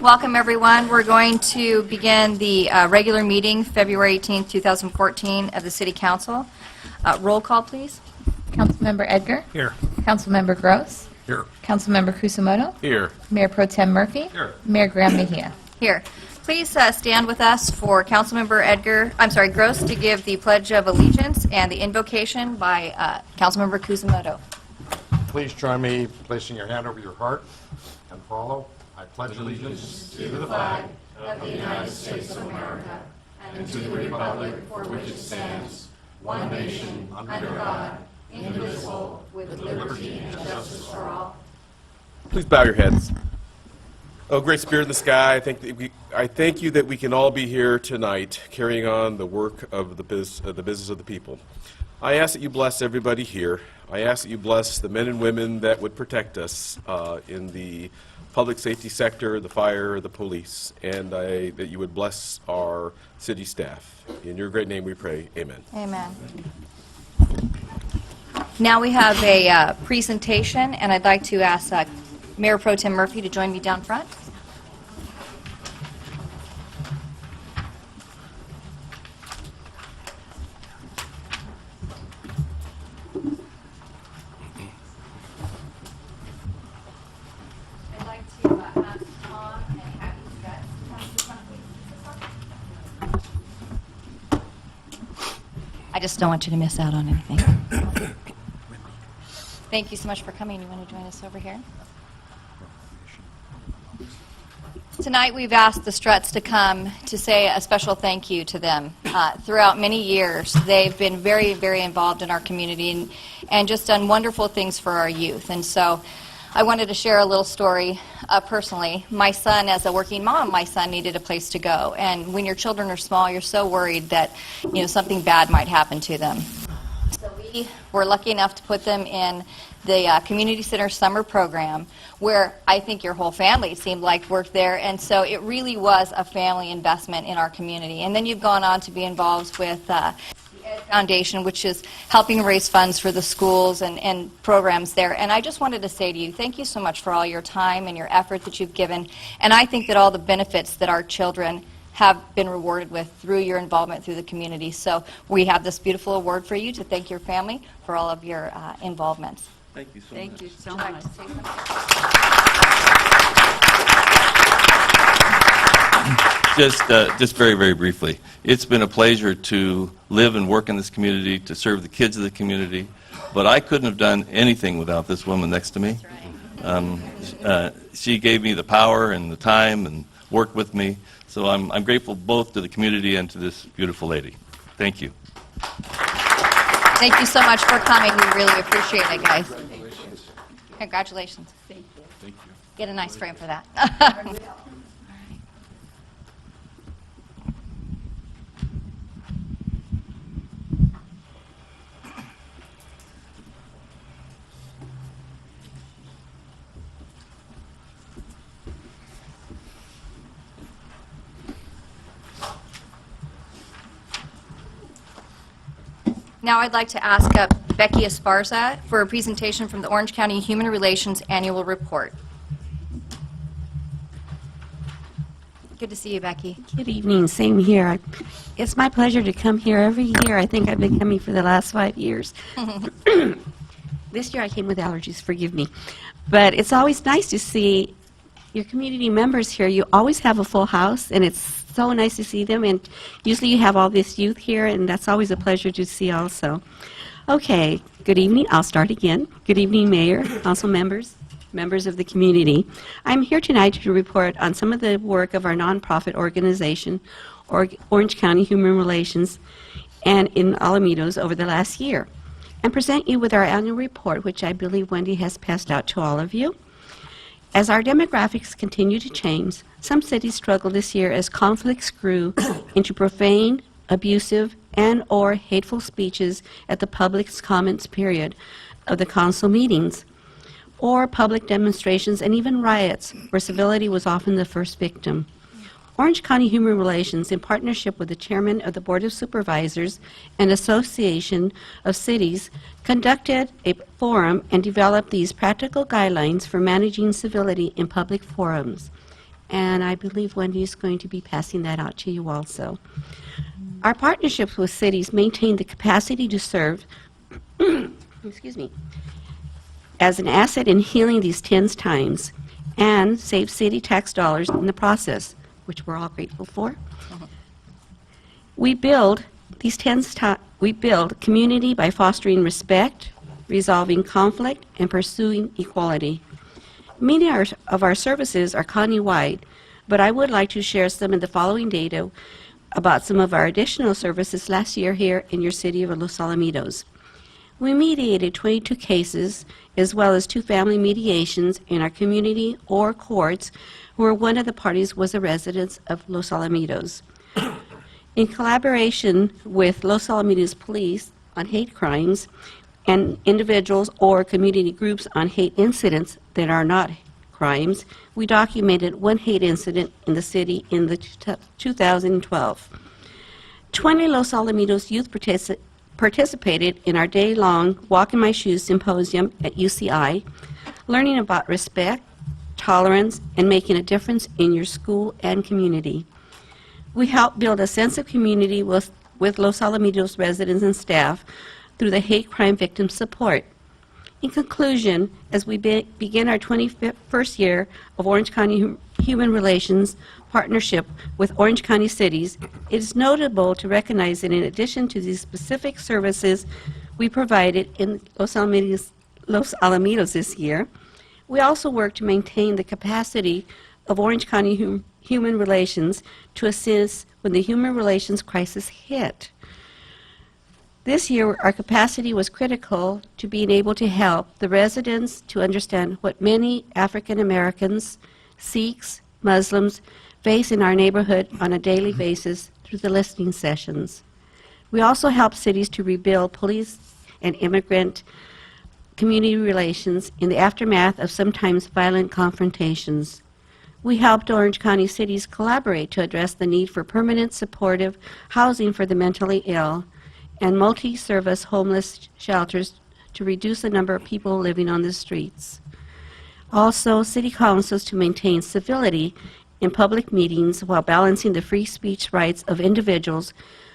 Welcome, everyone. We're going to begin the regular meeting, February 18th, 2014, of the City Council. Roll call, please. Councilmember Edgar? Here. Councilmember Gross? Here. Councilmember Kusamoto? Here. Mayor Pro Tem Murphy? Here. Mayor Graham Mejia? Here. Please stand with us for Councilmember Gross to give the Pledge of Allegiance and the invocation by Councilmember Kusamoto. Please join me placing your hand over your heart and follow. I pledge allegiance to the flag of the United States of America and to the republic for which it stands, one nation, under God, indivisible, with liberty and justice for all. Please bow your heads. Oh, great Spirit in the sky, I thank you that we can all be here tonight carrying on the work of the business of the people. I ask that you bless everybody here. I ask that you bless the men and women that would protect us in the public safety sector, the fire, the police, and that you would bless our city staff. In your great name we pray, amen. Amen. Now we have a presentation, and I'd like to ask Mayor Pro Tem Murphy to join me down front. I'd like to ask Tom and Abby Scott to come to the front, please. I just don't want you to miss out on anything. Thank you so much for coming. You want to join us over here? Tonight we've asked the Struts to come to say a special thank you to them. Throughout many years, they've been very, very involved in our community and just done wonderful things for our youth. And so I wanted to share a little story personally. My son, as a working mom, my son needed a place to go. And when your children are small, you're so worried that something bad might happen to them. So we were lucky enough to put them in the Community Center Summer Program, where I think your whole family seemed like worked there, and so it really was a family investment in our community. And then you've gone on to be involved with the Ed Foundation, which is helping raise funds for the schools and programs there. And I just wanted to say to you, thank you so much for all your time and your effort that you've given. And I think that all the benefits that our children have been rewarded with through your involvement through the community. So we have this beautiful award for you to thank your family for all of your involvements. Thank you so much. Thank you so much. Just very, very briefly, it's been a pleasure to live and work in this community, to serve the kids of the community, but I couldn't have done anything without this woman next to me. She gave me the power and the time and worked with me, so I'm grateful both to the community and to this beautiful lady. Thank you. Thank you so much for coming. We really appreciate it, guys. Congratulations. Thank you. Thank you. Get a nice frame for that. Now I'd like to ask Becky Esparza for a presentation from the Orange County Human Relations Annual Report. Good to see you, Becky. Good evening. Same here. It's my pleasure to come here every year. I think I've been coming for the last 5 years. This year I came with allergies, forgive me. But it's always nice to see your community members here. You always have a full house, and it's so nice to see them. And usually you have all this youth here, and that's always a pleasure to see also. Okay, good evening. I'll start again. Good evening, Mayor, council members, members of the community. I'm here tonight to report on some of the work of our nonprofit organization, Orange County Human Relations, and in Alamitos over the last year, and present you with our annual report, which I believe Wendy has passed out to all of you. As our demographics continue to change, some cities struggle this year as conflicts grew into profane, abusive, and/or hateful speeches at the public's comments period of the council meetings, or public demonstrations and even riots, where civility was often the first victim. Orange County Human Relations, in partnership with the chairman of the Board of Supervisors and Association of Cities, conducted a forum and developed these practical guidelines for managing civility in public forums. and I believe Wendy is going to be passing that out to you also. Our partnerships with cities maintain the capacity to serve excuse me, as an asset in healing these tense times and save city tax dollars in the process, which we're all grateful for. We build community by fostering respect, resolving conflict, and pursuing equality. Many of our services are county-wide, but I would like to share some of the following data about some of our additional services last year here in your city of Los Alamitos. We mediated 22 cases, as well as 2 family mediations in our community or courts where one of the parties was a resident of Los Alamitos. In collaboration with Los Alamitos Police on hate crimes and individuals or community groups on hate incidents that are not crimes, we documented 1 hate incident in the city in the 2012. 20 Los Alamitos youth participated in our day-long Walk in My Shoes symposium at UCI, learning about respect, tolerance, and making a difference in your school and community. We helped build a sense of community with Los Alamitos residents and staff through the hate crime victim support. In conclusion, as we begin our 21st year of Orange County Human Relations partnership with Orange County cities, it is notable to recognize that in addition to these specific services we provided in Los Alamitos this year, we also work to maintain the capacity of Orange County Human Relations to assist when the human relations crisis hit. This year, our capacity was critical to being able to help the residents to understand what many African Americans, Sikhs, Muslims face in our neighborhood on a daily basis through the listening sessions. We also help cities to rebuild police and immigrant community relations in the aftermath of sometimes violent confrontations. We helped Orange County cities collaborate to address the need for permanent supportive housing for the mentally ill and multi-service homeless shelters to reduce the number of people living on the streets. Also, city councils to maintain civility in public meetings while balancing the free speech rights of individuals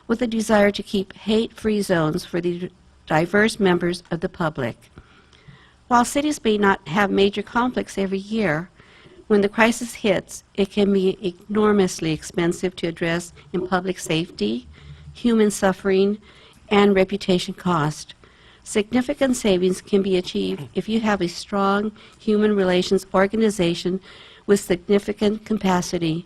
with a desire to keep hate-free zones for the diverse members of the public. While cities may not have major conflicts every year, when the crisis hits, it can be enormously expensive to address in public safety, human suffering, and reputation cost. Significant savings can be achieved if you have a strong human relations organization with significant capacity.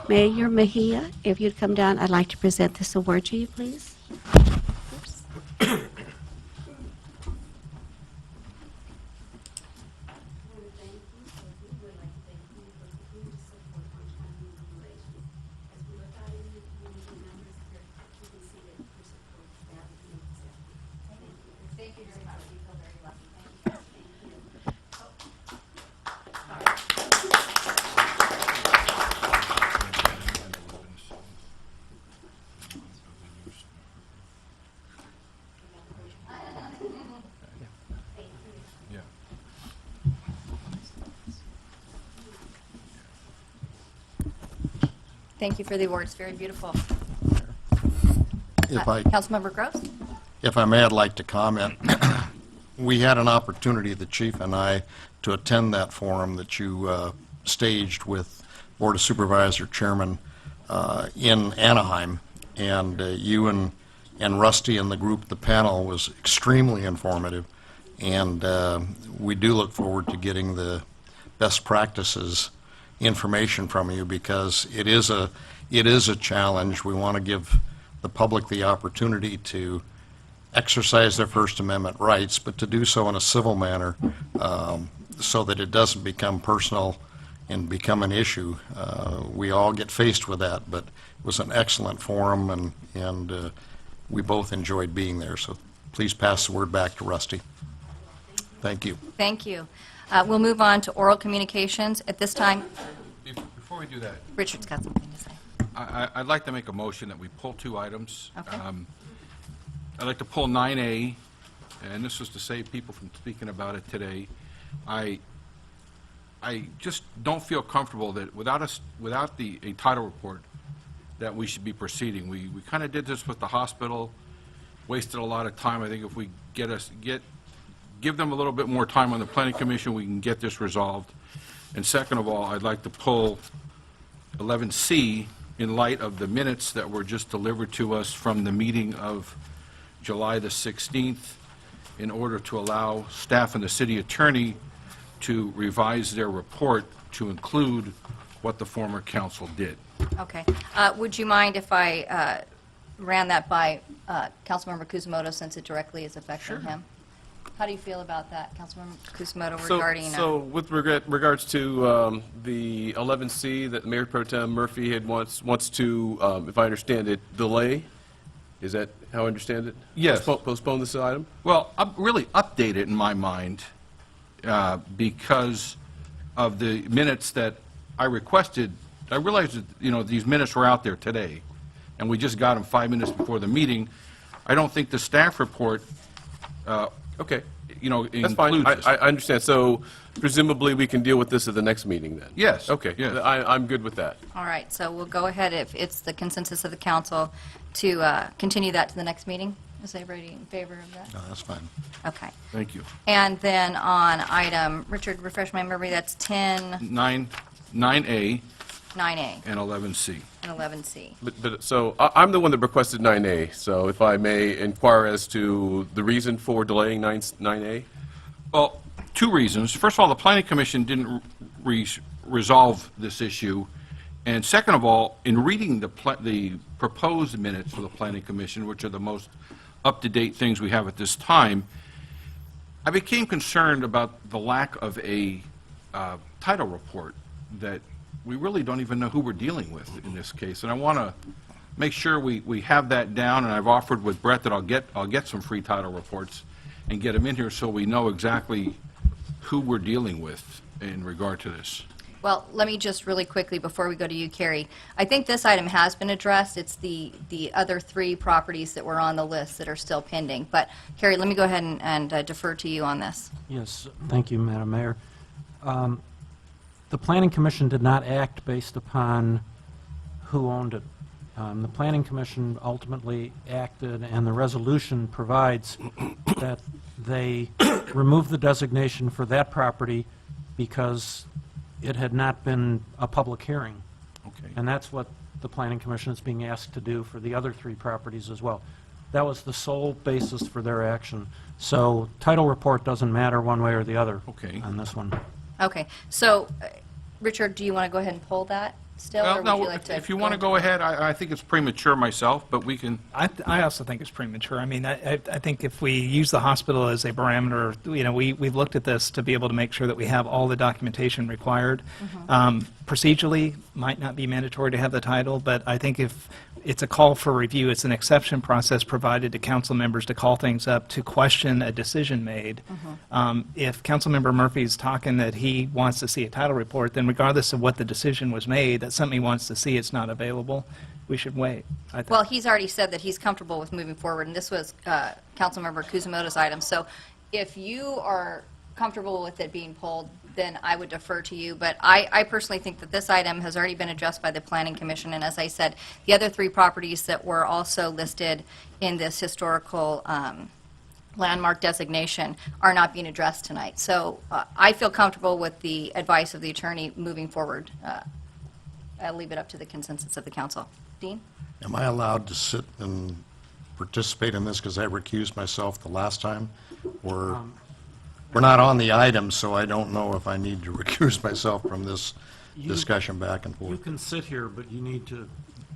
Mayor Mejia, if you'd come down, I'd like to present this award to you, please. Thank you for the awards. Very beautiful. Councilmember Gross? If I may, I'd like to comment. We had an opportunity, the chief and I, to attend that forum that you staged with Board of Supervisor Chairman in Anaheim, and you and Rusty and the group, the panel, was extremely informative, and we do look forward to getting the best practices information from you, because it is a challenge. We want to give the public the opportunity to exercise their First Amendment rights, but to do so in a civil manner, so that it doesn't become personal and become an issue. We all get faced with that, but it was an excellent forum, and we both enjoyed being there. So please pass the word back to Rusty. Thank you. Thank you. We'll move on to oral communications. At this time, Before we do that, Richard's got something to say. I'd like to make a motion that we pull 2 items. Okay. I'd like to pull 9A, and this was to save people from speaking about it today. I I just don't feel comfortable that without a title report, that we should be proceeding. We kind of did this with the hospital, wasted a lot of time. I think if we give them a little bit more time on the planning commission, we can get this resolved. And second of all, I'd like to pull 11C in light of the minutes that were just delivered to us from the meeting of July the 16th, in order to allow staff and the city attorney to revise their report to include what the former council did. Okay. Would you mind if I ran that by Councilmember Kusamoto, since it directly is affecting him? How do you feel about that, Councilmember Kusamoto, regarding... So with regards to the 11C that Mayor Pro Tem Murphy had wants to, if I understand it, delay? Is that how I understand it? Yes. Postpone this item? Well, really update it in my mind because of the minutes that I requested. I realized that, these minutes were out there today, and we just got them 5 minutes before the meeting. I don't think the staff report, Okay. includes That's fine. this. I understand. So presumably we can deal with this at the next meeting then? Yes. Okay. Yes. I'm good with that. All right, so we'll go ahead, if it's the consensus of the council, to continue that to the next meeting. Is everybody in favor of that? No, that's fine. Okay. Thank you. And then on item, Richard, refresh my memory, that's 9A 9A and and 11C. 11C. But so I'm the one that requested 9A, so if I may inquire as to the reason for delaying 9A? Well, two reasons. First of all, the Planning Commission didn't resolve this issue. And second of all, in reading the proposed minutes for the Planning Commission, which are the most up-to-date things we have at this time, I became concerned about the lack of a title report, that we really don't even know who we're dealing with in this case. And I want to make sure we have that down, and I've offered with Brett that I'll get some free title reports and get them in here so we know exactly who we're dealing with in regard to this. Well, let me just really quickly, before we go to you, Carrie, I think this item has been addressed. It's the other three properties that were on the list that are still pending. But, Carrie, let me go ahead and defer to you on this. Yes, thank you, Madam Mayor. The Planning Commission did not act based upon who owned it. The Planning Commission ultimately acted, and the resolution provides that they remove the designation for that property because it had not been a public hearing. Okay. And that's what the Planning Commission is being asked to do for the other three properties as well. That was the sole basis for their action. So title report doesn't matter one way or the other Okay. on this one. Okay. So, Richard, do you want to go ahead and pull that still, or would No, you like to... if you want to go ahead, I think it's premature myself, but we can, I also think it's premature. I mean, I think if we use the hospital as a parameter, we've looked at this to be able to make sure that we have all the documentation required. Procedurally, might not be mandatory to have the title, but I think if it's a call for review, it's an exception process provided to council members to call things up to question a decision made. If Councilmember Murphy's talking that he wants to see a title report, then regardless of what the decision was made, that's something he wants to see, it's not available, we should wait, I think. Well, he's already said that he's comfortable with moving forward, and this was Councilmember Kusamoto's item. So if you are comfortable with it being pulled, then I would defer to you. But I personally think that this item has already been addressed by the Planning Commission, and as I said, the other three properties that were also listed in this historical landmark designation are not being addressed tonight. So I feel comfortable with the advice of the attorney moving forward. I'll leave it up to the consensus of the council. Dean? Am I allowed to sit and participate in this because I recused myself the last time? Or we're not on the item, so I don't know if I need to recuse myself from this discussion back and You forth. can sit here, but you need to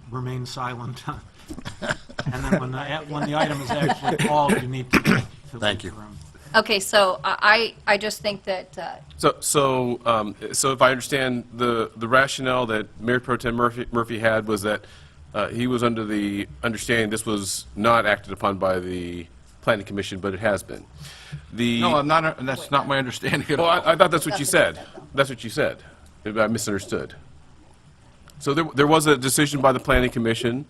remain silent. And then when the item is actually called, you need to leave Thank the you. room. Okay, so I just think that So if I understand the rationale that Mayor Pro Tem Murphy had was that he was under the understanding this was not acted upon by the Planning Commission, but it has been. no, I'm not, that's not my understanding at Well, all. I thought that's what That's you what said. you said, though. That's what you said. I misunderstood. So there was a decision by the Planning Commission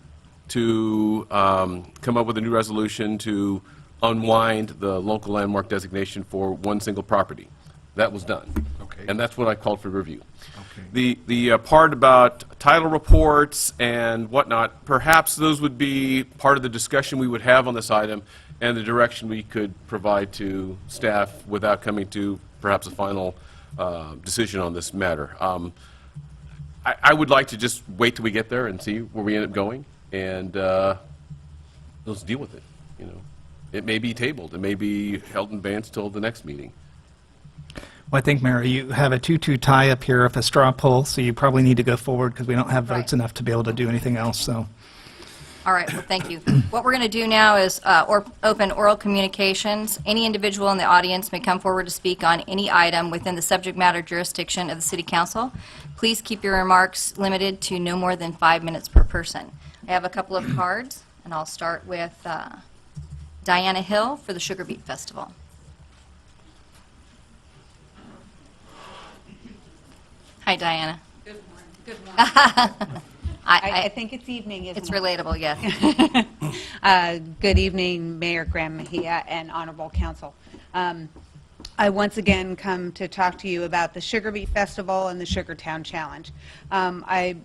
to come up with a new resolution to unwind the local landmark designation for one single property. That was done. Okay. And that's what I called for review. Okay. The part about title reports and whatnot, perhaps those would be part of the discussion we would have on this item and the direction we could provide to staff without coming to perhaps a final decision on this matter. I would like to just wait till we get there and see where we end up going, and let's deal with it, you know. It may be tabled. It may be held in abeyance till the next meeting. Well, I think, Mary, you have a 2-2 tie up here of a straw poll, so you probably need to go forward because we don't have votes Right. enough to be able to do anything else, so. All right, well, thank you. What we're going to do now is open oral communications. Any individual in the audience may come forward to speak on any item within the subject matter jurisdiction of the City Council. Please keep your remarks limited to no more than 5 minutes per person. I have a couple of cards, and I'll start with Diana Hill for the Sugar Beet Festival. Hi, Diana. Good morning. Good morning. I I think it's evening, isn't It's it? relatable, yes. Good evening, Mayor Graham Mejia and Honorable Council. I once again come to talk to you about the Sugar Beet Festival and the Sugartown Challenge.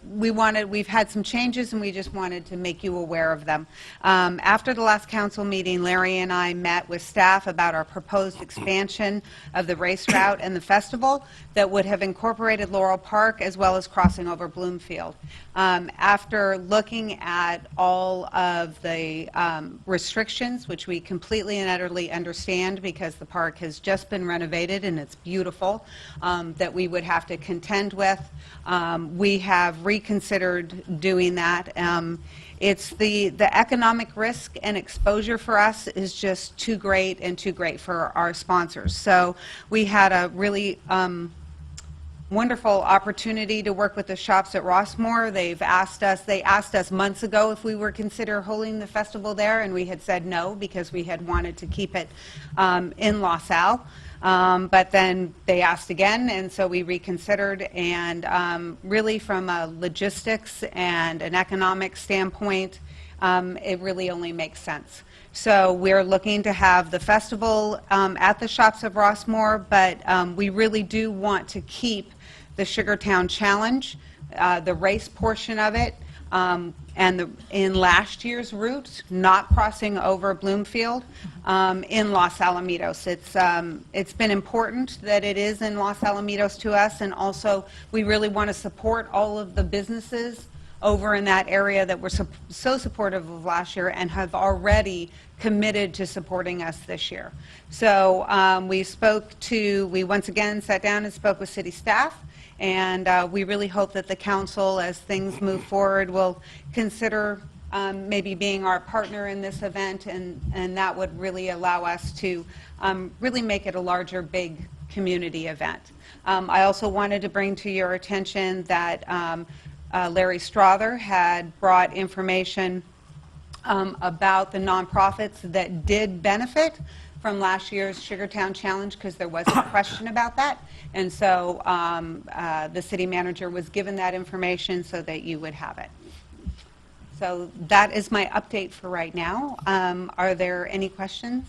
We've had some changes and we just wanted to make you aware of them. After the last council meeting, Larry and I met with staff about our proposed expansion of the race route and the festival that would have incorporated Laurel Park as well as crossing over Bloomfield. After looking at all of the restrictions, which we completely and utterly understand because the park has just been renovated and it's beautiful, that we would have to contend with, we have reconsidered doing that. It's the economic risk and exposure for us is just too great and too great for our sponsors. So we had a really wonderful opportunity to work with the shops at Rossmore. They asked us months ago if we were consider holding the festival there, and we had said no because we had wanted to keep it in LaSalle. But then they asked again, and so we reconsidered, and really from a logistics and an economic standpoint, it really only makes sense. So we're looking to have the festival at the shops of Rossmore, but we really do want to keep the Sugartown Challenge, the race portion of it, and in last year's route, not crossing over Bloomfield, in Los Alamitos. It's been important that it is in Los Alamitos to us, and also we really want to support all of the businesses over in that area that were so supportive of last year and have already committed to supporting us this year. So we once again sat down and spoke with city staff, and we really hope that the council, as things move forward, will consider maybe being our partner in this event, and that would really allow us to really make it a larger, big community event. I also wanted to bring to your attention that Larry Strother had brought information about the nonprofits that did benefit from last year's Sugartown Challenge, because there was a question about that. And so the city manager was given that information so that you would have it. So that is my update for right now. Are there any questions?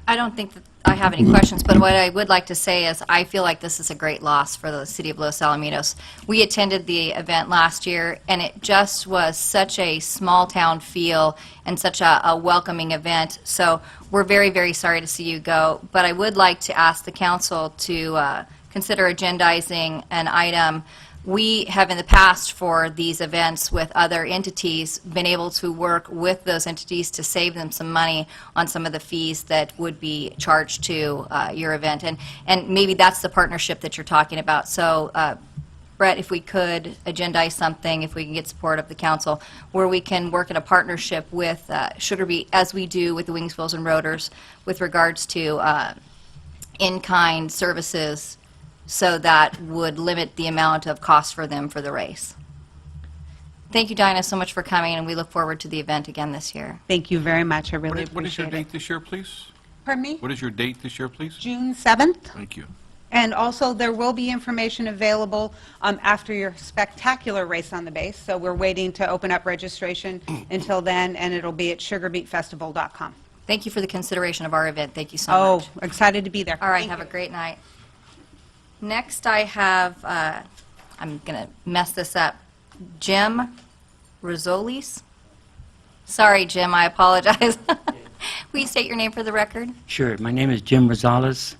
I don't think that I have any questions, but what I would like to say is I feel like this is a great loss for the city of Los Alamitos. We attended the event last year, and it just was such a small-town feel and such a welcoming event. So we're very, very sorry to see you go, but I would like to ask the council to consider agendizing an item. We have in the past for these events with other entities been able to work with those entities to save them some money on some of the fees that would be charged to your event. And maybe that's the partnership that you're talking about. So Brett, if we could agendize something, if we can get support of the council, where we can work in a partnership with Sugar Beet, as we do with the Wingsvilles and Rotors, with regards to in-kind services, so that would limit the amount of cost for them for the race. Thank you, Dinah, so much for coming, and we look forward to the event again this year. Thank you very much. I really What is your appreciate date it. this year, please? Pardon me? What is your date this year, please? June 7th. Thank you. And also, there will be information available after your spectacular race on the base. So we're waiting to open up registration until then, and it'll be at sugarbeetfestival.com. Thank you for the consideration of our event. Thank you so Oh, much. excited to be there. All right, Thank have you. a great night. Next, I have, I'm going to mess this up, Jim Rosolis. Sorry, Jim, I apologize. Will you state your name for the record? Sure. My name is Jim Rosales,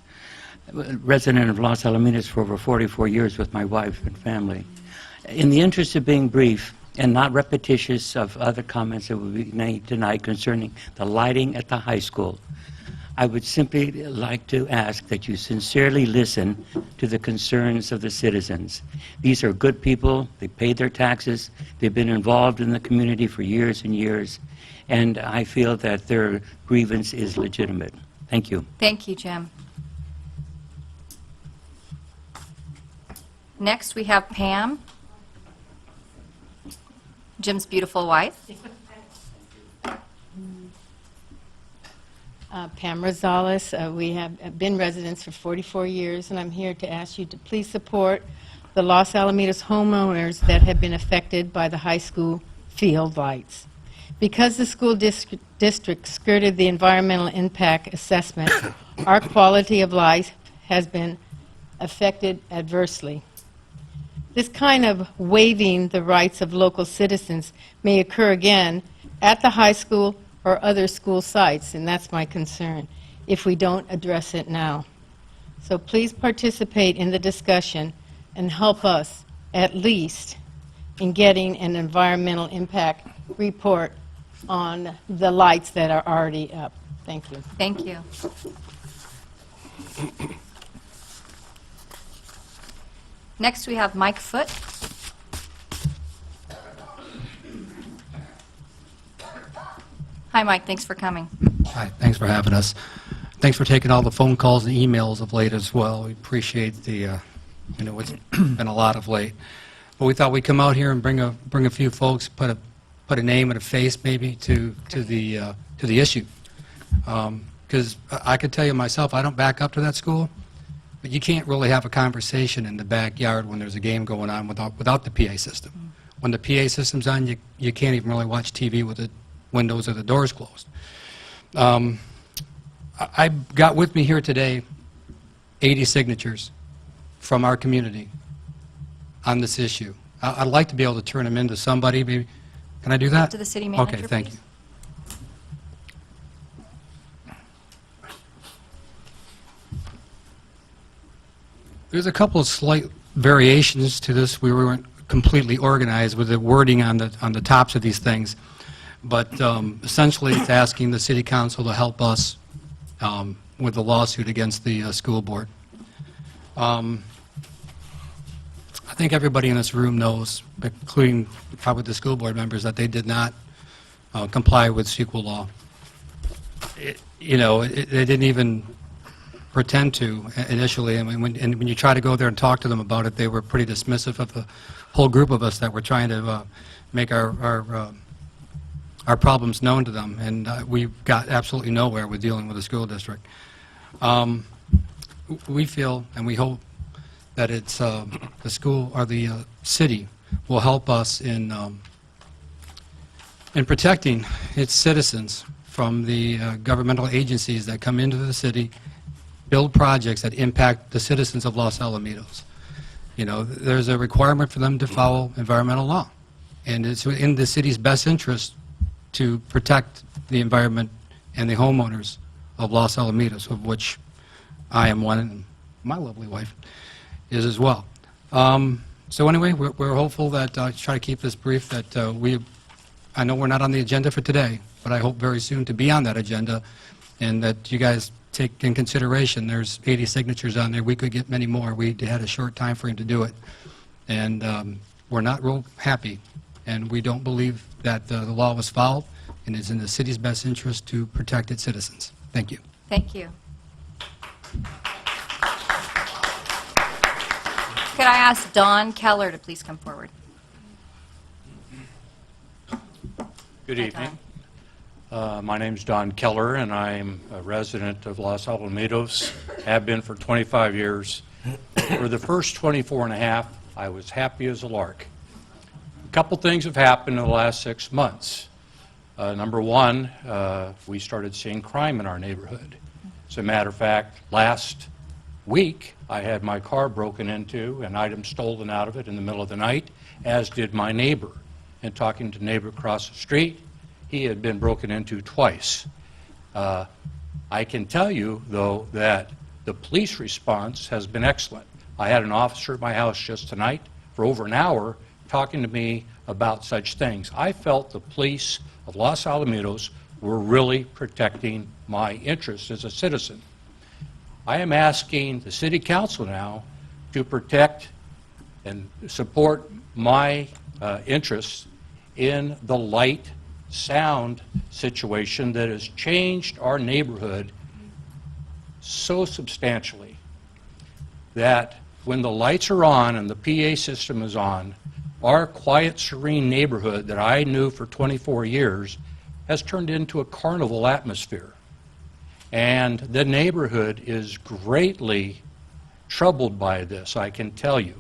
resident of Los Alamitos for over 44 years with my wife and family. In the interest of being brief and not repetitious of other comments that will be made tonight concerning the lighting at the high school, I would simply like to ask that you sincerely listen to the concerns of the citizens. These are good people. They pay their taxes. They've been involved in the community for years and years, and I feel that their grievance is legitimate. Thank you. Thank you, Jim. Next, we have Pam, Jim's beautiful wife. Pam Rosales. We have been residents for 44 years, and I'm here to ask you to please support the Los Alamitos homeowners that have been affected by the high school field lights. Because the school district skirted the environmental impact assessment, our quality of life has been affected adversely. This kind of waiving the rights of local citizens may occur again at the high school or other school sites, and that's my concern, if we don't address it now. So please participate in the discussion and help us, at least, in getting an environmental impact report on the lights that are already up. Thank you. Thank you. Next, we have Mike Foote. Hi, Mike. Thanks for coming. Hi, thanks for having us. Thanks for taking all the phone calls and emails of late as well. We appreciate the, it's been a lot of late. But we thought we'd come out here and bring a few folks, put a name and a face maybe to the issue. Because I could tell you myself, I don't back up to that school, but you can't really have a conversation in the backyard when there's a game going on without the PA system. When the PA system's on, you can't even really watch TV with the windows or the doors closed. I got with me here today 80 signatures from our community on this issue. I'd like to be able to turn them into somebody. Maybe. Can I do that? To the city manager, Okay, thank please. you. There's a couple of slight variations to this. We weren't completely organized with the wording on the tops of these things. But essentially, it's asking the City Council to help us with the lawsuit against the school board. I think everybody in this room knows, including probably the school board members, that they did not comply with CEQA law. They didn't even pretend to initially. I mean, when you try to go there and talk to them about it, they were pretty dismissive of the whole group of us that were trying to make our problems known to them, and we got absolutely nowhere with dealing with the school district. We feel and we hope that it's the school or the city will help us in protecting its citizens from the governmental agencies that come into the city, build projects that impact the citizens of Los Alamitos. There's a requirement for them to follow environmental law, and it's in the city's best interest to protect the environment and the homeowners of Los Alamitos, of which I am one, and my lovely wife is as well. So anyway, we're hopeful that, try to keep this brief, that I know we're not on the agenda for today, but I hope very soon to be on that agenda, and that you guys take in consideration, there's 80 signatures on there. We could get many more. We had a short time frame to do it, and we're not real happy, and we don't believe that the law was followed, and it's in the city's best interest to protect its citizens. Thank you. Thank you. Could I ask Don Keller to please come forward? Good Hi, evening. My name's Don Keller, and I'm a resident of Los Alamitos, have been for 25 years. For the first 24 and a half, I was happy as a lark. A couple things have happened in the last 6 months. Number one, we started seeing crime in our neighborhood. As a matter of fact, last week, I had my car broken into and items stolen out of it in the middle of the night, as did my neighbor. And talking to neighbor across the street, he had been broken into twice. I can tell you, though, that the police response has been excellent. I had an officer at my house just tonight for over an hour talking to me about such things. I felt the police of Los Alamitos were really protecting my interests as a citizen. I am asking the City Council now to protect and support my interests in the light sound situation that has changed our neighborhood so substantially that when the lights are on and the PA system is on, our quiet, serene neighborhood that I knew for 24 years has turned into a carnival atmosphere. And the neighborhood is greatly troubled by this, I can tell you.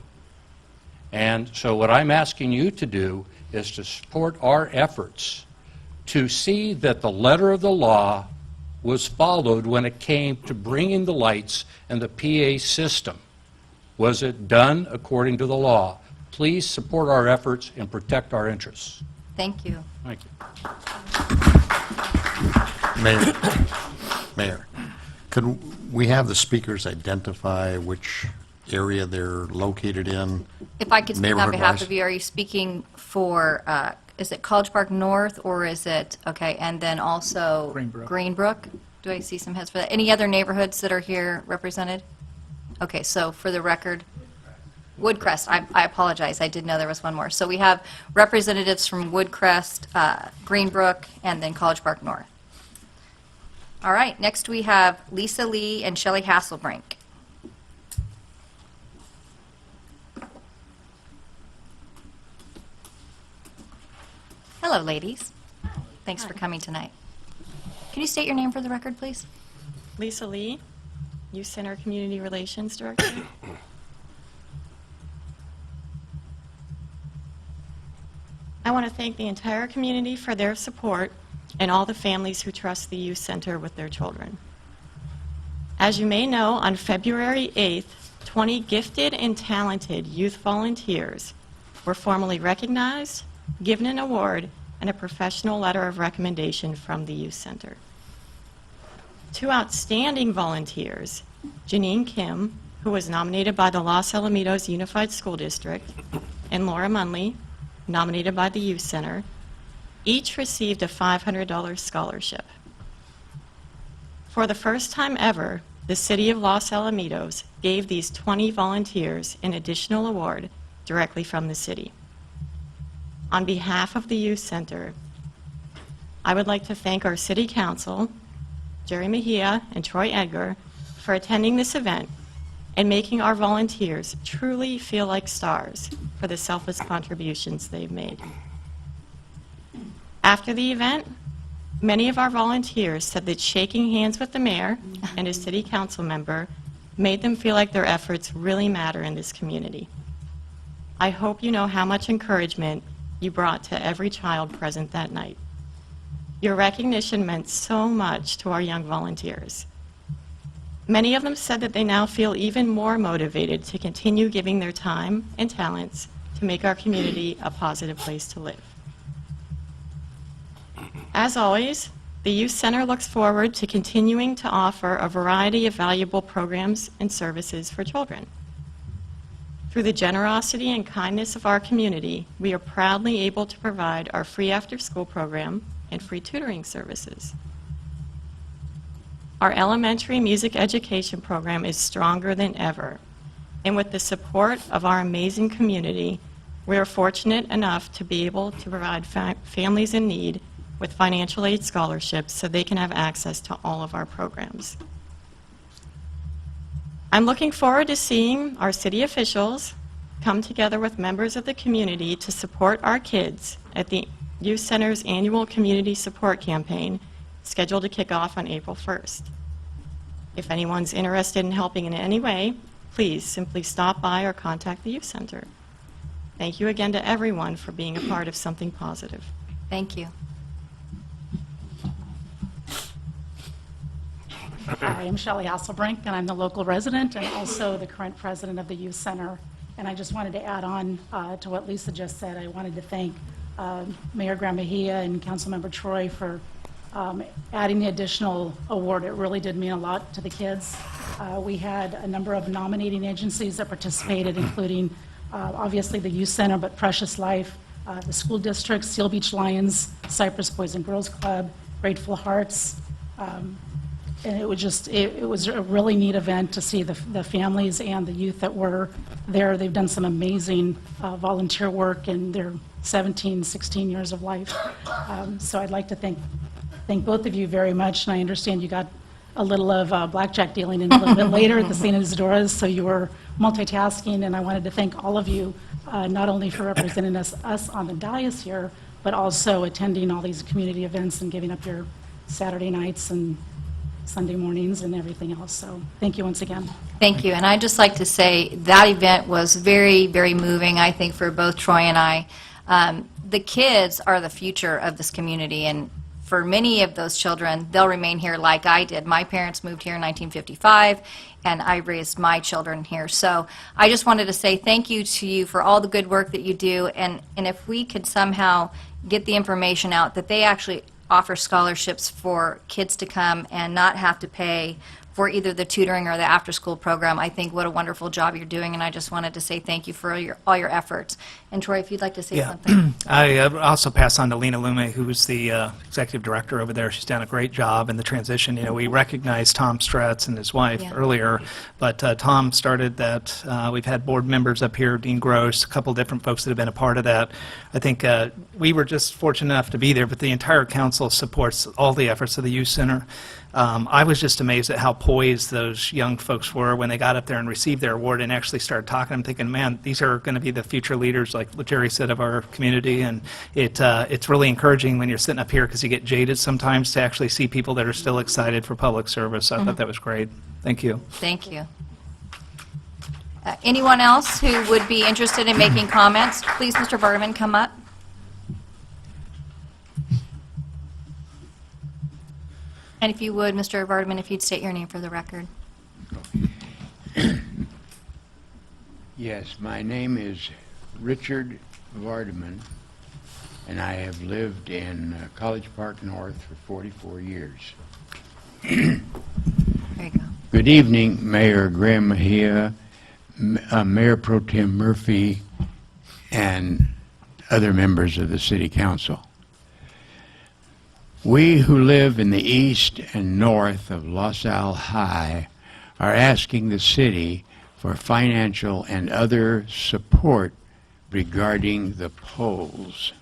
And so what I'm asking you to do is to support our efforts to see that the letter of the law was followed when it came to bringing the lights and the PA system. Was it done according to the law? Please support our efforts and protect our interests. Thank you. Thank you. Mayor, could we have the speakers identify which area they're located in? If I could speak on behalf neighborhood-wise? of you, are you speaking for, is it College Park North, or is it, okay, and then also Greenbrook? Do I see some heads for that? Any other neighborhoods that are here represented? Okay, so for the record, Woodcrest, I apologize, I did know there was one more. So we have representatives from Woodcrest, Greenbrook, and then College Park North. All right, next we have Lisa Lee and Shelley Hasselbrink. Hello, ladies. Thanks for coming tonight. Can you state your name for the record, please? Lisa Lee, Youth Center Community Relations Director. I want to thank the entire community for their support and all the families who trust the Youth Center with their children. As you may know, on February 8th, 20 gifted and talented youth volunteers were formally recognized, given an award, and a professional letter of recommendation from the Youth Center. Two outstanding volunteers, Janine Kim, who was nominated by the Los Alamitos Unified School District, and Laura Munley, nominated by the Youth Center, each received a $500 scholarship. For the first time ever, the City of Los Alamitos gave these 20 volunteers an additional award directly from the city. On behalf of the Youth Center, I would like to thank our City Council, Jerry Mejia and Troy Edgar, for attending this event and making our volunteers truly feel like stars for the selfless contributions they've made. After the event, many of our volunteers said that shaking hands with the mayor and a city council member made them feel like their efforts really matter in this community. I hope you know how much encouragement you brought to every child present that night. Your recognition meant so much to our young volunteers. Many of them said that they now feel even more motivated to continue giving their time and talents to make our community a positive place to live. As always, the Youth Center looks forward to continuing to offer a variety of valuable programs and services for children. Through the generosity and kindness of our community, we are proudly able to provide our free after-school program and free tutoring services. Our elementary music education program is stronger than ever, and with the support of our amazing community, we are fortunate enough to be able to provide families in need with financial aid scholarships so they can have access to all of our programs. I'm looking forward to seeing our city officials come together with members of the community to support our kids at the Youth Center's annual community support campaign scheduled to kick off on April 1st. If anyone's interested in helping in any way, please simply stop by or contact the Youth Center. Thank you again to everyone for being a part of something positive. Thank you. I am Shelley Hasselbrink, and I'm the local resident and also the current president of the Youth Center. And I just wanted to add on to what Lisa just said. I wanted to thank Mayor Graham Mejia and Councilmember Troy for adding the additional award. It really did mean a lot to the kids. We had a number of nominating agencies that participated, including obviously the Youth Center, but Precious Life, the school district, Seal Beach Lions, Cypress Boys and Girls Club, Grateful Hearts. And it was just, it was a really neat event to see the families and the youth that were there. They've done some amazing volunteer work in their 17, 16 years of life. So I'd like to thank both of you very much. And I understand you got a little of blackjack dealing in a little bit later at the St. Isidora's, so you were multitasking. And I wanted to thank all of you, not only for representing us on the dais here, but also attending all these community events and giving up your Saturday nights and Sunday mornings and everything else. So thank you once again. Thank you. And I'd just like to say that event was very, very moving, I think, for both Troy and I. The kids are the future of this community, and for many of those children, they'll remain here like I did. My parents moved here in 1955, and I raised my children here. So I just wanted to say thank you to you for all the good work that you do, and if we could somehow get the information out that they actually offer scholarships for kids to come and not have to pay for either the tutoring or the after-school program. I think what a wonderful job you're doing, and I just wanted to say thank you for all your efforts. And Troy, if you'd like to say something. I also pass on to Lena Lume, who's the executive director over there. She's done a great job in the transition. You know, we recognized Tom Stretz and his wife earlier, but Tom started that. We've had board members up here, Dean Gross, a couple different folks that have been a part of that. I think we were just fortunate enough to be there, but the entire council supports all the efforts of the Youth Center. I was just amazed at how poised those young folks were when they got up there and received their award and actually started talking. I'm thinking, man, these are going to be the future leaders, like Jerry said, of our community. And it's really encouraging when you're sitting up here, because you get jaded sometimes, to actually see people that are still excited for public service. So I thought that was great. Thank you. Thank you. Anyone else who would be interested in making comments? Please, Mr. Vardaman, come up. And if you would, Mr. Vardaman, if you'd state your name for the record. Yes, my name is Richard Vardaman, and I have lived in College Park North for 44 years. There you go. Good evening, Mayor Graham Mejia, Mayor Pro Tem Murphy, and other members of the City Council. We who live in the east and north of LaSalle High are asking the city for financial and other support regarding the poles,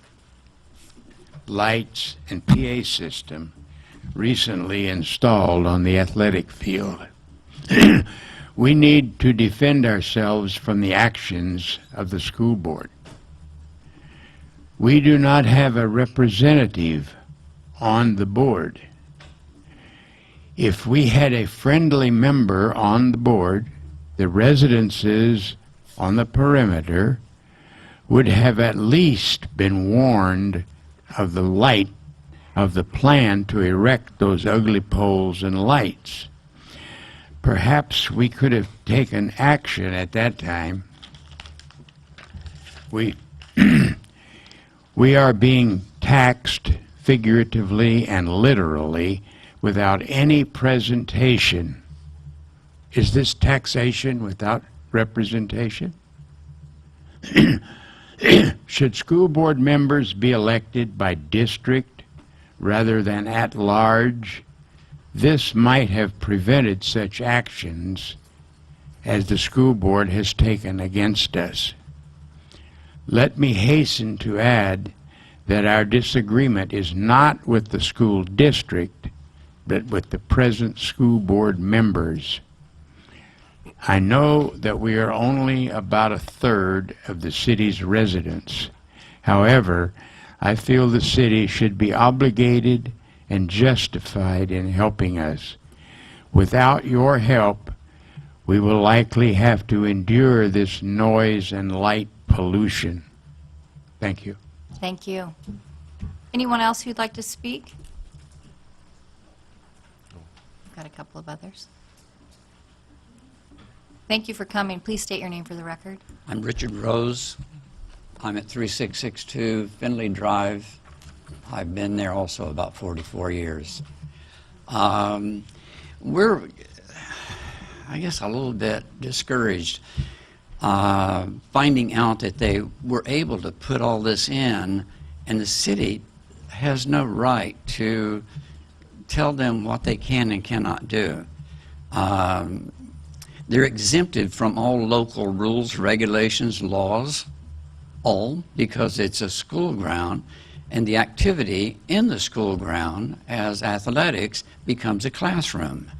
lights, and PA system recently installed on the athletic field. We need to defend ourselves from the actions of the school board. We do not have a representative on the board. If we had a friendly member on the board, the residences on the perimeter would have at least been warned of the light of the plan to erect those ugly poles and lights. Perhaps we could have taken action at that time. We are being taxed figuratively and literally without any presentation. Is this taxation without representation? Should school board members be elected by district rather than at large? This might have prevented such actions as the school board has taken against us. Let me hasten to add that our disagreement is not with the school district, but with the present school board members. I know that we are only about a third of the city's residents. However, I feel the city should be obligated and justified in helping us. Without your help, we will likely have to endure this noise and light pollution. Thank you. Thank you. Anyone else who'd like to speak? got a couple of others. Thank you for coming. Please state your name for the record. I'm Richard Rose. I'm at 3662 Finley Drive. I've been there also about 44 years. We're, I guess, a little bit discouraged finding out that they were able to put all this in, and the city has no right to tell them what they can and cannot do. They're exempted from all local rules, regulations, laws, all because it's a school ground, and the activity in the school ground as athletics becomes a classroom.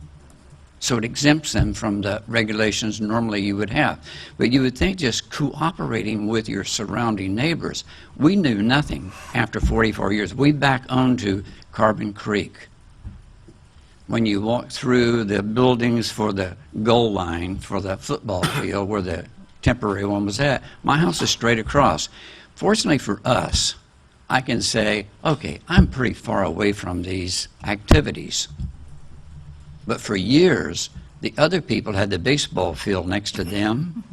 So it exempts them from the regulations normally you would have. But you would think just cooperating with your surrounding neighbors. We knew nothing after 44 years. We back onto Carbon Creek. When you walk through the buildings for the goal line for the football field where the temporary one was at, my house is straight across. Fortunately for us, I can say, okay, I'm pretty far away from these activities. But for years, the other people had the baseball field next to them,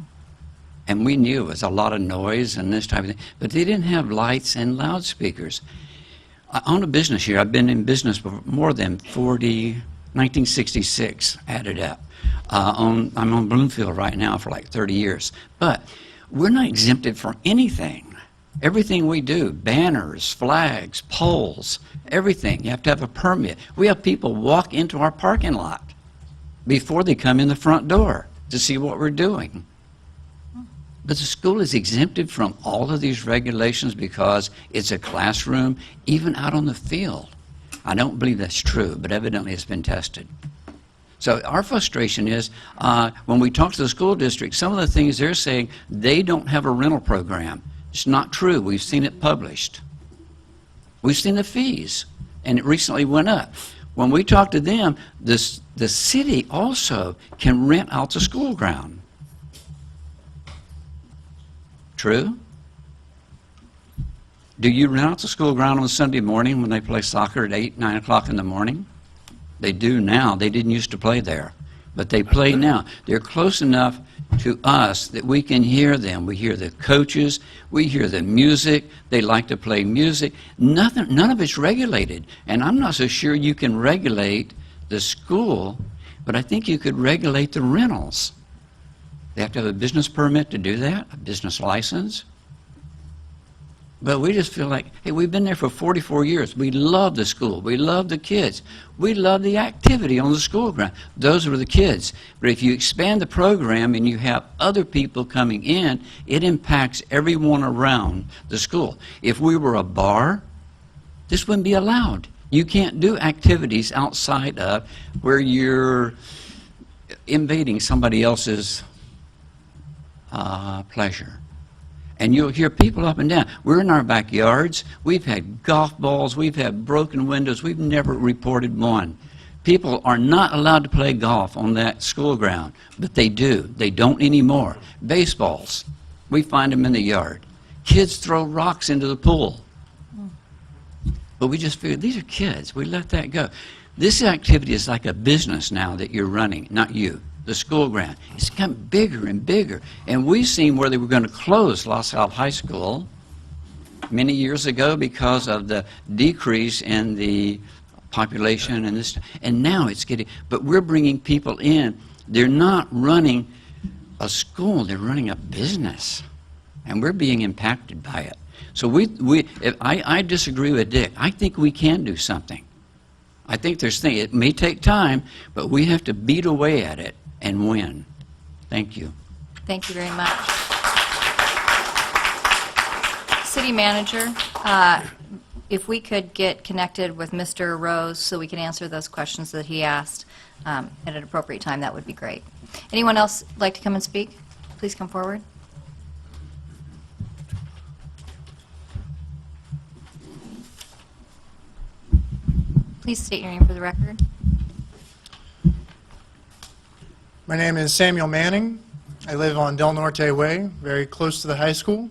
and we knew it was a lot of noise and this type of thing, but they didn't have lights and loudspeakers. I own a business here. I've been in business for more than 1966, added up. I'm on Bloomfield right now for like 30 years. But we're not exempted from anything. Everything we do, banners, flags, poles, everything, you have to have a permit. We have people walk into our parking lot before they come in the front door to see what we're doing. But the school is exempted from all of these regulations because it's a classroom, even out on the field. I don't believe that's true, but evidently it's been tested. So our frustration is when we talk to the school district, some of the things they're saying, they don't have a rental program. It's not true. We've seen it published. We've seen the fees, and it recently went up. When we talk to them, the city also can rent out the school ground. True? Do you rent out the school ground on Sunday morning when they play soccer at 8, 9 o'clock in the morning? They do now. They didn't used to play there, but they play now. They're close enough to us that we can hear them. We hear the coaches. We hear the music. They like to play music. None of it's regulated, and I'm not so sure you can regulate the school, but I think you could regulate the rentals. They have to have a business permit to do that, a business license. But we just feel like, hey, we've been there for 44 years. We love the school. We love the kids. We love the activity on the school ground. Those are the kids. But if you expand the program and you have other people coming in, it impacts everyone around the school. If we were a bar, this wouldn't be allowed. You can't do activities outside of where you're invading somebody else's pleasure. And you'll hear people up and down. We're in our backyards. We've had golf balls. We've had broken windows. We've never reported one. People are not allowed to play golf on that school ground, but they do. They don't anymore. Baseballs, we find them in the yard. Kids throw rocks into the pool. But we just figured, these are kids. We let that go. This activity is like a business now that you're running, not you. The school ground. It's become bigger and bigger. And we've seen where they were going to close LaSalle High School many years ago because of the decrease in the population and this. And now it's getting, but we're bringing people in. They're not running a school, they're running a business. And we're being impacted by it. So I disagree with Dick. I think we can do something. I think there's things, it may take time, but we have to beat away at it and win. Thank you. Thank you very much. City Manager, if we could get connected with Mr. Rose so we can answer those questions that he asked at an appropriate time, that would be great. Anyone else like to come and speak? Please come forward. Please state your name for the record. My name is Samuel Manning. I live on Del Norte Way, very close to the high school.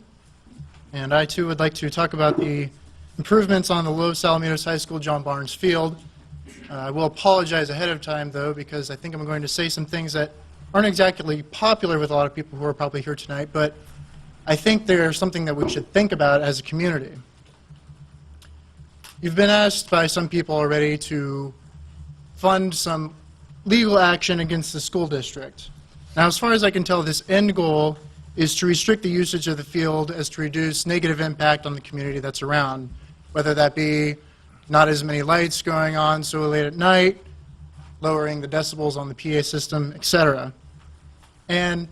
And I, too, would like to talk about the improvements on the Los Alamitos High School John Barnes Field I will apologize ahead of time, though, because I think I'm going to say some things that aren't exactly popular with a lot of people who are probably here tonight, but I think they're something that we should think about as a community. You've been asked by some people already to fund some legal action against the school district. Now, as far as I can tell, this end goal is to restrict the usage of the field as to reduce negative impact on the community that's around, whether that be not as many lights going on so late at night, lowering the decibels on the PA system, etc. And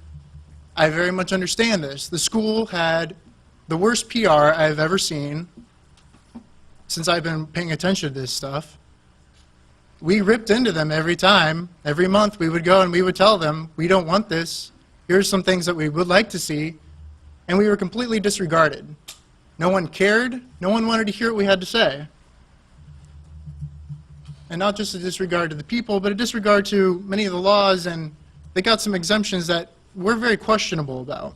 I very much understand this. The school had the worst PR I've ever seen since I've been paying attention to this stuff. We ripped into them every time. Every month we would go and we would tell them, we don't want this. Here's some things that we would like to see. And we were completely disregarded. No one cared. No one wanted to hear what we had to say. And not just a disregard to the people, but a disregard to many of the laws, and they got some exemptions that we're very questionable about.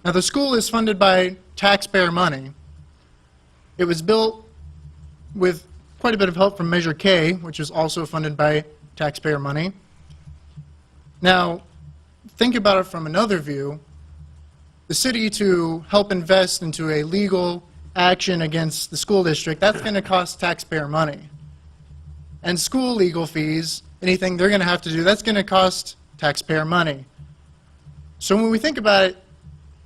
Now, the school is funded by taxpayer money. It was built with quite a bit of help from Measure K, which is also funded by taxpayer money. Now, think about it from another view. The city to help invest into a legal action against the school district, that's going to cost taxpayer money. And school legal fees, anything they're going to have to do, that's going to cost taxpayer money. So when we think about it,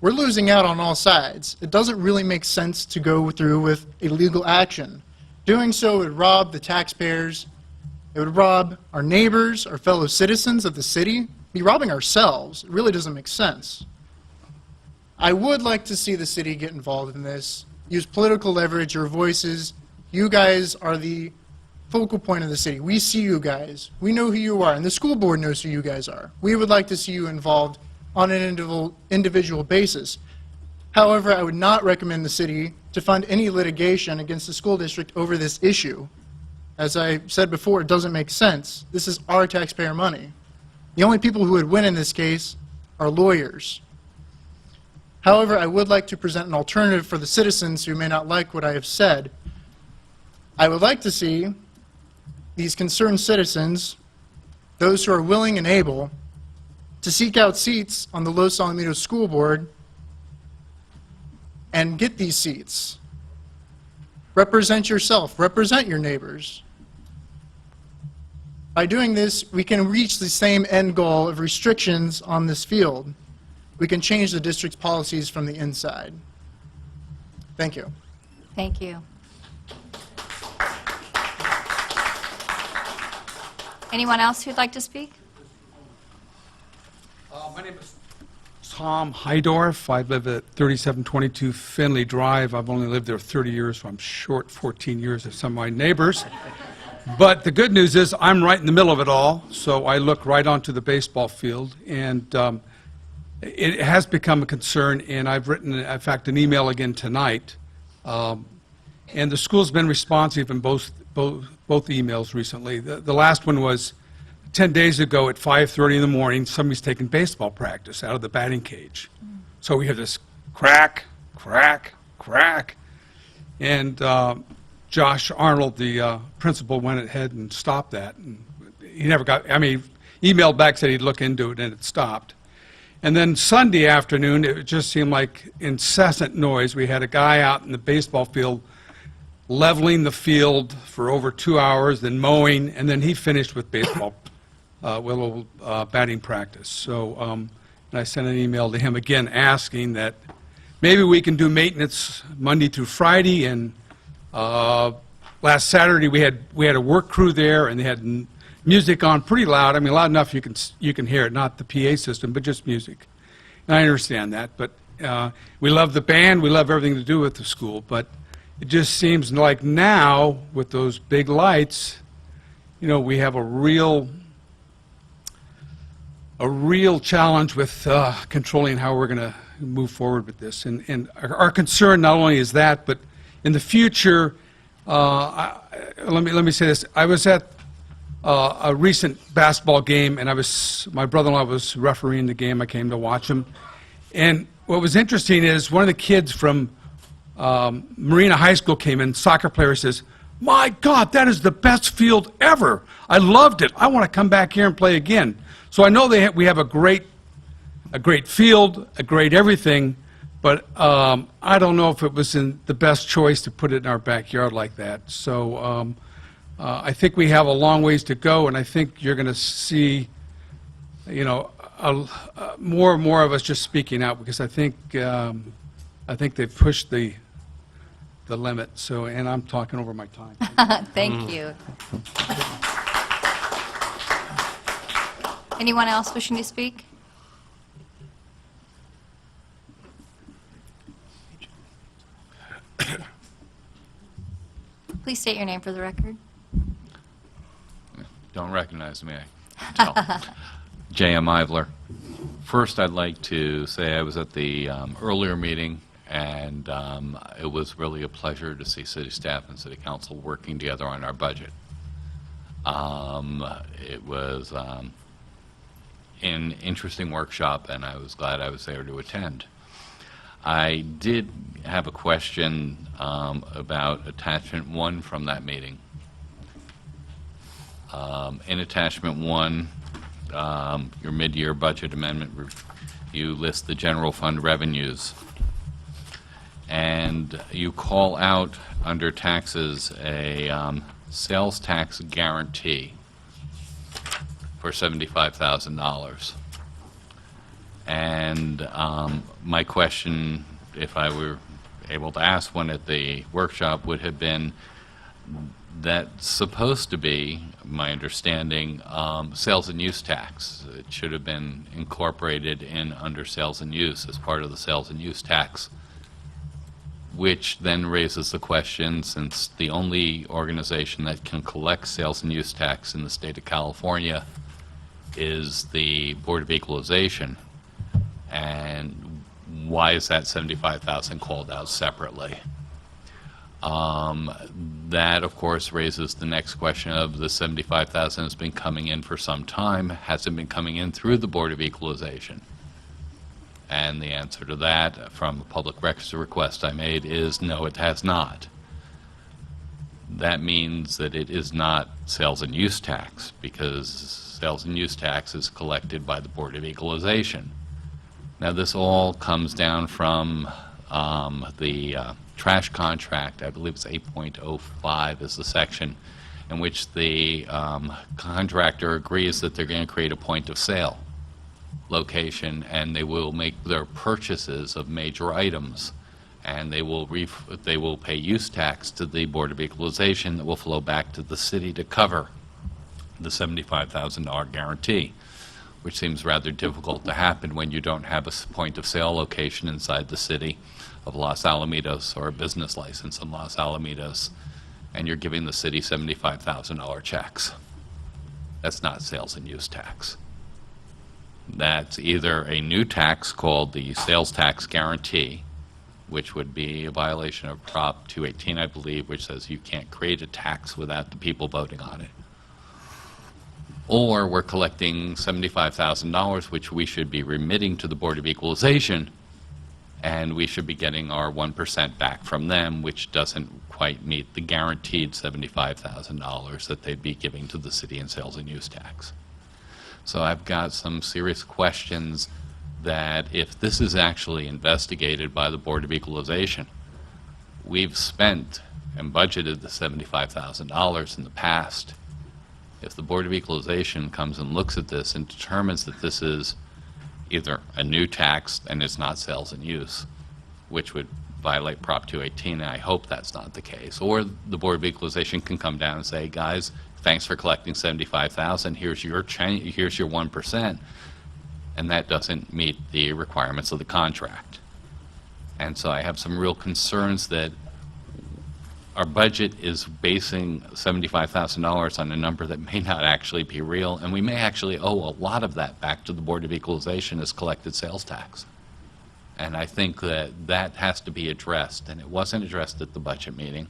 we're losing out on all sides. It doesn't really make sense to go through with a legal action. Doing so would rob the taxpayers, it would rob our neighbors, our fellow citizens of the city, be robbing ourselves. It really doesn't make sense. I would like to see the city get involved in this, use political leverage, your voices. You guys are the focal point of the city. We see you guys. We know who you are, and the school board knows who you guys are. We would like to see you involved on an individual basis. However, I would not recommend the city to fund any litigation against the school district over this issue. As I said before, it doesn't make sense. This is our taxpayer money. The only people who would win in this case are lawyers. However, I would like to present an alternative for the citizens who may not like what I have said. I would like to see these concerned citizens, those who are willing and able, to seek out seats on the Los Alamitos School Board and get these seats. Represent yourself. Represent your neighbors. By doing this, we can reach the same end goal of restrictions on this field. We can change the district's policies from the inside. Thank you. Thank you. Anyone else who'd like to speak? My name is Tom Heidorf. I live at 3722 Finley Drive. I've only lived there 30 years, so I'm short 14 years of some of my neighbors. But the good news is I'm right in the middle of it all, so I look right onto the baseball field. And it has become a concern, and I've written, in fact, an email again tonight. And the school's been responsive in both emails recently. The last one was 10 days ago at 5:30 in the morning. Somebody's taking baseball practice out of the batting cage. So we hear this crack, crack, crack. And Josh Arnold, the principal, went ahead and stopped that. And he never got, I mean, emailed back, said he'd look into it, and it stopped. And then Sunday afternoon, it just seemed like incessant noise. We had a guy out in the baseball field leveling the field for over 2 hours, then mowing, and then he finished with baseball batting practice. So and I sent an email to him again asking that maybe we can do maintenance Monday through Friday. And last Saturday we had a work crew there, and they had music on pretty loud. I mean, loud enough you can hear it, not the PA system, but just music. And I understand that, but we love the band, we love everything to do with the school, but it just seems like now with those big lights, you know, we have a real challenge with controlling how we're going to move forward with this. And our concern not only is that, but in the future, let me say this. I was at a recent basketball game, and my brother-in-law was refereeing the game. I came to watch him. And what was interesting is one of the kids from Marina High School came in, soccer player, says, my God, that is the best field ever. I loved it. I want to come back here and play again. So I know we have a great field, a great everything, but I don't know if it was in the best choice to put it in our backyard like that. So I think we have a long ways to go, and I think you're going to see, you know, more and more of us just speaking out, because I think they've pushed the limit. So, and I'm talking over my time. Thank you. Anyone else wishing to speak? Please state your name for the record. Don't recognize me, I can tell. J.M. Ivler. First, I'd like to say I was at the earlier meeting, and it was really a pleasure to see city staff and city council working together on our budget. It was an interesting workshop, and I was glad I was there to attend. I did have a question about attachment 1 from that meeting. In attachment 1, your mid-year budget amendment, you list the general fund revenues, and you call out under taxes a sales tax guarantee for $75,000. And my question, if I were able to ask one at the workshop, would have been, that's supposed to be, my understanding, sales and use tax. It should have been incorporated in under sales and use as part of the sales and use tax, which then raises the question, since the only organization that can collect sales and use tax in the state of California is the Board of Equalization, and why is that $75,000 called out separately? That, of course, raises the next question of the $75,000 has been coming in for some time. Has it been coming in through the Board of Equalization? And the answer to that, from a public records request I made, is no, it has not. That means that it is not sales and use tax, because sales and use tax is collected by the Board of Equalization. Now, this all comes down from the trash contract. I believe it's 8.05 is the section in which the contractor agrees that they're going to create a point of sale location, and they will make their purchases of major items, and they will pay use tax to the Board of Equalization that will flow back to the city to cover the $75,000 guarantee, which seems rather difficult to happen when you don't have a point of sale location inside the city of Los Alamitos or a business license in Los Alamitos, and you're giving the city $75,000 checks. That's not sales and use tax. That's either a new tax called the sales tax guarantee, which would be a violation of Prop 218, I believe, which says you can't create a tax without the people voting on it. Or we're collecting $75,000, which we should be remitting to the Board of Equalization, and we should be getting our 1% back from them, which doesn't quite meet the guaranteed $75,000 that they'd be giving to the city in sales and use tax. So I've got some serious questions that if this is actually investigated by the Board of Equalization, we've spent and budgeted the $75,000 in the past. If the Board of Equalization comes and looks at this and determines that this is either a new tax and it's not sales and use, which would violate Prop 218, and I hope that's not the case, or the Board of Equalization can come down and say, guys, thanks for collecting $75,000, here's your 1%, and that doesn't meet the requirements of the contract. And so I have some real concerns that our budget is basing $75,000 on a number that may not actually be real, and we may actually owe a lot of that back to the Board of Equalization as collected sales tax. And I think that that has to be addressed, and it wasn't addressed at the budget meeting.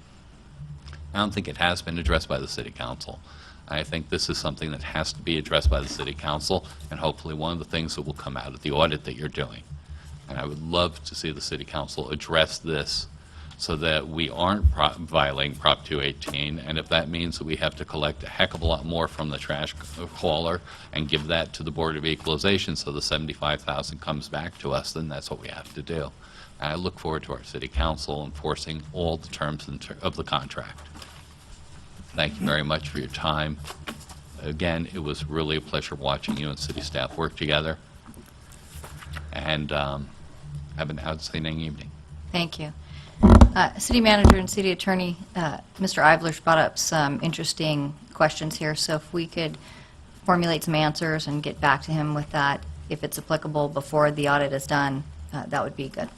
I don't think it has been addressed by the City Council. I think this is something that has to be addressed by the City Council, and hopefully one of the things that will come out of the audit that you're doing. And I would love to see the City Council address this so that we aren't violating Prop 218. And if that means that we have to collect a heck of a lot more from the trash hauler and give that to the Board of Equalization so the $75,000 comes back to us, then that's what we have to do. And I look forward to our City Council enforcing all the terms of the contract. Thank you very much for your time. Again, it was really a pleasure watching you and city staff work together. And have an outstanding evening. Thank you. City Manager and City Attorney, Mr. Ivler's brought up some interesting questions here, so if we could formulate some answers and get back to him with that, if it's applicable before the audit is done, that would be good.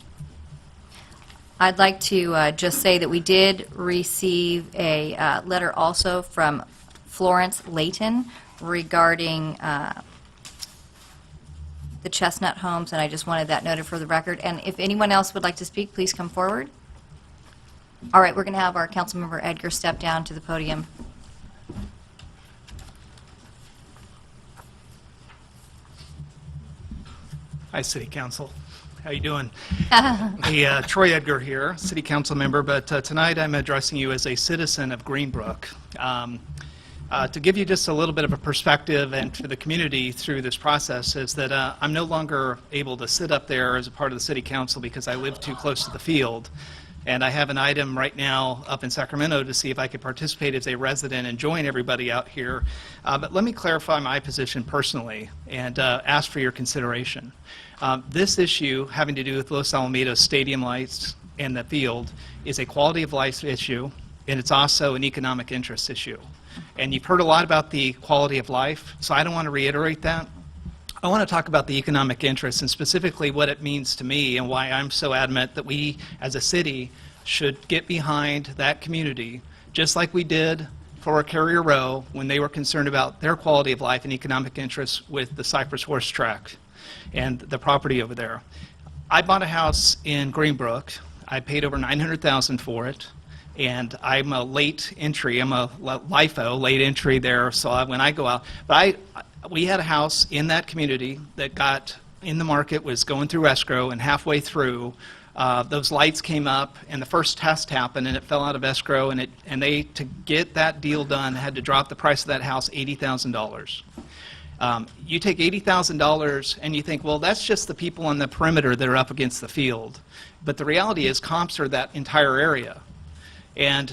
I'd like to just say that we did receive a letter also from Florence Layton regarding the Chestnut Homes, and I just wanted that noted for the record. And if anyone else would like to speak, please come forward. All right, we're going to have our Councilmember Edgar step down to the podium. Hi, City Council. How you doing? Hey, Troy Edgar here, City Council member, but tonight I'm addressing you as a citizen of Greenbrook. To give you just a little bit of a perspective and to the community through this process is that I'm no longer able to sit up there as a part of the City Council because I live too close to the field. And I have an item right now up in Sacramento to see if I could participate as a resident and join everybody out here. But let me clarify my position personally and ask for your consideration. This issue having to do with Los Alamitos stadium lights and the field is a quality of life issue, and it's also an economic interest issue. And you've heard a lot about the quality of life, so I don't want to reiterate that. I want to talk about the economic interest and specifically what it means to me and why I'm so adamant that we as a city should get behind that community, just like we did for Carrier Row when they were concerned about their quality of life and economic interests with the Cypress Horse Track and the property over there. I bought a house in Greenbrook. I paid over $900,000 for it. And I'm a late entry. I'm a LIFO, late entry there. So when I go out, but we had a house in that community that got in the market, was going through escrow, and halfway through, those lights came up, and the first test happened, and it fell out of escrow, and they to get that deal done had to drop the price of that house $80,000. You take $80,000 and you think, well, that's just the people on the perimeter that are up against the field. But the reality is comps are that entire area. And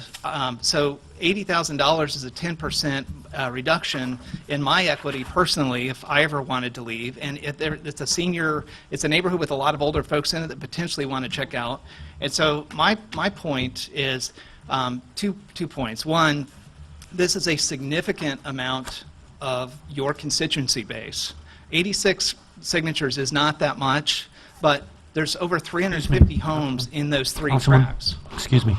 so $80,000 is a 10% reduction in my equity personally if I ever wanted to leave. And it's a neighborhood with a lot of older folks in it that potentially want to check out. And so my point is two points. One, this is a significant amount of your constituency base. 86 signatures is not that much, but there's over 350 homes in those three tracts. Excuse me.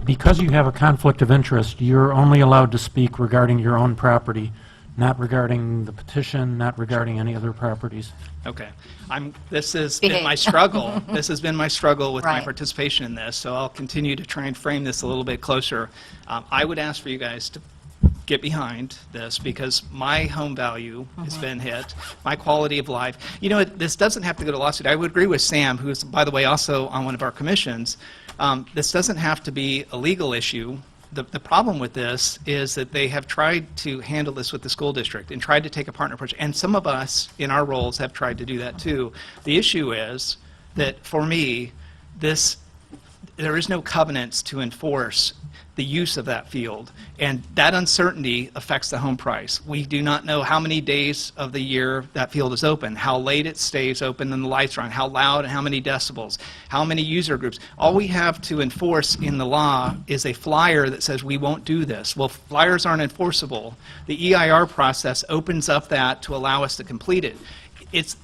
Because you have a conflict of interest, you're only allowed to speak regarding your own property, not regarding the petition, not regarding any other properties. Okay. This has been my struggle. This has been my struggle with my participation in this, so I'll continue to try and frame this a little bit closer. I would ask for you guys to get behind this because my home value has been hit, my quality of life. You know, this doesn't have to go to lawsuit. I would agree with Sam, who's, by the way, also on one of our commissions. This doesn't have to be a legal issue. The problem with this is that they have tried to handle this with the school district and tried to take a partner approach, and some of us in our roles have tried to do that too. The issue is that for me, there is no covenants to enforce the use of that field, and that uncertainty affects the home price. We do not know how many days of the year that field is open, how late it stays open and the lights are on, how loud and how many decibels, how many user groups. All we have to enforce in the law is a flyer that says we won't do this. Well, flyers aren't enforceable. The EIR process opens up that to allow us to complete it. It's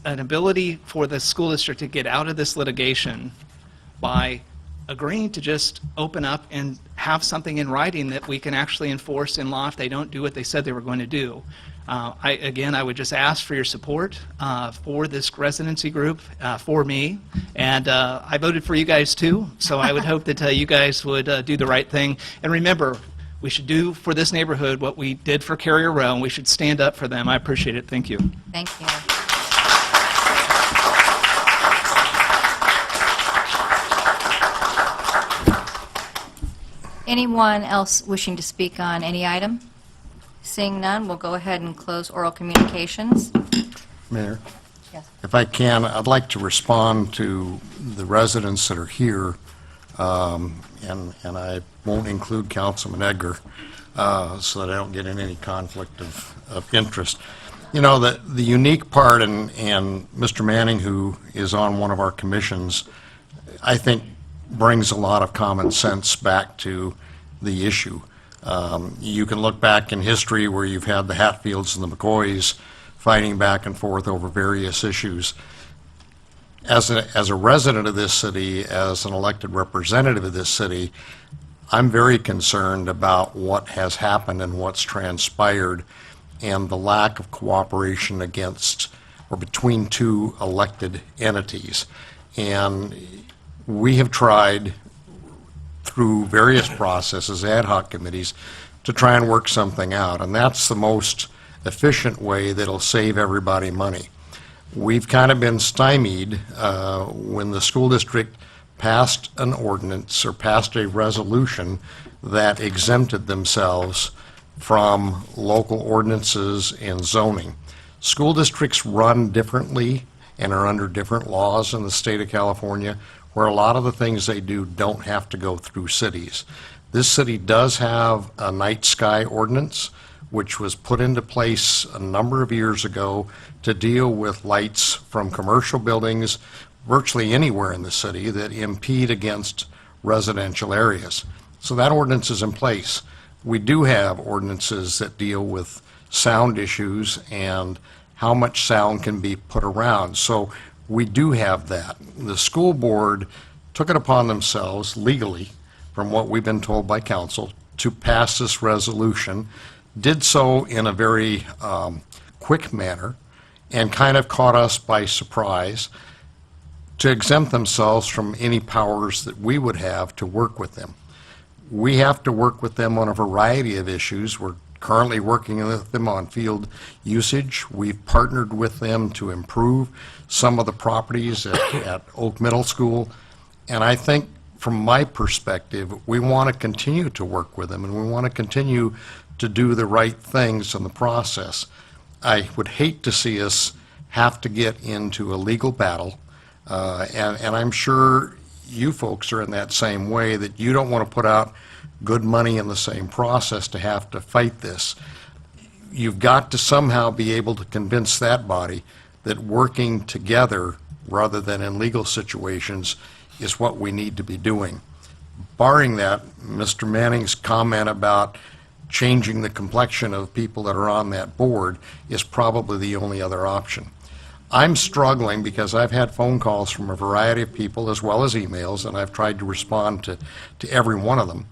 an ability for the school district to get out of this litigation by agreeing to just open up and have something in writing that we can actually enforce in law if they don't do what they said they were going to do. I would just ask for your support for this residency group, for me, and I voted for you guys too, so I would hope that you guys would do the right thing. And remember, we should do for this neighborhood what we did for Carrier Row, and we should stand up for them. I appreciate it. Thank you. Thank you. Anyone else wishing to speak on any item? Seeing none, we'll go ahead and close oral communications. Mayor? Yes. If I can, I'd like to respond to the residents that are here, and I won't include Councilman Edgar, so that I don't get in any conflict of interest. You know, the unique part, and Mr. Manning, who is on one of our commissions, I think brings a lot of common sense back to the issue. You can look back in history where you've had the Hatfields and the McCoys fighting back and forth over various issues. As a resident of this city, as an elected representative of this city, I'm very concerned about what has happened and what's transpired and the lack of cooperation against or between two elected entities. And we have tried through various processes, ad hoc committees, to try and work something out. And that's the most efficient way that'll save everybody money. We've kind of been stymied when the school district passed an ordinance or passed a resolution that exempted themselves from local ordinances and zoning. School districts run differently and are under different laws in the state of California, where a lot of the things they do don't have to go through cities. This city does have a night sky ordinance, which was put into place a number of years ago to deal with lights from commercial buildings virtually anywhere in the city that impede against residential areas. So that ordinance is in place. We do have ordinances that deal with sound issues and how much sound can be put around. So we do have that. The school board took it upon themselves legally, from what we've been told by council, to pass this resolution, did so in a very quick manner, and kind of caught us by surprise, to exempt themselves from any powers that we would have to work with them. We have to work with them on a variety of issues. We're currently working with them on field usage. We've partnered with them to improve some of the properties at Oak Middle School. And I think from my perspective, we want to continue to work with them, and we want to continue to do the right things in the process. I would hate to see us have to get into a legal battle, and I'm sure you folks are in that same way, that you don't want to put out good money in the same process to have to fight this. You've got to somehow be able to convince that body that working together rather than in legal situations is what we need to be doing. Barring that, Mr. Manning's comment about changing the complexion of people that are on that board is probably the only other option. I'm struggling because I've had phone calls from a variety of people as well as emails, and I've tried to respond to every one of them.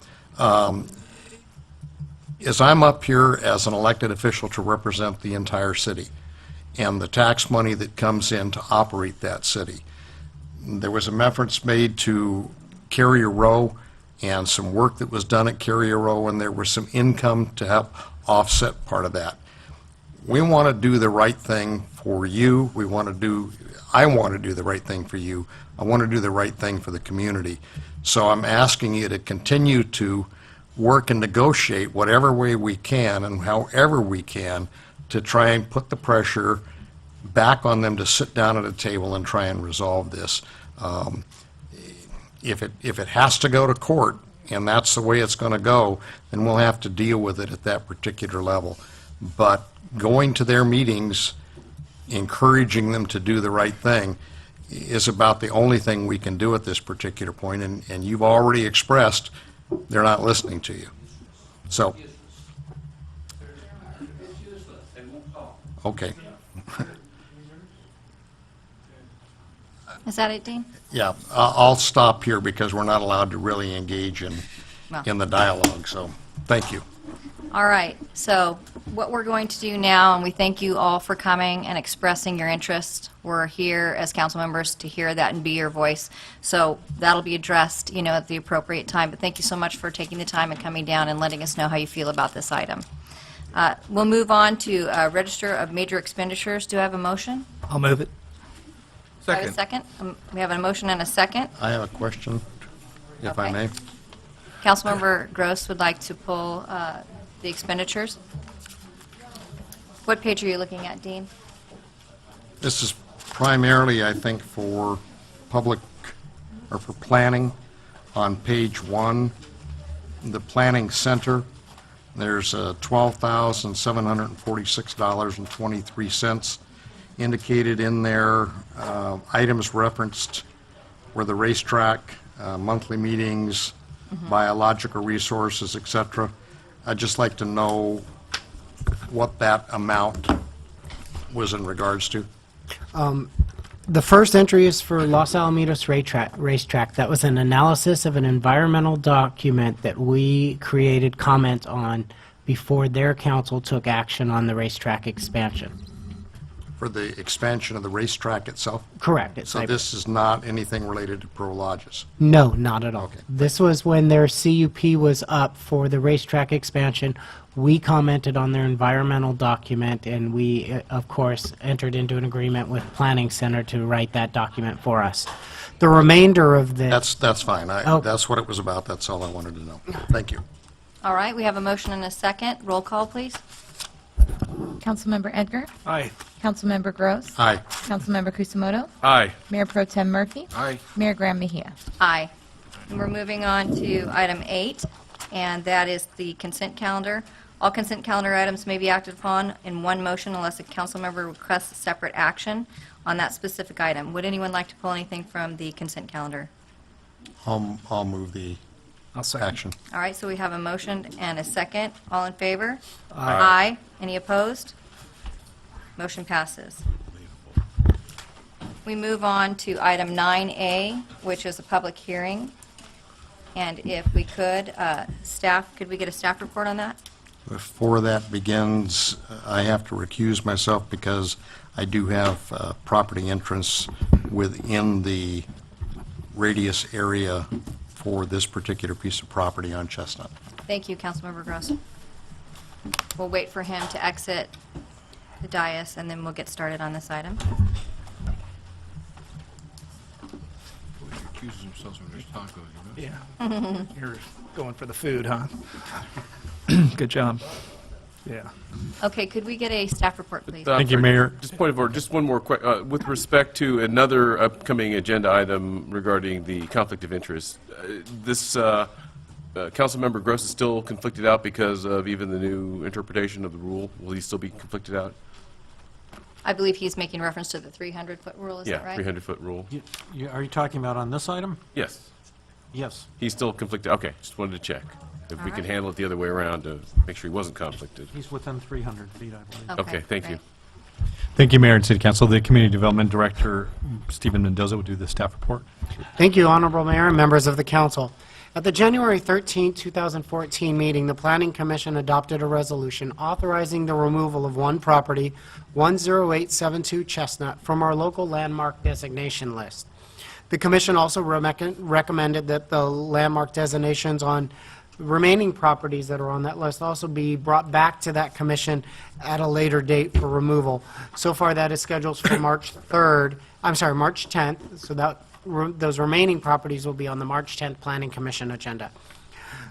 As I'm up here as an elected official to represent the entire city and the tax money that comes in to operate that city, there was a reference made to Carrier Row and some work that was done at Carrier Row, and there was some income to help offset part of that. We want to do the right thing for you. I want to do the right thing for you. I want to do the right thing for the community. So I'm asking you to continue to work and negotiate whatever way we can and however we can to try and put the pressure back on them to sit down at a table and try and resolve this. If it has to go to court and that's the way it's going to go, then we'll have to deal with it at that particular level. But going to their meetings, encouraging them to do the right thing, is about the only thing we can do at this particular point, and you've already expressed they're not listening to you. So, okay. Is that it, Dean? Yeah, I'll stop here because we're not allowed to really engage in the dialogue, so thank you. All right, so what we're going to do now, and we thank you all for coming and expressing your interest. We're here as council members to hear that and be your voice. So that'll be addressed, at the appropriate time. But thank you so much for taking the time and coming down and letting us know how you feel about this item. We'll move on to Register of Major Expenditures. Do I have a motion? I'll move it. Do I have a second? We have a motion and a second. I have a question, if I may. Councilmember Gross would like to pull the expenditures. What page are you looking at, Dean? This is primarily, I think, for public, or for planning. On page 1, the Planning Center, there's $12,746.23 indicated in there. Items referenced were the racetrack, monthly meetings, biological resources, etc. I'd just like to know what that amount was in regards to. The first entry is for Los Alamitos Racetrack. That was an analysis of an environmental document that we created comment on before their council took action on the racetrack expansion. For the expansion of the racetrack itself? Correct. It's So like- this is not anything related to Pro Lodges? No, not at all. This was when their CUP was up for the racetrack expansion. We commented on their environmental document, and we, of course, entered into an agreement with Planning Center to write that document for us. The remainder of the... That's fine. Oh. That's what it was about. That's all I wanted to know. Thank you. All right, we have a motion and a second. Roll call, please. Councilmember Edgar? Aye. Councilmember Gross? Aye. Councilmember Kusamoto? Aye. Mayor Pro Tem Murphy? Aye. Mayor Graham Mejia? Aye. And we're moving on to item 8, and that is the consent calendar. All consent calendar items may be acted upon in one motion unless a council member requests separate action on that specific item. Would anyone like to pull anything from the consent calendar? I'll move the action. All right, so we have a motion and a second. All in favor? Aye. Any opposed? Motion passes. We move on to item 9A, which is a public hearing. And if we could, staff, could we get a staff report on that? Before that begins, I have to recuse myself because I do have property interests within the radius area for this particular piece of property on Chestnut. Thank you, Councilmember Gross. We'll wait for him to exit the dais, and then we'll get started on this item. He accuses himself of his tacos, you know? Yeah. You're going for the food, huh? Good job. Yeah. Okay, could we get a staff report, please? Thank you, Mayor. Just point of order, just one more with respect to another upcoming agenda item regarding the conflict of interest. This Councilmember Gross is still conflicted out because of even the new interpretation of the rule. Will he still be conflicted out? I believe he's making reference to the 300-foot rule, is that right? Yeah, 300-foot rule. Are you talking about on this item? Yes. Yes. He's still conflicted. Okay, just wanted to check. If we All could right. handle it the other way around to make sure he wasn't conflicted. He's within 300 feet, I believe. Okay, thank you. Thank you, Mayor and City Council. The Community Development Director, Stephen Mendoza, will do the staff report. Thank you, Honorable Mayor and members of the council. At the January 13, 2014 meeting, the Planning Commission adopted a resolution authorizing the removal of one property, 10872 Chestnut, from our local landmark designation list. The commission also recommended that the landmark designations on remaining properties that are on that list also be brought back to that commission at a later date for removal. So far, that is scheduled for March 10th, so that those remaining properties will be on the March 10th Planning Commission agenda.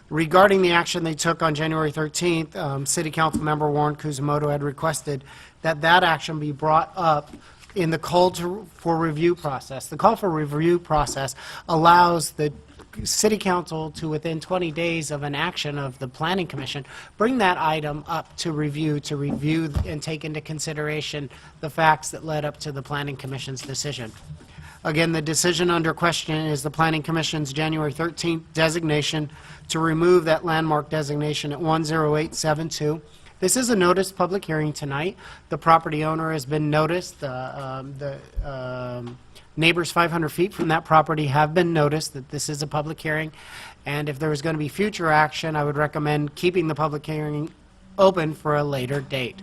Regarding the action they took on January 13th, City Council Member Warren Kusamoto had requested that that action be brought up in the call for review process. The call for review process allows the City Council to, within 20 days of an action of the Planning Commission, bring that item up to review and take into consideration the facts that led up to the Planning Commission's decision. Again, the decision under question is the Planning Commission's January 13th designation to remove that landmark designation at 10872. This is a noticed public hearing tonight. The property owner has been noticed. The neighbors 500 feet from that property have been noticed that this is a public hearing. And if there is going to be future action, I would recommend keeping the public hearing open for a later date.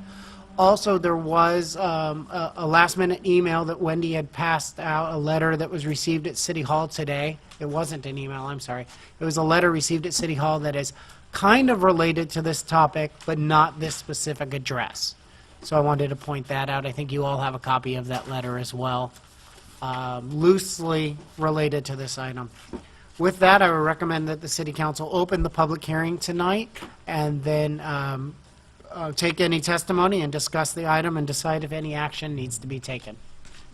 Also, there was a last-minute email that Wendy had passed out, a letter that was received at City Hall today. It wasn't an email, I'm sorry. It was a letter received at City Hall that is kind of related to this topic, but not this specific address. So I wanted to point that out. I think you all have a copy of that letter as well, loosely related to this item. With that, I would recommend that the city council open the public hearing tonight and then take any testimony and discuss the item and decide if any action needs to be taken.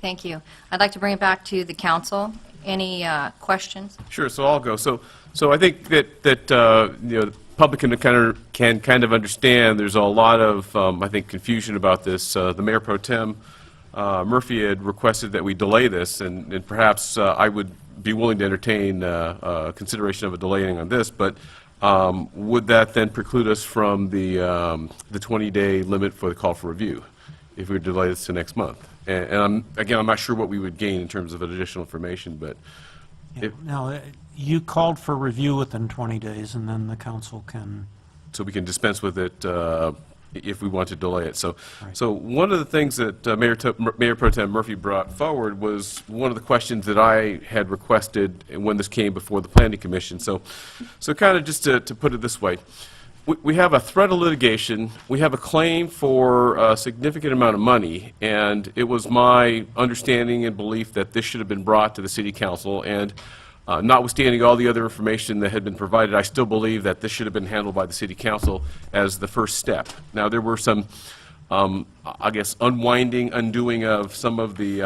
Thank you. I'd like to bring it back to the council. Any questions? Sure, so I'll go. So I think that the public can kind of understand there's a lot of, I think, confusion about this. The Mayor Pro Tem Murphy had requested that we delay this, and perhaps I would be willing to entertain consideration of a delaying on this, but would that then preclude us from the 20-day limit for the call for review if we delay this to next month? And I'm not sure what we would gain in terms of additional information, but Now, you called for review within 20 days, and then the council can... so we can dispense with it if we want to delay it. So one of the things that Mayor Pro Tem Murphy brought forward was one of the questions that I had requested when this came before the Planning Commission. So kind of just to put it this way, we have a threat of litigation, we have a claim for a significant amount of money, and it was my understanding and belief that this should have been brought to the City Council, and notwithstanding all the other information that had been provided, I still believe that this should have been handled by the City Council as the first step. Now, there were some, I guess, undoing of some of the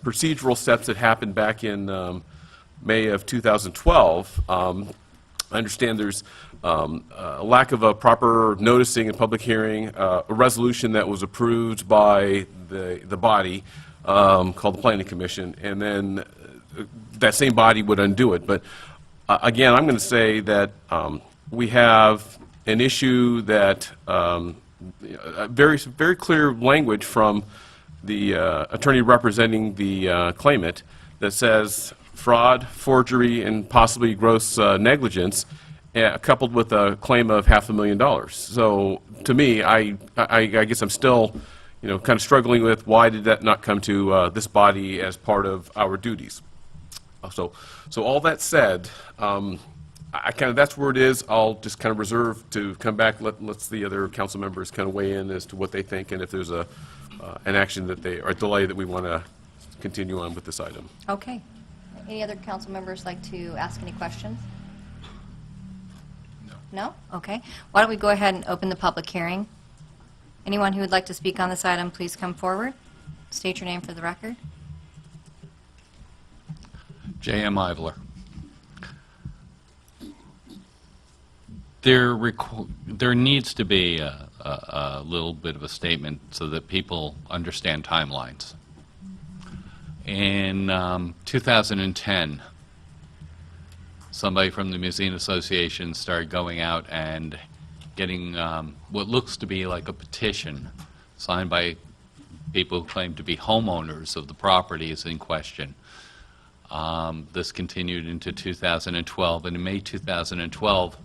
procedural steps that happened back in May of 2012. I understand there's a lack of a proper noticing and public hearing, a resolution that was approved by the body called the Planning Commission, and then that same body would undo it. But again, I'm going to say that we have an issue that very clear language from the attorney representing the claimant that says fraud, forgery, and possibly gross negligence, coupled with a claim of $500,000. So to me, I guess I'm still, kind of struggling with why did that not come to this body as part of our duties. So all that said, that's where it is. I'll just kind of reserve to come back. Let the other council members kind of weigh in as to what they think and if there's an action that or a delay that we want to continue on with this item. Okay. Any other council members like to ask any questions? No? Okay. Why don't we go ahead and open the public hearing? Anyone who would like to speak on this item, please come forward. State your name for the record. J.M. Ivler. There needs to be a little bit of a statement so that people understand timelines. In 2010, somebody from the Museum Association started going out and getting what looks to be like a petition signed by people who claim to be homeowners of the properties in question. This continued into 2012, and in May 2012,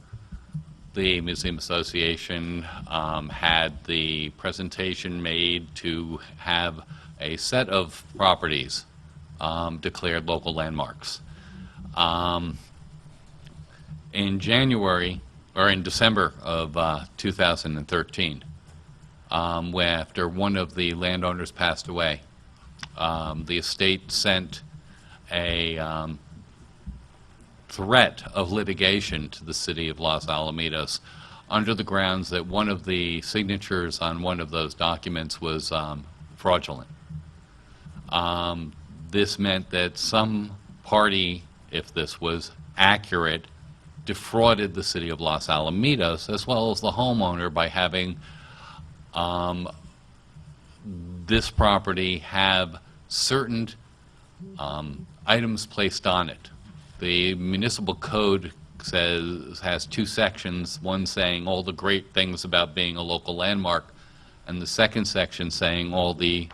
the Museum Association had the presentation made to have a set of properties declared local landmarks. In December of 2013, after one of the landowners passed away, the estate sent a threat of litigation to the city of Los Alamitos under the grounds that one of the signatures on one of those documents was fraudulent. This meant that some party, if this was accurate, defrauded the city of Los Alamitos as well as the homeowner by having this property have certain items placed on it. The municipal code has two sections, one saying all the great things about being a local landmark, and the second section saying all the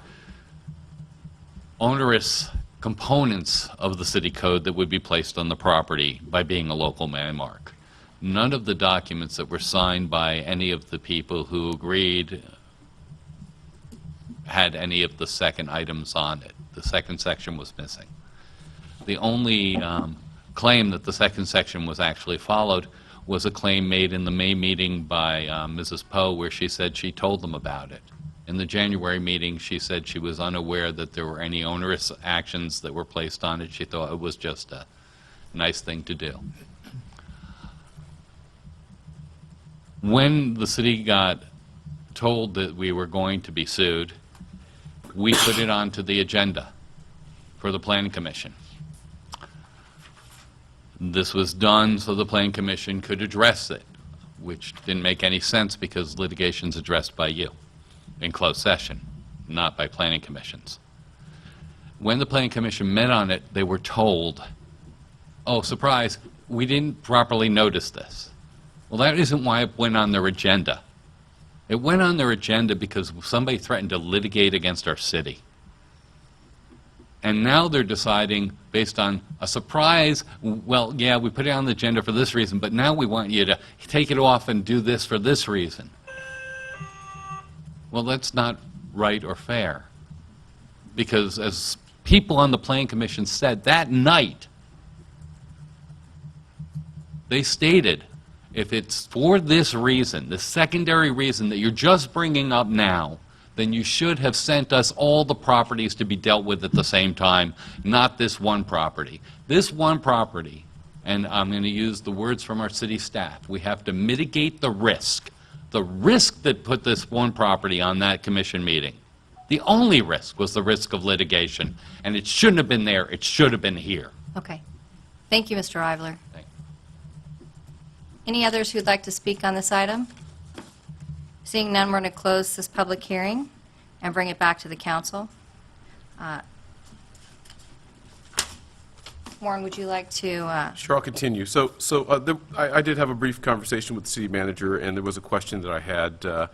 onerous components of the city code that would be placed on the property by being a local landmark. None of the documents that were signed by any of the people who agreed had any of the second items on it. The second section was missing. The only claim that the second section was actually followed was a claim made in the May meeting by Mrs. Poe, where she said she told them about it. In the January meeting, she said she was unaware that there were any onerous actions that were placed on it. She thought it was just nice thing to do. When the city got told that we were going to be sued, we put it onto the agenda for the Planning Commission. This was done so the Planning Commission could address it, which didn't make any sense because litigation's addressed by you in closed session, not by planning commissions. When the Planning Commission met on it, they were told, oh, surprise, we didn't properly notice this. Well, that isn't why it went on their agenda. It went on their agenda because somebody threatened to litigate against our city. And now they're deciding, based on a surprise, well, yeah, we put it on the agenda for this reason, but now we want you to take it off and do this for this reason. Well, that's not right or fair. Because as people on the Planning Commission said that night, they stated, if it's for this reason, the secondary reason that you're just bringing up now, then you should have sent us all the properties to be dealt with at the same time, not this one property. This one property, and I'm going to use the words from our city staff, we have to mitigate the risk that put this one property on that commission meeting. The only risk was the risk of litigation, and it shouldn't have been there, it should have been here. Okay. Thank you, Mr. Ivler. Thank you. Any others who'd like to speak on this item? Seeing none, we're going to close this public hearing and bring it back to the council. Warren, would you like to? Sure, I'll continue. I did have a brief conversation with the city manager, and there was a question that I had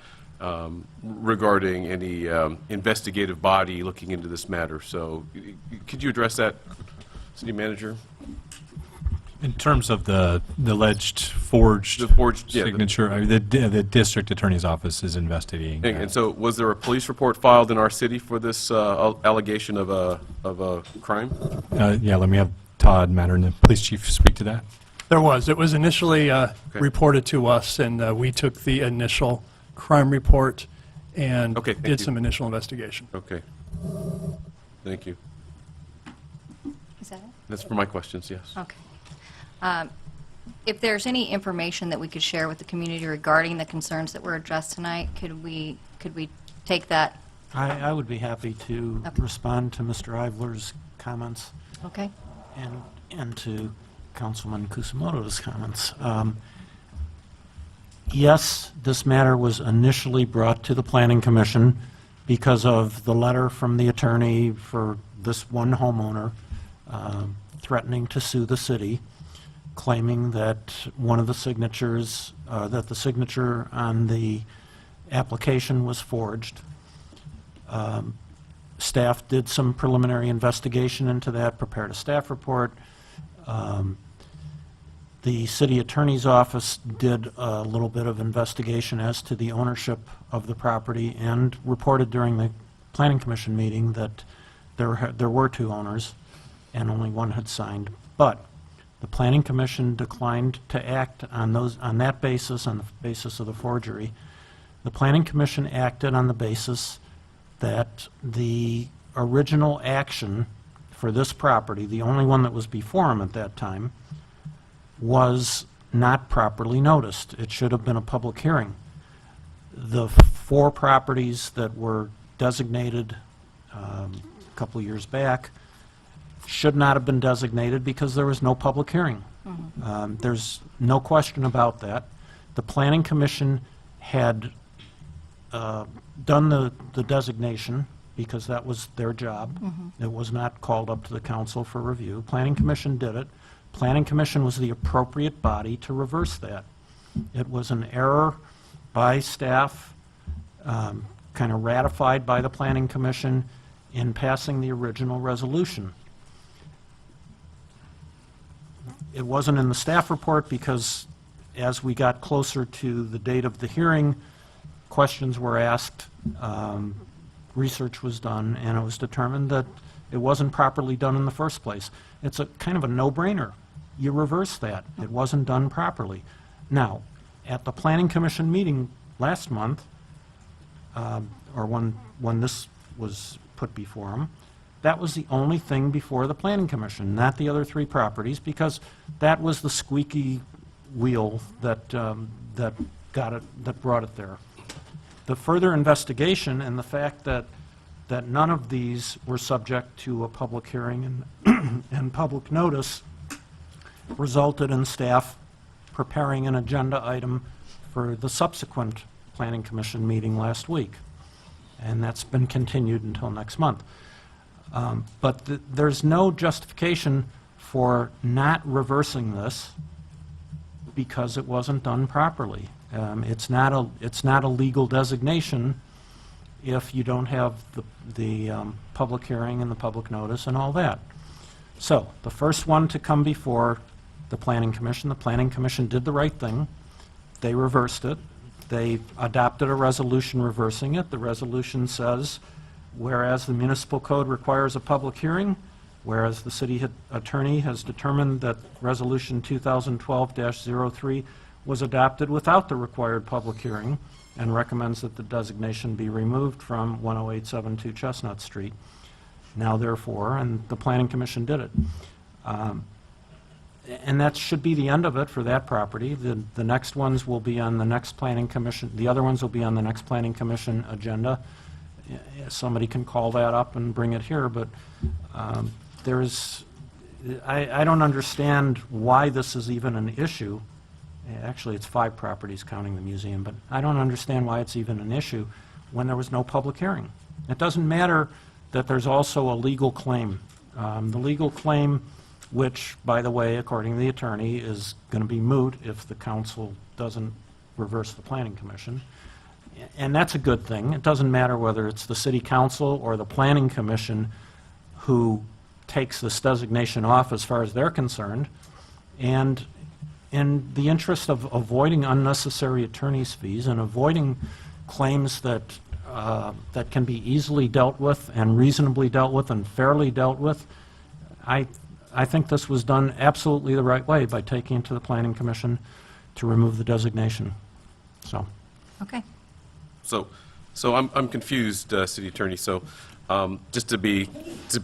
regarding any investigative body looking into this matter. So could you address that, city manager? In terms of the alleged forged signature, I mean, the district attorney's office is investigating. And so was there a police report filed in our city for this allegation of a crime? Yeah, let me have Todd Matter and the police chief speak to that. There was. It was initially reported to us, and we took the initial crime report and did some initial investigation. Okay. Thank you. Is that it? That's for my questions, yes. Okay. If there's any information that we could share with the community regarding the concerns that were addressed tonight, could we take that? I would be happy to respond to Mr. Ivler's comments. Okay. And to Councilman Kusamoto's comments. Yes, this matter was initially brought to the Planning Commission because of the letter from the attorney for this one homeowner threatening to sue the city, claiming that one of the signatures, that the signature on the application was forged. Staff did some preliminary investigation into that, prepared a staff report. The city attorney's office did a little bit of investigation as to the ownership of the property and reported during the Planning Commission meeting that there were two owners and only one had signed. But the Planning Commission declined to act on that basis, on the basis of the forgery. The Planning Commission acted on the basis that the original action for this property, the only one that was before him at that time, was not properly noticed. It should have been a public hearing. The four properties that were designated a couple of years back should not have been designated because there was no public hearing. There's no question about that. The Planning Commission had done the designation because that was their job. It was not called up to the council for review. Planning Commission did it. Planning Commission was the appropriate body to reverse that. It was an error by staff, kind of ratified by the Planning Commission in passing the original resolution. It wasn't in the staff report because as we got closer to the date of the hearing, questions were asked, research was done, and it was determined that it wasn't properly done in the first place. It's a kind of a no-brainer. You reverse that. It wasn't done properly. Now, at the Planning Commission meeting last month, or when this was put before them, that was the only thing before the Planning Commission, not the other three properties, because that was the squeaky wheel that brought it there. The further investigation and the fact that none of these were subject to a public hearing and public notice resulted in staff preparing an agenda item for the subsequent Planning Commission meeting last week. And that's been continued until next month. But there's no justification for not reversing this because it wasn't done properly. It's not a legal designation if you don't have the public hearing and the public notice and all that. So the first one to come before the Planning Commission did the right thing. They reversed it. They adopted a resolution reversing it. The resolution says, whereas the municipal code requires a public hearing, whereas the city attorney has determined that Resolution 2012-03 was adopted without the required public hearing and recommends that the designation be removed from 10872 Chestnut Street. Now therefore, and the Planning Commission did it. And that should be the end of it for that property. The next ones will be on the next Planning Commission, the other ones will be on the next Planning Commission agenda. Somebody can call that up and bring it here, but I don't understand why this is even an issue. Actually, it's 5 properties counting the museum, but I don't understand why it's even an issue when there was no public hearing. It doesn't matter that there's also a legal claim. The legal claim, which, by the way, according to the attorney, is going to be moot if the council doesn't reverse the Planning Commission. And that's a good thing. It doesn't matter whether it's the City Council or the Planning Commission who takes this designation off as far as they're concerned. And in the interest of avoiding unnecessary attorney's fees and avoiding claims that can be easily dealt with and reasonably dealt with and fairly dealt with, I think this was done absolutely the right way by taking it to the Planning Commission to remove the designation. So. Okay. So I'm confused, City Attorney. So just to be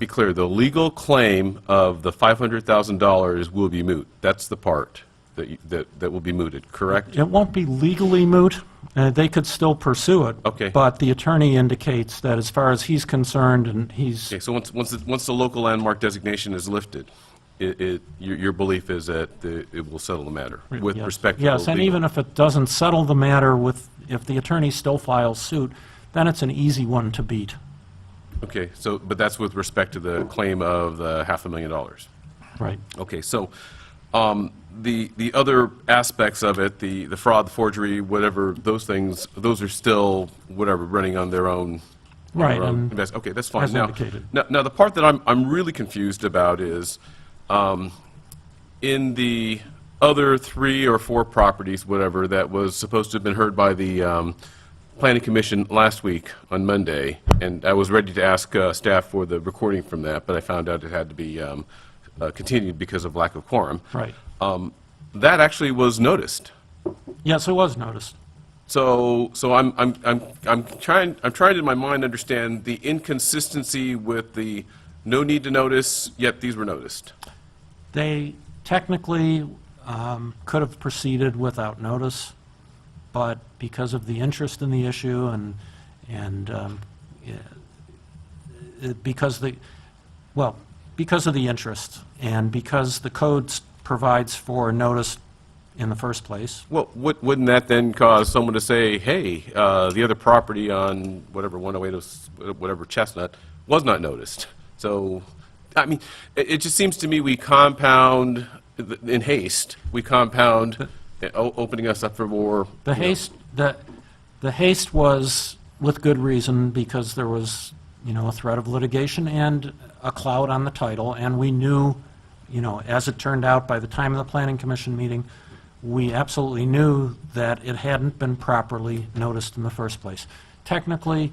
clear, the legal claim of the $500,000 will be moot. That's the part that will be mooted, correct? It won't be legally moot. They could still pursue it. Okay. But the attorney indicates that as far as he's concerned, and he's... Okay, so once the local landmark designation is lifted, your belief is that it will settle the matter with respect to the Yes, and legal- even if it doesn't settle the matter if the attorney still files suit, then it's an easy one to beat. Okay, but that's with respect to the claim of the $500,000. Right. Okay, so the other aspects of it, the fraud, the forgery, whatever, those things, those are still, whatever, running on their own. Right, Okay, that's fine. as Now, indicated. now, the part that I'm really confused about is, in the other 3 or 4 properties, whatever, that was supposed to have been heard by the Planning Commission last week on Monday, and I was ready to ask staff for the recording from that, but I found out it had to be continued because of lack of quorum. Right. That actually was noticed. Yes, it was noticed. So I'm trying to in my mind understand the inconsistency with the no need to notice, yet these were noticed. They technically could have proceeded without notice, but because of the interest in the issue because of the interest and because the code provides for notice in the first place. Well, wouldn't that then cause someone to say, hey, the other property on whatever 108, whatever Chestnut was not noticed? So, I mean, it just seems to me we compound in haste. We compound, opening us up for more. The haste was with good reason because there was, a threat of litigation and a cloud on the title, and we knew, as it turned out by the time of the Planning Commission meeting, we absolutely knew that it hadn't been properly noticed in the first place. Technically,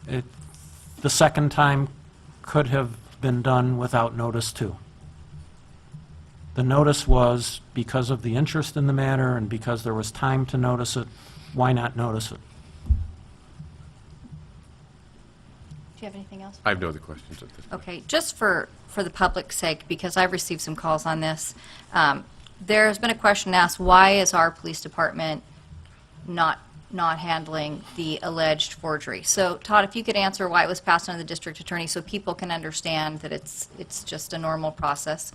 the second time could have been done without notice too. The notice was because of the interest in the matter and because there was time to notice it. Why not notice it? you have anything else? I have no other questions at this point. Okay, just for the public's sake, because I've received some calls on this, there's been a question asked, why is our police department not handling the alleged forgery? So, Todd, if you could answer why it was passed on to the district attorney so people can understand that it's just a normal process.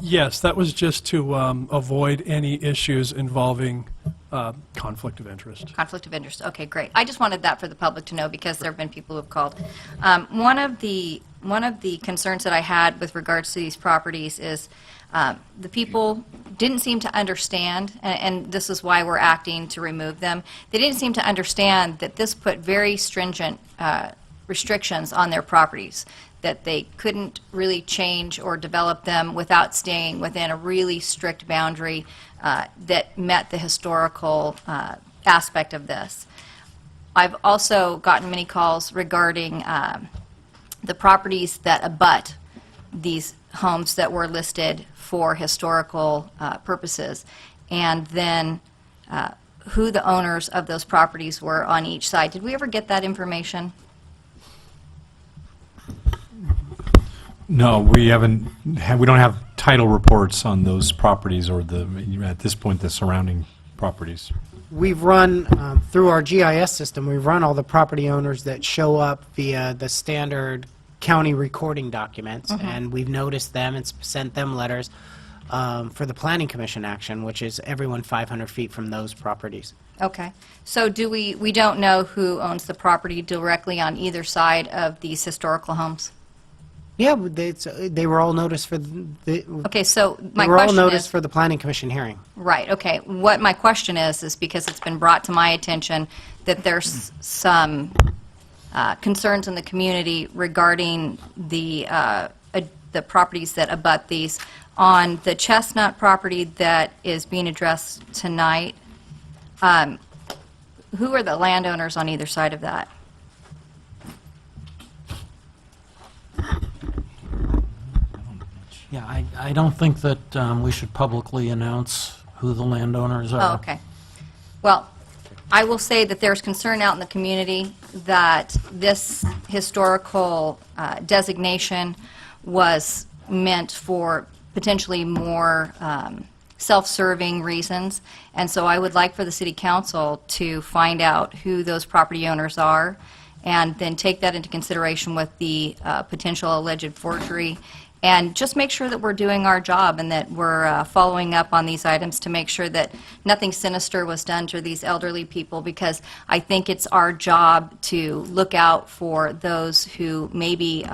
Yes, that was just to avoid any issues involving conflict of interest. Conflict of interest. Okay, great. I just wanted that for the public to know because there have been people who have called. One of the concerns that I had with regards to these properties is the people didn't seem to understand, and this is why we're acting to remove them. They didn't seem to understand that this put very stringent restrictions on their properties, that they couldn't really change or develop them without staying within a really strict boundary that met the historical aspect of this. I've also gotten many calls regarding the properties that abut these homes that were listed for historical purposes, and then who the owners of those properties were on each side. Did we ever get that information? No, we don't have title reports on those properties or at this point, the surrounding properties. We've run, through our GIS system, we've run all the property owners that show up via the standard county recording documents, and we've noticed them and sent them letters for the Planning Commission action, which is everyone 500 feet from those properties. Okay. So we don't know who owns the property directly on either side of these historical homes? Yeah, they were all noticed for Okay, so my they were all question noticed is... for the Planning Commission hearing. Right, okay. What my question is because it's been brought to my attention that there's some concerns in the community regarding the properties that abut these. On the Chestnut property that is being addressed tonight, who are the landowners on either side of that? Yeah, I don't think that we should publicly announce who the landowners are. Oh, okay. Well, I will say that there's concern out in the community that this historical designation was meant for potentially more self-serving reasons, and so I would like for the City Council to find out who those property owners are and then take that into consideration with the potential alleged forgery, and just make sure that we're doing our job and that we're following up on these items to make sure that nothing sinister was done to these elderly people, because I think it's our job to look out for those who maybe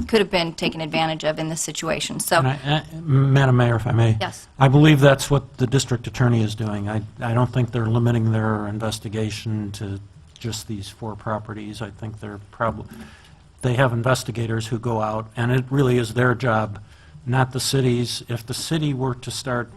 could have been taken advantage of in this situation. So, Madam Mayor, if I may. Yes. I believe that's what the district attorney is doing. I don't think they're limiting their investigation to just these 4 properties. I think they have investigators who go out, and it really is their job, not the city's. If the city were to start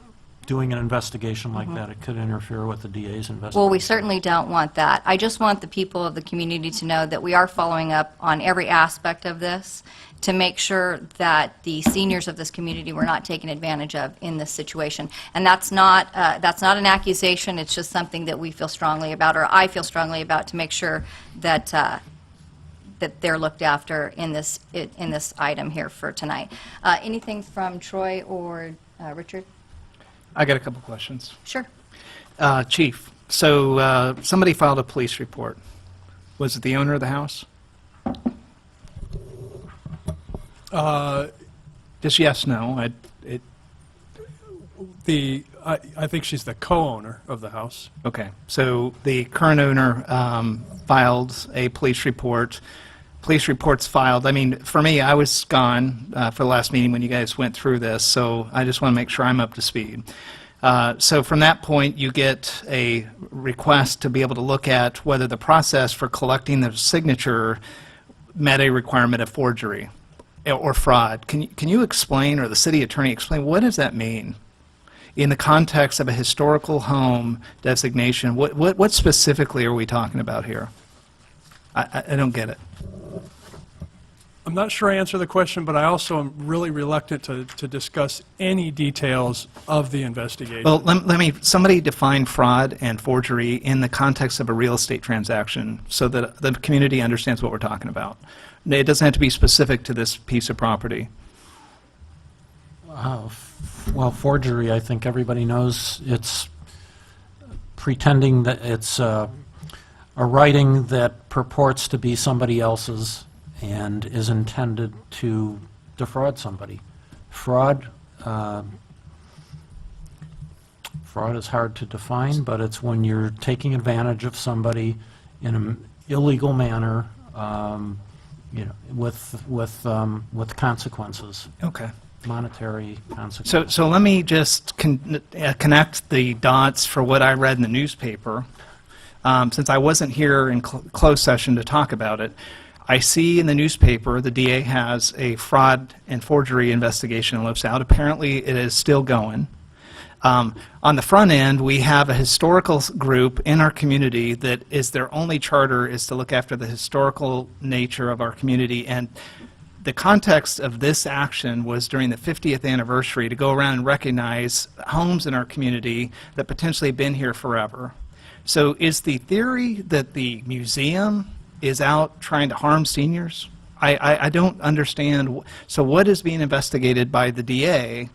doing an investigation like that, it could interfere with the DA's investigation. well, we certainly don't want that. I just want the people of the community to know that we are following up on every aspect of this to make sure that the seniors of this community were not taken advantage of in this situation. And that's not an accusation. It's just something that we feel strongly about, or I feel strongly about, to make sure that that they're looked after in this item here for tonight. Anything from Troy or Richard? I got a couple questions. Sure. Chief, so somebody filed a police report. Was it the owner of the house? Just yes, no. I think she's the co-owner of the house. Okay, so the current owner filed a police report. Police reports filed. I mean, for me, I was gone for the last meeting when you guys went through this, so I just want to make sure I'm up to speed. So from that point, you get a request to be able to look at whether the process for collecting the signature met a requirement of forgery or fraud. Can you explain, or the city attorney explain, what does that mean? In the context of a historical home designation, what specifically are we talking about here? I don't get it. I'm not sure I answered the question, but I also am really reluctant to discuss any details of the investigation. Well, let me, somebody define fraud and forgery in the context of a real estate transaction so that the community understands what we're talking about. It doesn't have to be specific to this piece of property. Well, forgery, I think everybody knows, it's pretending that it's a writing that purports to be somebody else's and is intended to defraud somebody. Fraud is hard to define, but it's when you're taking advantage of somebody in an illegal manner, with consequences. Okay. Monetary consequences. So let me just connect the dots for what I read in the newspaper. Since I wasn't here in closed session to talk about it, I see in the newspaper the DA has a fraud and forgery investigation in LaSalle. Apparently, it is still going. On the front end, we have a historical group in our community that is their only charter is to look after the historical nature of our community. And the context of this action was during the 50th anniversary to go around and recognize homes in our community that potentially have been here forever. So is the theory that the museum is out trying to harm seniors? I don't understand. So what is being investigated by the DA?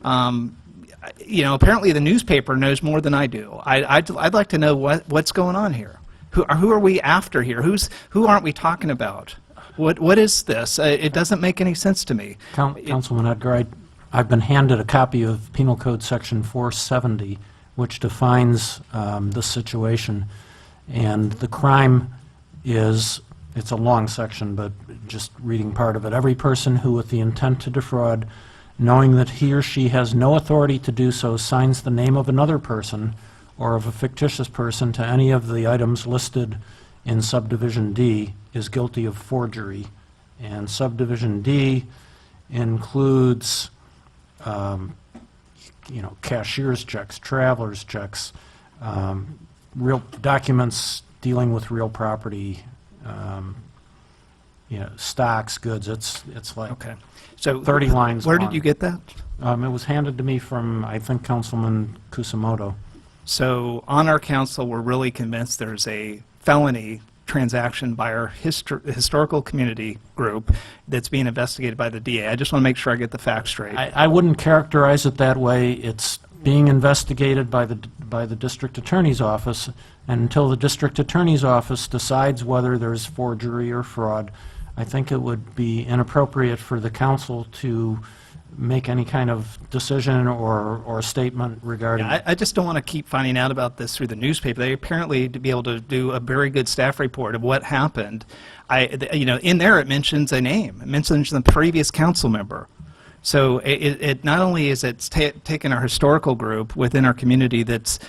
Apparently the newspaper knows more than I do. I'd like to know what's going on here. Who are we after here? Who aren't we talking about? What is this? It doesn't make any sense to me. Councilman Edgar, I've been handed a copy of Penal Code Section 470, which defines the situation. And the crime is, it's a long section, but just reading part of it. Every person who with the intent to defraud, knowing that he or she has no authority to do so, signs the name of another person or of a fictitious person to any of the items listed in subdivision D is guilty of forgery. And subdivision D includes cashier's checks, traveler's checks, real documents dealing with real property, stocks, goods. It's like Okay. So 30 lines Where long. did you get that? It was handed to me from, I think, Councilman Kusamoto. So on our council, we're really convinced there's a felony transaction by our historical community group that's being investigated by the DA. I just want to make sure I get the facts straight. I wouldn't characterize it that way. It's being investigated by the district attorney's office, and until the district attorney's office decides whether there's forgery or fraud, I think it would be inappropriate for the council to make any kind of decision or statement regarding. Yeah, I just don't want to keep finding out about this through the newspaper. They apparently to be able to do a very good staff report of what happened. In there it mentions a name. It mentions the previous council member. So it not only is it taken our historical group within our community that's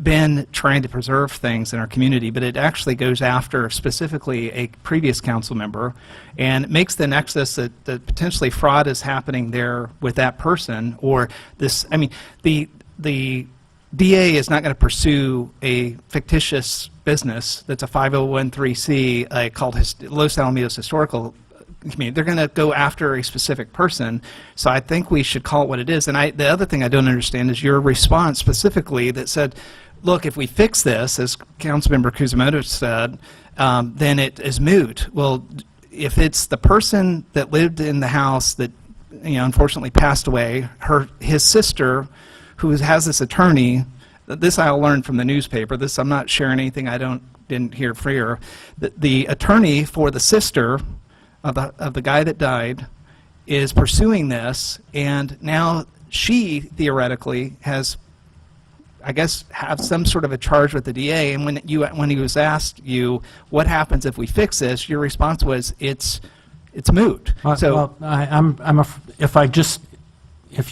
been trying to preserve things in our community, but it actually goes after specifically a previous council member and makes the nexus that potentially fraud is happening there with that person, or this, the DA is not going to pursue a fictitious business that's a 501(c) called Los Alamitos Historical Community. They're going to go after a specific person, so I think we should call it what it is. And the other thing I don't understand is your response specifically that said, look, if we fix this, as Councilmember Kusamoto said, then it is moot. Well, if it's the person that lived in the house that unfortunately passed away, his sister, who has this attorney, this I learned from the newspaper. This I'm not sharing anything I didn't hear for here. The attorney for the sister of the guy that died is pursuing this, and now she theoretically has, I guess, have some sort of a charge with the DA. And when he was asked what happens if we fix this, your response was it's moot. If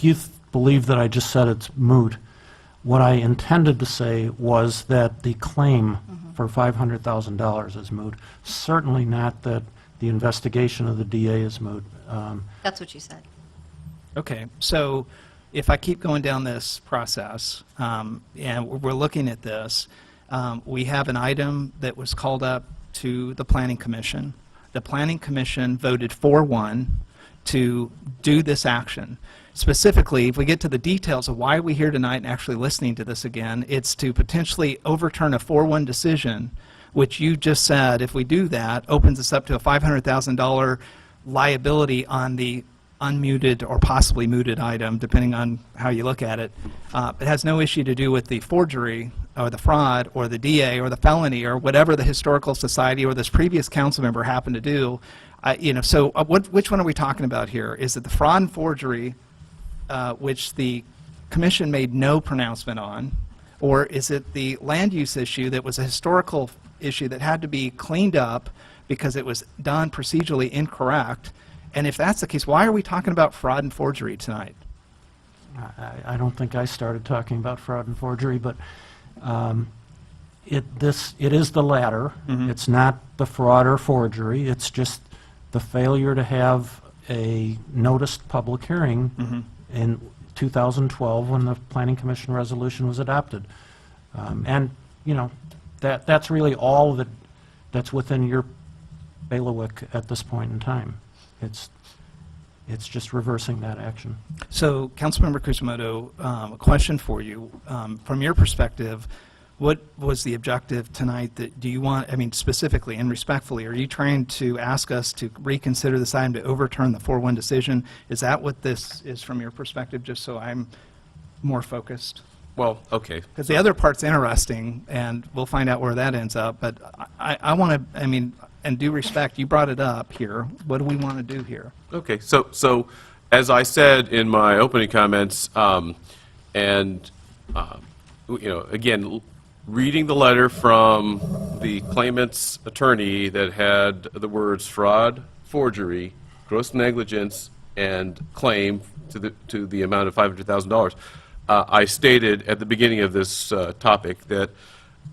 you believe that I just said it's moot, what I intended to say was that the claim for $500,000 is moot. Certainly not that the investigation of the DA is moot. That's what you said. Okay, so if I keep going down this process, and we're looking at this, we have an item that was called up to the Planning Commission the Planning Commission voted 4-1 to do this action. Specifically, if we get to the details of why we're here tonight and actually listening to this again, it's to potentially overturn a 4-1 decision, which you just said, if we do that, opens us up to a $500,000 liability on the unmuted or possibly muted item, depending on how you look at it. It has no issue to do with the forgery or the fraud or the DA or the felony or whatever the Historical Society or this previous council member happened to do. So which one are we talking about here? Is it the fraud and forgery, which the commission made no pronouncement on, or is it the land use issue that was a historical issue that had to be cleaned up because it was done procedurally incorrect? And if that's the case, why are we talking about fraud and forgery tonight? I don't think I started talking about fraud and forgery, but it is the latter. It's not the fraud or forgery. It's just the failure to have a noticed public hearing in 2012 when the Planning Commission resolution was adopted. And, that's really all that's within your bailiwick at this point in time. It's just reversing that action. So, Councilmember Kusamoto, a question for you. From your perspective, what was the objective tonight that do you want, specifically and respectfully, are you trying to ask us to reconsider this item to overturn the 4-1 decision? Is that what this is from your perspective, just so I'm more focused? Well, okay. Because the other part's interesting, and we'll find out where that ends up, but I want to, and due respect, you brought it up here. What do we want to do here? Okay, so as I said in my opening comments, again, reading the letter from the claimant's attorney that had the words fraud, forgery, gross negligence, and claim to the amount of $500,000, I stated at the beginning of this topic that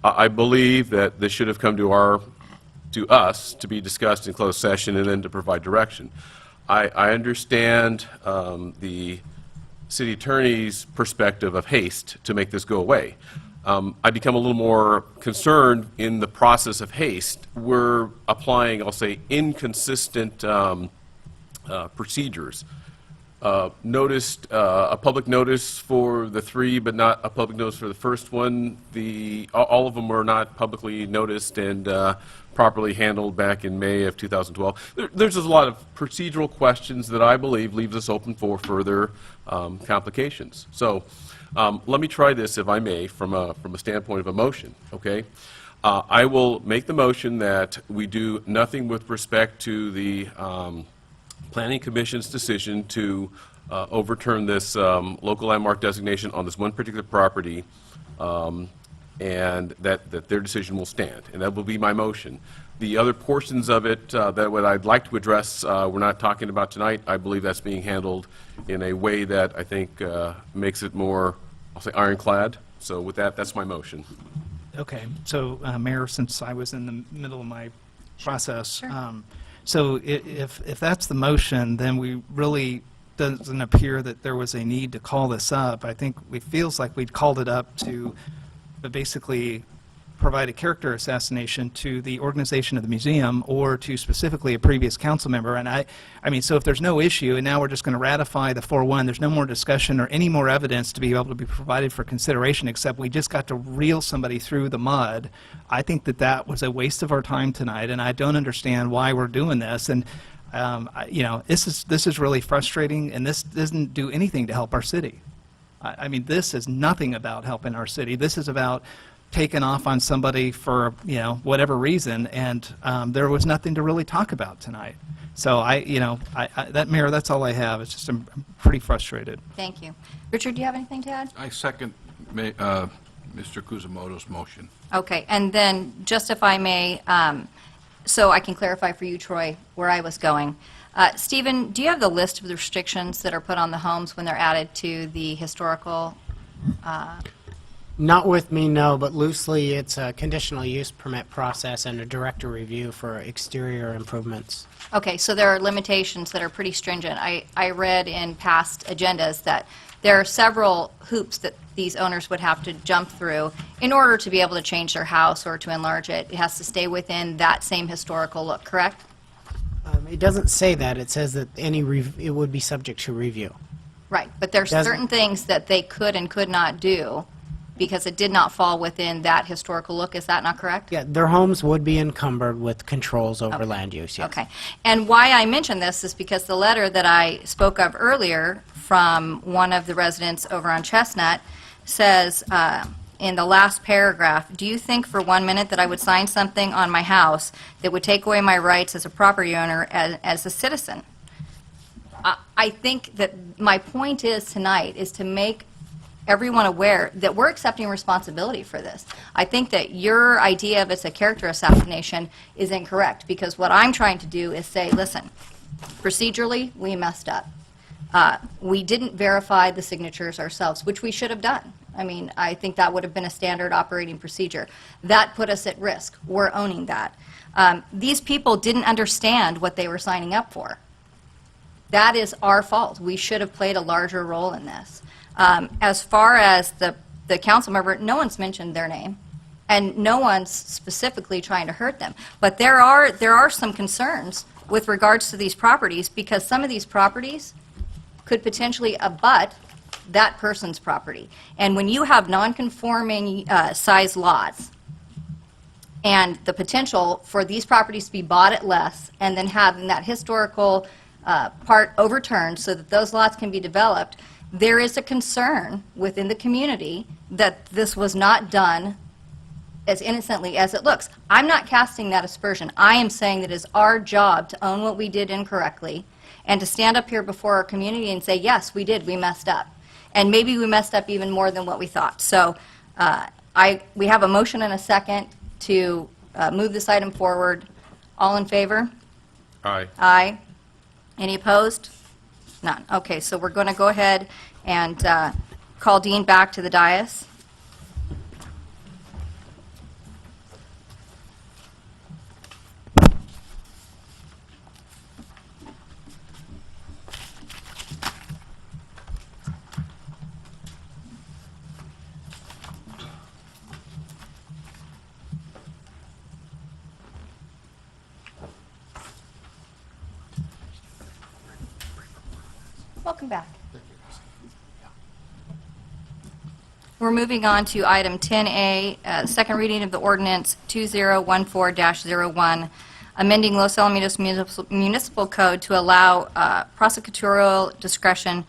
I believe that this should have come to us to be discussed in closed session and then to provide direction. I understand the city attorney's perspective of haste to make this go away. I become a little more concerned in the process of haste. We're applying, I'll say, inconsistent procedures. Noticed a public notice for the 3, but not a public notice for the first one. All of them were not publicly noticed and properly handled back in May of 2012. There's just a lot of procedural questions that I believe leaves us open for further complications. So let me try this, if I may, from a standpoint of a motion, okay? I will make the motion that we do nothing with respect to the Planning Commission's decision to overturn this local landmark designation on this one particular property, and that their decision will stand. And that will be my motion. The other portions of it that what I'd like to address, we're not talking about tonight. I believe that's being handled in a way that I think makes it more, I'll say, ironclad. So with that, that's my motion. Okay, so Mayor, since I was in the middle of my process, so if that's the motion, then we really doesn't appear that there was a need to call this up. I think it feels like we'd called it up to basically provide a character assassination to the organization of the museum or to specifically a previous council member. And I mean, so if there's no issue and now we're just going to ratify the 4-1, there's no more discussion or any more evidence to be able to be provided for consideration except we just got to reel somebody through the mud. I think that that was a waste of our time tonight, and I don't understand why we're doing this. And this is really frustrating, and this doesn't do anything to help our city. I mean, this is nothing about helping our city. This is about taken off on somebody for whatever reason, and there was nothing to really talk about tonight. So Mayor, that's all I have. It's just I'm pretty frustrated. Thank you. Richard, do you have anything to add? I second Mr. Kusamoto's motion. Okay, and then just if I may, so I can clarify for you, Troy, where I was going. Stephen, do you have the list of the restrictions that are put on the homes when they're added to the historical? Not with me, no, but loosely it's a conditional use permit process and a director review for exterior improvements. Okay, so there are limitations that are pretty stringent. I read in past agendas that there are several hoops that these owners would have to jump through in order to be able to change their house or to enlarge it. It has to stay within that same historical look, correct? It doesn't say that. It says that it would be subject to review. Right, but there's Doesn't- certain things that they could and could not do because it did not fall within that historical look. Is that not correct? Yeah, their homes would be encumbered with controls over land use, yes. Okay. And why I mention this is because the letter that I spoke of earlier from one of the residents over on Chestnut says, in the last paragraph, do you think for 1 minute that I would sign something on my house that would take away my rights as a property owner as a citizen? I think that my point is tonight is to make everyone aware that we're accepting responsibility for this. I think that your idea of it's a character assassination is incorrect, because what I'm trying to do is say, listen, procedurally, we messed up. We didn't verify the signatures ourselves, which we should have done. I mean, I think that would have been a standard operating procedure. That put us at risk. We're owning that. These people didn't understand what they were signing up for. That is our fault. We should have played a larger role in this. As far as the council member, no one's mentioned their name, and no one's specifically trying to hurt them. But there are some concerns with regards to these properties, because some of these properties could potentially abut that person's property. And when you have non-conforming size lots, and the potential for these properties to be bought at less, and then having that historical part overturned so that those lots can be developed, there is a concern within the community that this was not done as innocently as it looks. I'm not casting that aspersion. I am saying that it is our job to own what we did incorrectly and to stand up here before our community and say, yes, we did, we messed up. And maybe we messed up even more than what we thought. So we have a motion and a second to move this item forward. All in favor? Aye. Aye. Any opposed? None. Okay, so we're going to go ahead and call Dean back to the dais. Welcome back. We're moving on to item 10A, second reading of the ordinance 2014-01, amending Los Alamitos Municipal Code to allow prosecutorial discretion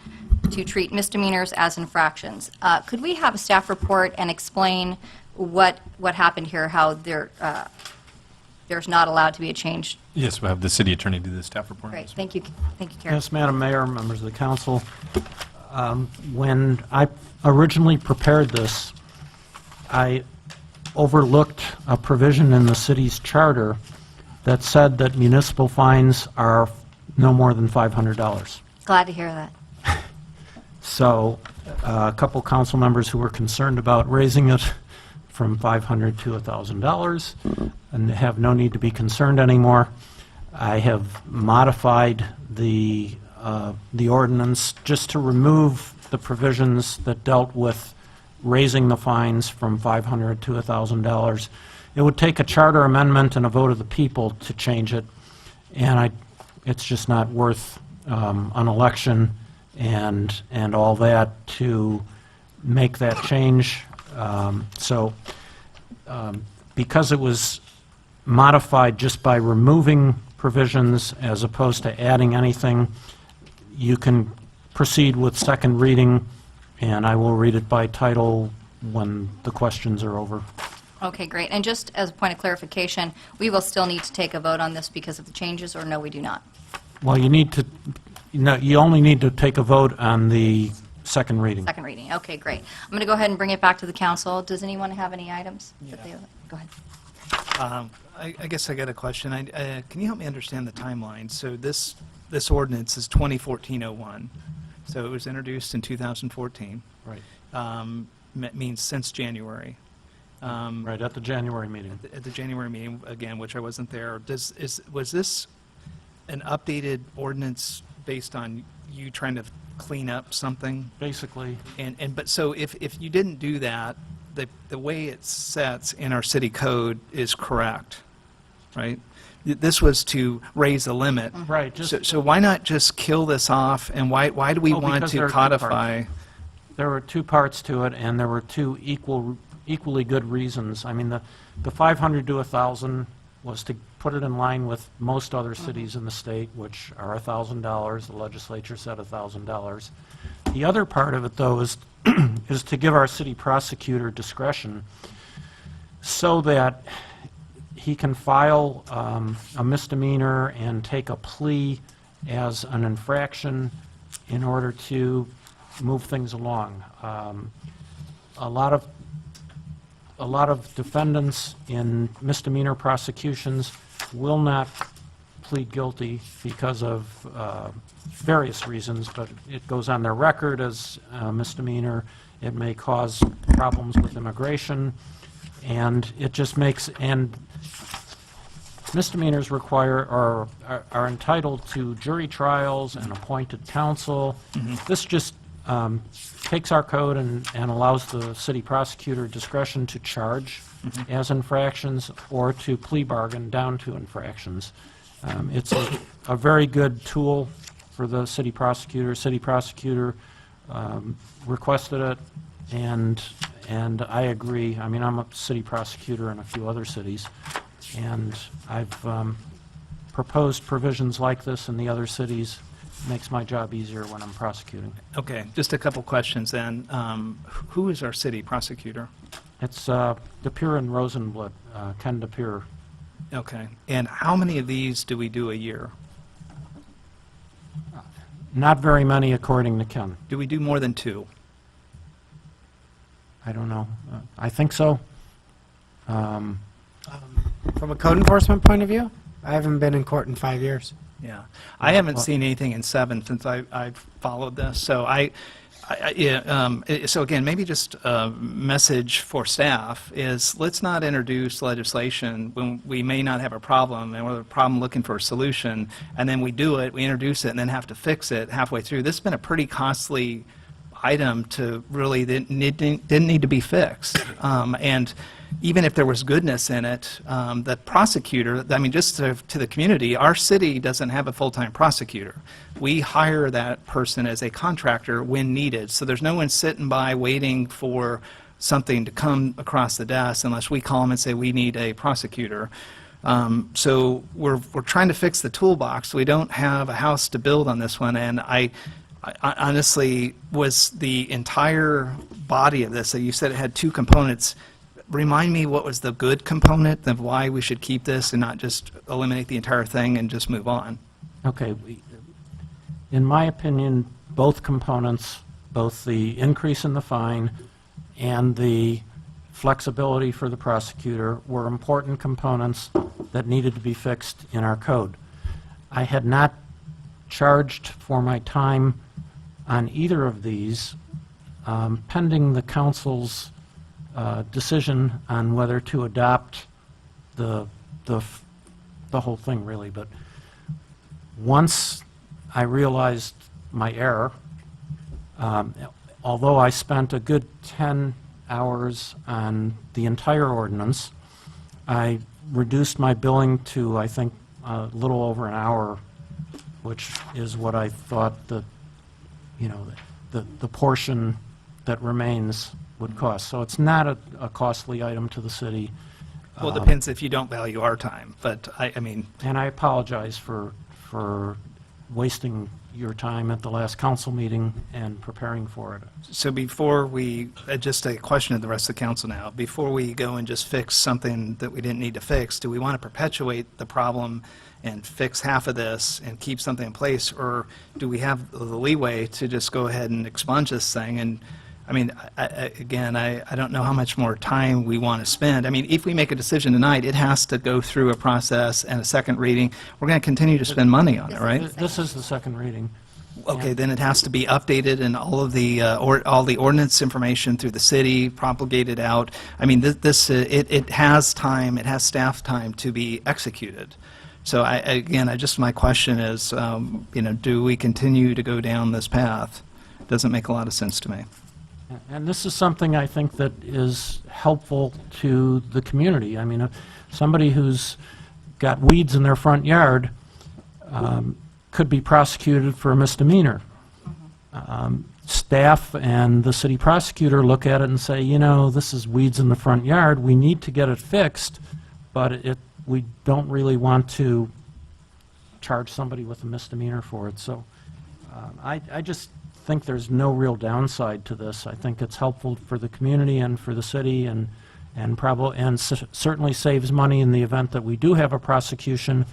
to treat misdemeanors as infractions. Could we have a staff report and explain what happened here, how there's not allowed to be a change? Yes, we'll have the city attorney do the staff report. Great, thank you. Thank you, Karen. Yes, Madam Mayor, members of the council. When I originally prepared this, I overlooked a provision in the city's charter that said that municipal fines are no more than $500. Glad to hear that. So a couple council members who were concerned about raising it from $500 to $1,000 and have no need to be concerned anymore. I have modified the ordinance just to remove the provisions that dealt with raising the fines from $500 to $1,000. It would take a charter amendment and a vote of the people to change it, and it's just not worth an election and all that to make that change. Because it was modified just by removing provisions as opposed to adding anything, you can proceed with second reading, and I will read it by title when the questions are over. Okay, great. And just as a point of clarification, we will still need to take a vote on this because of the changes, or no, we do not? Well, you only need to take a vote on the second reading. Second reading, okay, great. I'm going to go ahead and bring it back to the council. Does anyone have any items? Go ahead. I guess I got a question. Can you help me understand the timeline? So this ordinance is 2014-01, so it was introduced in 2014. Right. Means since January. Right, at the January meeting. At the January meeting, again, which I wasn't there. Was this an updated ordinance based on you trying to clean up something? Basically. But so if you didn't do that, the way it sets in our city code is correct, right? This was to raise the limit. Right. So why not just kill this off, and why do we want because there to are two codify? There were two parts to it, and there were two equally good reasons. I mean, the 500 to 1,000 was to put it in line with most other cities in the state, which are $1,000. The legislature said $1,000. The other part of it, though, is is to give our city prosecutor discretion so that he can file a misdemeanor and take a plea as an infraction in order to move things along. A lot of defendants in misdemeanor prosecutions will not plead guilty because of various reasons, but it goes on their record as a misdemeanor. It may cause problems with immigration, and it just makes, and misdemeanors are entitled to jury trials and appointed counsel. This just takes our code and allows the city prosecutor discretion to charge as infractions or to plea bargain down to infractions. It's a very good tool for the city prosecutor. City prosecutor requested it, and I agree. I mean, I'm a city prosecutor in a few other cities, and I've proposed provisions like this in the other cities. Makes my job easier when I'm prosecuting. Okay, just a couple questions then. Who is our city prosecutor? It's DePere and Rosenblatt, Ken DePere. Okay, and how many of these do we do a year? Not very many, according to Ken. Do we do more than 2? I don't know. I think so. From a code enforcement point of view, I haven't been in court in 5 years. Yeah, I haven't seen anything in 7 since I've followed this. So so again, maybe just a message for staff is let's not introduce legislation when we may not have a problem and we're a problem looking for a solution, and then we do it, we introduce it, and then have to fix it halfway through. This has been a pretty costly item to really didn't need to be fixed. And even if there was goodness in it, the prosecutor, I mean, just to the community, our city doesn't have a full-time prosecutor. We hire that person as a contractor when needed. So there's no one sitting by waiting for something to come across the desk unless we call them and say we need a prosecutor. So we're trying to fix the toolbox. We don't have a house to build on this one, and I honestly, was the entire body of this, that you said it had 2 components, remind me what was the good component of why we should keep this and not just eliminate the entire thing and just move on? Okay. In my opinion, both components, both the increase in the fine and the flexibility for the prosecutor, were important components that needed to be fixed in our code. I had not charged for my time on either of these, pending the council's decision on whether to adopt the whole thing, really. But once I realized my error, although I spent a good 10 hours on the entire ordinance, I reduced my billing to, I think, a little over an hour, which is what I thought the portion that remains would cost. So it's not a costly item to the city. Well, it depends if you don't value our time, but I mean... And I apologize for wasting your time at the last council meeting and preparing for it. So before we, just a question of the rest of the council now, before we go and just fix something that we didn't need to fix, do we want to perpetuate the problem and fix half of this and keep something in place, or do we have the leeway to just go ahead and expunge this thing? And I mean, I don't know how much more time we want to spend. I mean, if we make a decision tonight, it has to go through a process and a second reading. We're going to continue to spend money on it, right? This is the second reading. Okay, then it has to be updated and all of the all the ordinance information through the city propagated out. I mean, it has time, it has staff time to be executed. So my question is, do we continue to go down this path? Doesn't make a lot of sense to me. And this is something I think that is helpful to the community. I mean, somebody who's got weeds in their front yard could be prosecuted for a misdemeanor. Staff and the city prosecutor look at it and say, you know, this is weeds in the front yard, we need to get it fixed, but we don't really want to charge somebody with a misdemeanor for it. So I just think there's no real downside to this. I think it's helpful for the community and for the city, and certainly saves money in the event that we do have a prosecution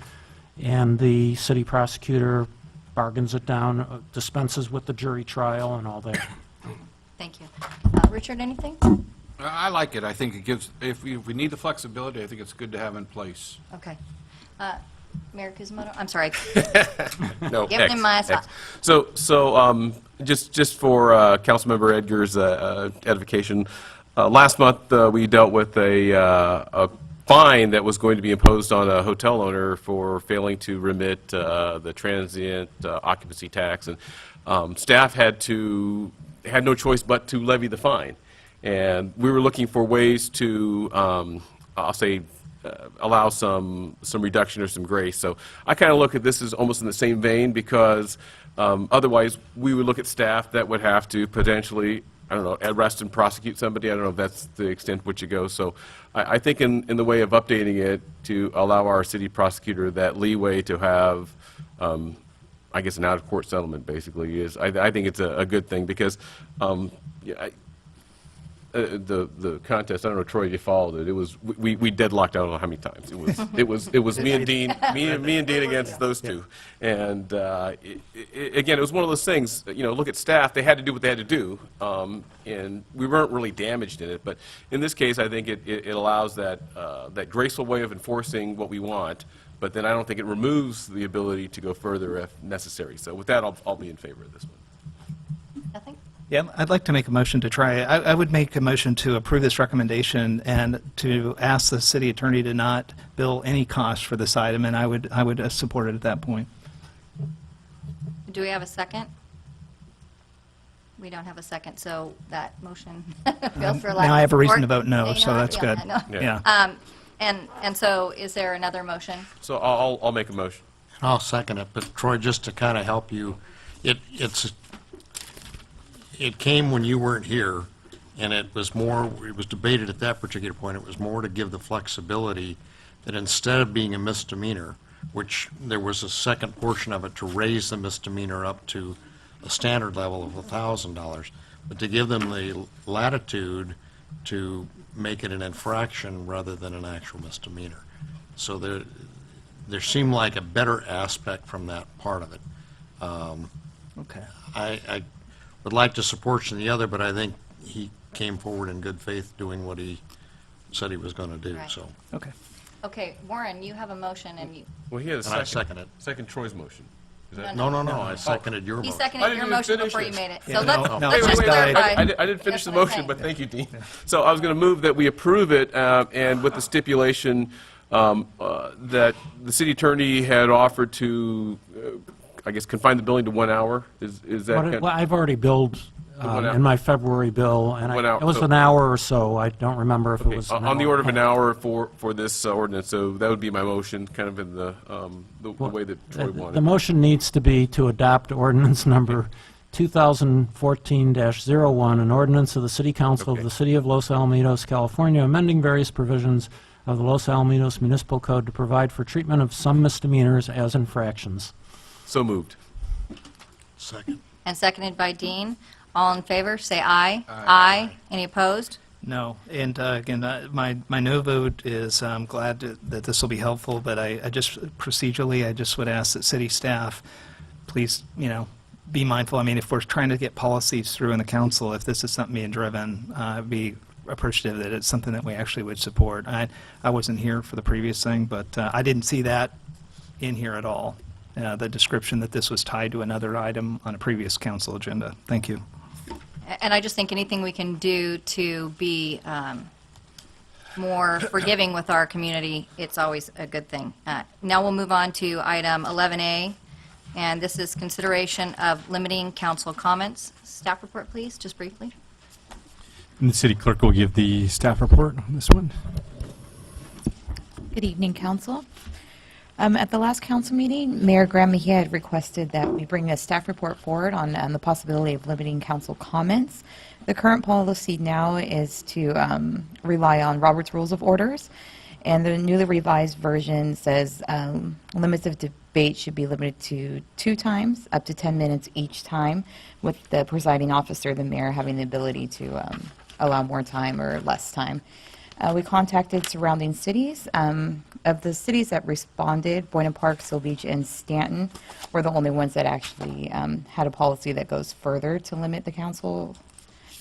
and the city prosecutor bargains it down, dispenses with the jury trial and all that. Thank you. Richard, anything? I like it. I think it gives, if we need the flexibility, I think it's good to have in place. Okay. Mayor Kuzumoto, I'm sorry. No, Give him my X. So just for Councilmember Edgar's edification, last month we dealt with a fine that was going to be imposed on a hotel owner for failing to remit the transient occupancy tax, and staff had no choice but to levy the fine. And we were looking for ways to, I'll say, allow some reduction or some grace. So I kind of look at this as almost in the same vein, because otherwise we would look at staff that would have to potentially, I don't know, arrest and prosecute somebody. I don't know if that's the extent which it goes. So I think in the way of updating it to allow our city prosecutor that leeway to have, I guess, an out-of-court settlement basically is, I think it's a good thing, because the contest, I don't know, Troy, you followed it. It was, we deadlocked, I don't know how many times. It was me and Dean, me and Dean against those two. And again, it was one of those things, you know, look at staff, they had to do what they had to do, and we weren't really damaged in it. But in this case, I think it allows that graceful way of enforcing what we want, but then I don't think it removes the ability to go further if necessary. So with that, I'll be in favor of this one. Nothing? Yeah, I'd like to make a motion to try. I would make a motion to approve this recommendation and to ask the city attorney to not bill any cost for this item, and I would support it at that point. Do we have a second? We don't have a second, so that motion fails for lack of support. Now I have a reason to vote no, May so not? that's good. I know. Yeah. And so is there another motion? So I'll make a motion. I'll second it, but Troy, just to kind of help you, it came when you weren't here, and it was debated at that particular point, it was more to give the flexibility that instead of being a misdemeanor, which there was a second portion of it to raise the misdemeanor up to a standard level of $1,000, but to give them the latitude to make it an infraction rather than an actual misdemeanor. So there seemed like a better aspect from that part of it. Okay. I would like to support you in the other, but I think he came forward in good faith doing what he said he was going to do, Right. so. Okay. Okay, Warren, you have a motion, and you... Well, he had a And I second. second it. Second Troy's motion. Is that- No, No, I seconded your He motion. seconded your motion before you made it. So Yeah, let's no, let's just wait, clarify. I didn't finish the That's what I'm motion, saying. but thank you, Dean. So I was going to move that we approve it, and with the stipulation that the city attorney had offered to, I guess, confine the billing to 1 hour. Is that? Well, I've already billed 1 hour. in my February bill, and 1 hour, it was so- an hour or so. I don't remember if it was an On the hour. order of an hour for this ordinance, so that would be my motion, kind of in the way that Troy wanted. The motion needs to be to adopt ordinance number 2014-01, an ordinance of the City Council of the City of Los Alamitos, California, amending various provisions of the Los Alamitos Municipal Code to provide for treatment of some misdemeanors as infractions. So moved. Second. And seconded by Dean. All in favor, say aye. Aye. Any opposed? No, and again, my no vote is, I'm glad that this will be helpful, but I just procedurally, I just would ask that city staff, please, be mindful. I mean, if we're trying to get policies through in the council, if this is something being driven, be appreciative that it's something that we actually would support. I wasn't here for the previous thing, but I didn't see that in here at all, the description that this was tied to another item on a previous council agenda. Thank you. And I just think anything we can do to be more forgiving with our community, it's always a good thing. Now we'll move on to item 11A, and this is consideration of limiting council comments. Staff report, please, just briefly. And the city clerk will give the staff report on this one. Good evening, Council. At the last council meeting, Mayor Graham Mejia had requested that we bring a staff report forward on the possibility of limiting council comments. The current policy now is to rely on Robert's Rules of Orders, and the newly revised version says limits of debate should be limited to 2 times, up to 10 minutes each time, with the presiding officer, the mayor, having the ability to allow more time or less time. We contacted surrounding cities. Of the cities that responded, Boynton Park, Seal Beach, and Stanton were the only ones that actually had a policy that goes further to limit the council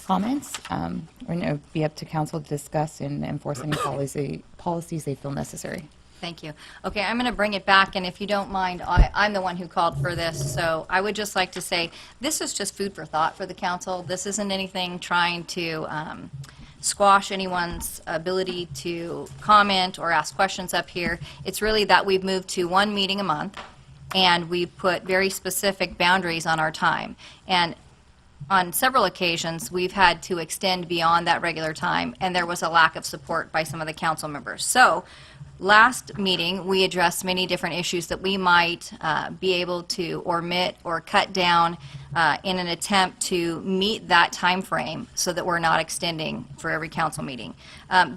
comments. It would be up to council to discuss and enforce any policies they feel necessary. Thank you. Okay, I'm going to bring it back, and if you don't mind, I'm the one who called for this, so I would just like to say, this is just food for thought for the council. This isn't anything trying to squash anyone's ability to comment or ask questions up here. It's really that we've moved to 1 meeting a month, and we've put very specific boundaries on our time. And on several occasions, we've had to extend beyond that regular time, and there was a lack of support by some of the council members. So last meeting, we addressed many different issues that we might be able to omit or cut down in an attempt to meet that time frame so that we're not extending for every council meeting.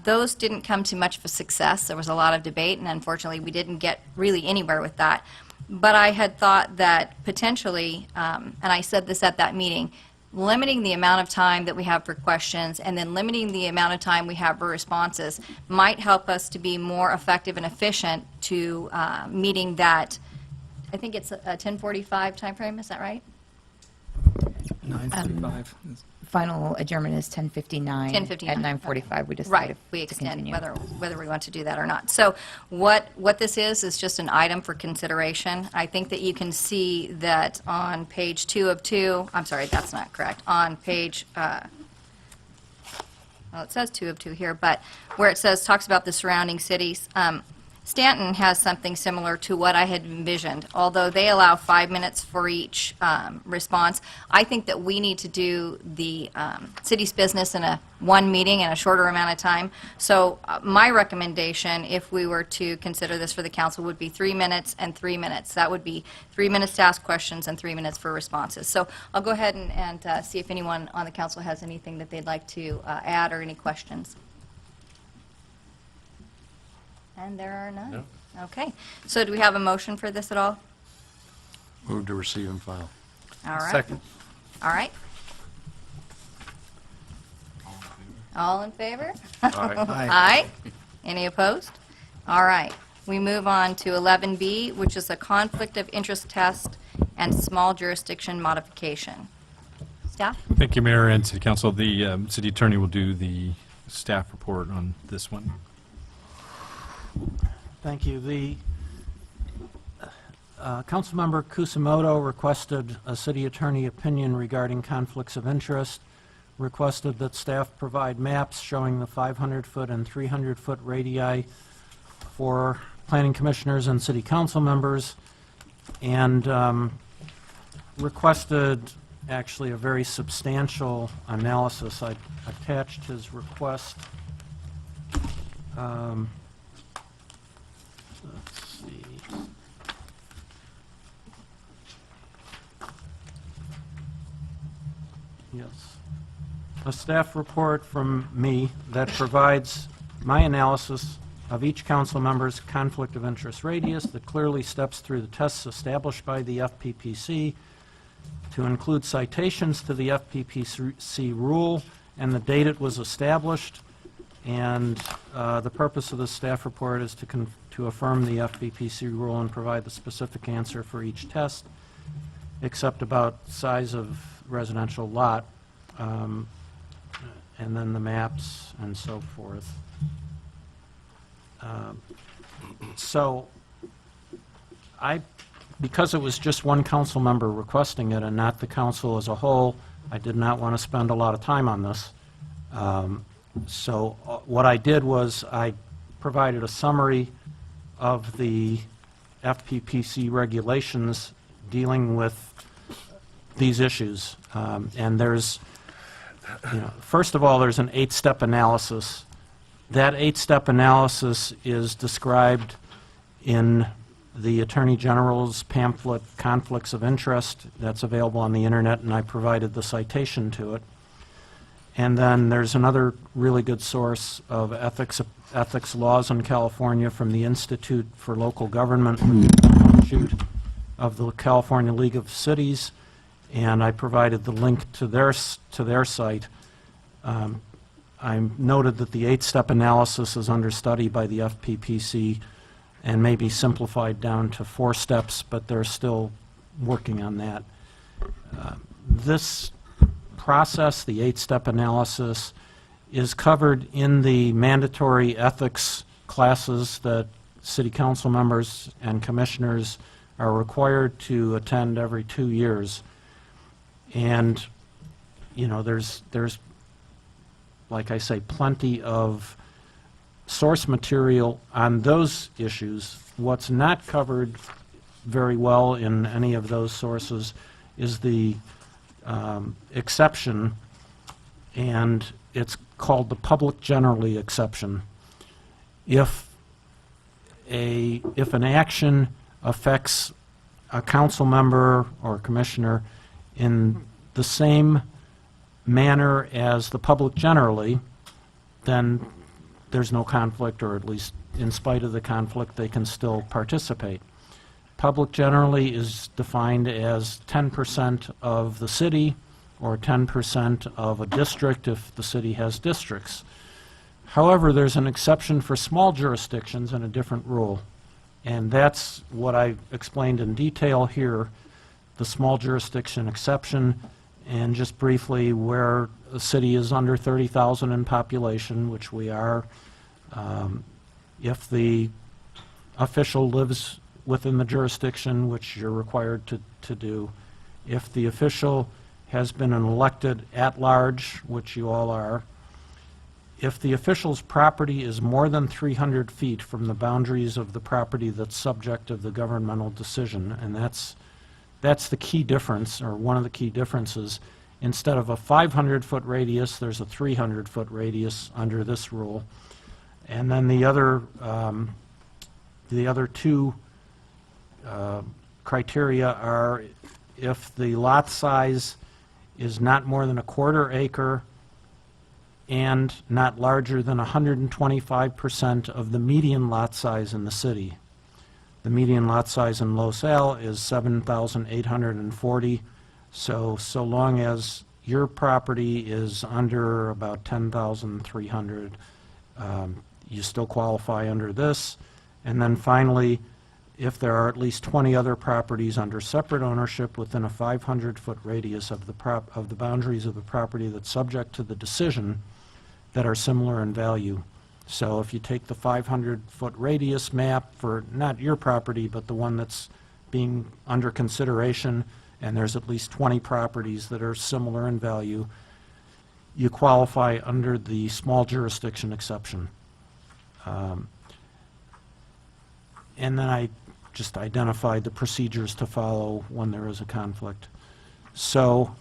Those didn't come to much of a success. There was a lot of debate, and unfortunately, we didn't get really anywhere with that. But I had thought that potentially, and I said this at that meeting, limiting the amount of time that we have for questions and then limiting the amount of time we have for responses might help us to be more effective and efficient to meeting that, I think it's a 10:45 timeframe, is that right? 9:45. Final adjournment is 10:59. 10:59. At 9:45, we decided Right, we to extend continue. whether we want to do that or not. So what this is just an item for consideration. I think that you can see that on page 2 of 2, I'm sorry, that's not correct, on page, well, it says 2 of 2 here, but where it says, talks about the surrounding cities, Stanton has something similar to what I had envisioned. Although they allow 5 minutes for each response, I think that we need to do the city's business in one meeting in a shorter amount of time. So my recommendation, if we were to consider this for the council, would be 3 minutes and 3 minutes. That would be 3 minutes to ask questions and 3 minutes for responses. So I'll go ahead and see if anyone on the council has anything that they'd like to add or any questions. And there are none. No. Okay. So do we have a motion for this at all? Move to receive and file. All right. Second. All right. All in favor? Aye. Aye. Any opposed? All right. We move on to 11B, which is a conflict of interest test and small jurisdiction modification. Staff? Thank you, Mayor and City Council. The city attorney will do the staff report on this one. Thank you. The Councilmember Kusamoto requested a city attorney opinion regarding conflicts of interest, requested that staff provide maps showing the 500-foot and 300-foot radii for planning commissioners and city council members, and requested actually a very substantial analysis. I attached his request. Let's see. Yes. A staff report from me that provides my analysis of each council member's conflict of interest radius that clearly steps through the tests established by the FPPC to include citations to the FPPC rule and the date it was established. And the purpose of the staff report is to affirm the FPPC rule and provide the specific answer for each test, except about size of residential lot, and then the maps and so forth. So because it was just one council member requesting it and not the council as a whole, I did not want to spend a lot of time on this. So what I did was I provided a summary of the FPPC regulations dealing with these issues. And there's, first of all, there's an 8-step analysis. That 8-step analysis is described in the Attorney General's pamphlet, Conflicts of Interest, that's available on the internet, and I provided the citation to it. And then there's another really good source of ethics laws in California from the Institute for Local Government Institute of the California League of Cities, and I provided the link to their site. I noted that the 8-step analysis is under study by the FPPC and may be simplified down to 4 steps, but they're still working on that. This process, the 8-step analysis, is covered in the mandatory ethics classes that city council members and commissioners are required to attend every 2 years. And, you know, there's, like I say, plenty of source material on those issues. What's not covered very well in any of those sources is the exception, and it's called the public generally exception. If an action affects a council member or commissioner in the same manner as the public generally, then there's no conflict, or at least in spite of the conflict, they can still participate. Public generally is defined as 10% of the city or 10% of a district if the city has districts. However, there's an exception for small jurisdictions and a different rule. And that's what I explained in detail here, the small jurisdiction exception, and just briefly where a city is under 30,000 in population, which we are, if the official lives within the jurisdiction, which you're required to do, if the official has been an elected at-large, which you all are, if the official's property is more than 300 feet from the boundaries of the property that's subject of the governmental decision, and that's the key difference, or one of the key differences. Instead of a 500-foot radius, there's a 300-foot radius under this rule. And then the other two criteria are if the lot size is not more than a quarter acre and not larger than 125% of the median lot size in the city. The median lot size in Los Al is 7,840, so long as your property is under about 10,300, you still qualify under this. And then finally, if there are at least 20 other properties under separate ownership within a 500-foot radius of the boundaries of the property that's subject to the decision that are similar in value. So if you take the 500-foot radius map for not your property, but the one that's being under consideration, and there's at least 20 properties that are similar in value, you qualify under the small jurisdiction exception. And then I just identified the procedures to follow when there is a conflict. So,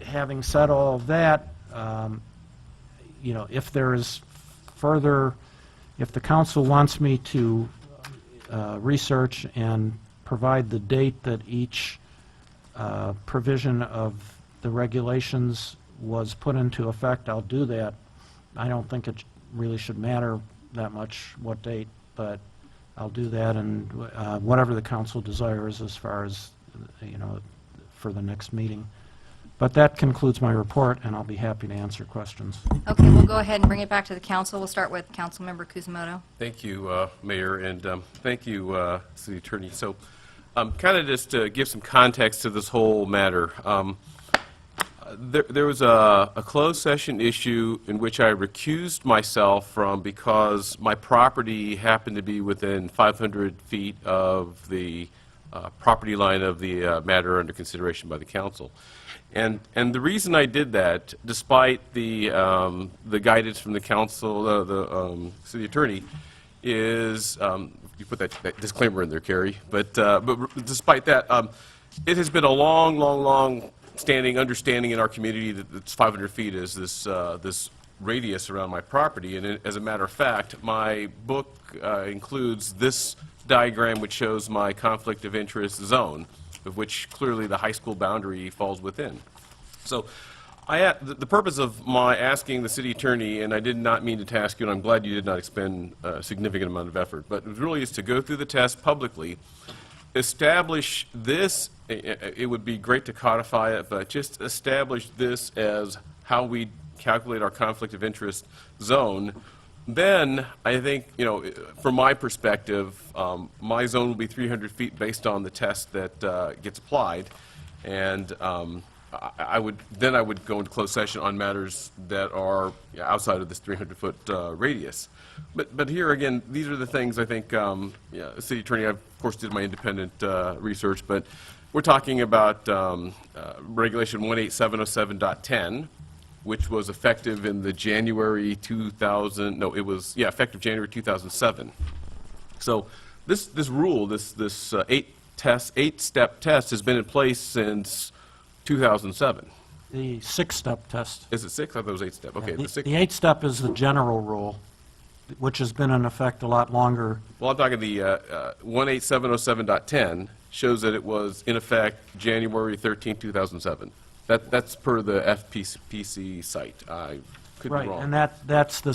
having said all of that, you know, if there is further, if the council wants me to research and provide the date that each provision of the regulations was put into effect, I'll do that. I don't think it really should matter that much what date, but I'll do that, and whatever the council desires as far as, you know, for the next meeting. But that concludes my report, and I'll be happy to answer questions. Okay, we'll go ahead and bring it back to the council. We'll start with Councilmember Kuzumoto. Thank you, Mayor, and thank you, City Attorney. So, kind of just to give some context to this whole matter, there was a closed session issue in which I recused myself from because my property happened to be within 500 feet of the property line of the matter under consideration by the council. And the reason I did that, despite the guidance from the council, the city attorney, is you put that disclaimer in there, Carrie. But despite that, it has been a long standing understanding in our community that 500 feet is this radius around my property. And as a matter of fact, my book includes this diagram which shows my conflict of interest zone, of which clearly the high school boundary falls within. So the purpose of my asking the city attorney, and I did not mean to task you, and I'm glad you did not expend a significant amount of effort, but it really is to go through the test publicly, establish this, it would be great to codify it, but just establish this as how we calculate our conflict of interest zone. Then, I think, you know, from my perspective, my zone will be 300 feet based on the test that gets applied, and I would go into closed session on matters that are outside of this 300-foot radius. But here again, these are the things I think. The city attorney, I of course did my independent research, but we're talking about Regulation 18707.10, which was effective in the January 2000. No, it was effective January 2007. So this rule, this 8-step test, has been in place since 2007. The 6-step test. Is it 6? I thought it was 8-step. Okay, The the 6. 8-step is the general rule, which has been in effect a lot longer. Well, I'm talking the 18707.10 shows that it was in effect January 13, 2007. That's per the FPC site. I could be Right, wrong. and that's the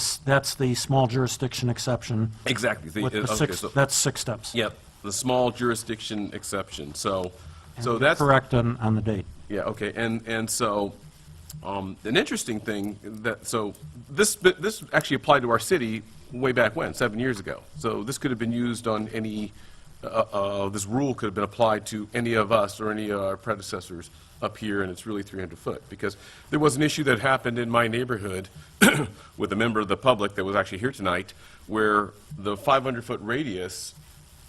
small jurisdiction exception. Exactly. With the Okay, six, so- that's 6 steps. Yep, the small jurisdiction exception. So You're that's correct on the date. Yeah, okay, and so, an interesting thing so this actually applied to our city way back when, 7 years ago. So this could have been used on any, this rule could have been applied to any of us or any of our predecessors up here, and it's really 300 foot. Because there was an issue that happened in my neighborhood with a member of the public that was actually here tonight, where the 500-foot radius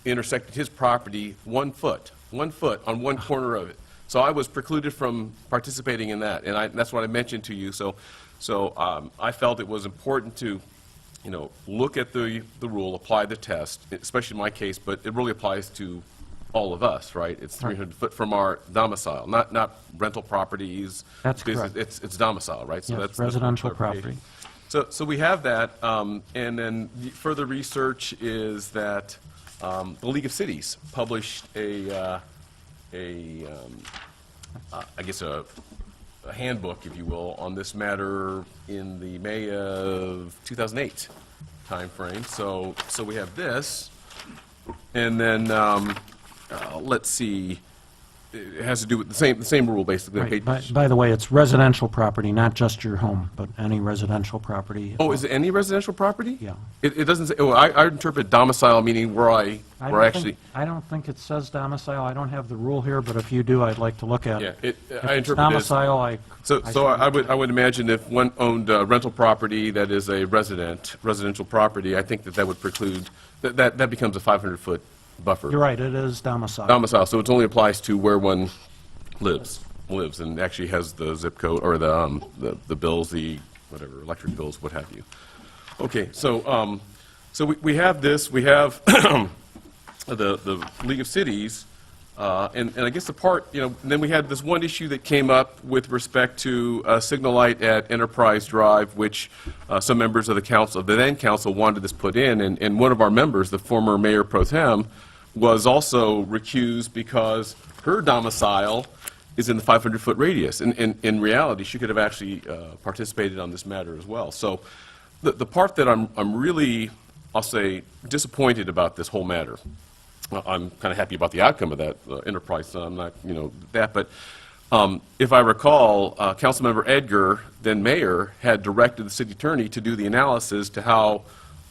intersected his property 1 foot on one corner of it. So I was precluded from participating in that, and that's what I mentioned to you. So I felt it was important to, you know, look at the rule, apply the test, especially in my case, but it really applies to all of us, right? It's 300 foot from our domicile, not rental properties. That's correct. It's domicile, right? So Yes, that's residential clarification. property. So we have that, and then the further research is that the League of Cities published I guess a handbook, if you will, on this matter in the May of 2008 timeframe. So we have this, and then let's see. It has to do with the same rule, basically. Right. By the way, it's residential property, not just your home, but any residential property. Oh, is it any residential property? Yeah. It doesn't say. Oh, I interpret domicile meaning where I don't think it says domicile. I don't have the rule here, but if you do, I'd like to look at it. Yeah, If I it's interpret it as- domicile, So I would imagine if one owned rental property that is a residential property, I think that would preclude, that becomes a 500-foot buffer. You're right, it is domicile. Domicile, so it only applies to where one lives, and actually has the zip code, or the bills, the whatever, electric bills, what have you. Okay, so we have this, we have the League of Cities, and I guess the part, you know, then we had this one issue that came up with respect to a signal light at Enterprise Drive, which some members of the council, the then council, wanted this put in, and one of our members, the former Mayor Pro Tem, was also recused because her domicile is in the 500-foot radius. And in reality, she could have actually participated on this matter as well. So the part that I'm really, I'll say, disappointed about this whole matter, I'm kind of happy about the outcome of that enterprise, so I'm not, you know, that. But if I recall, Councilmember Edgar, then mayor, had directed the city attorney to do the analysis to how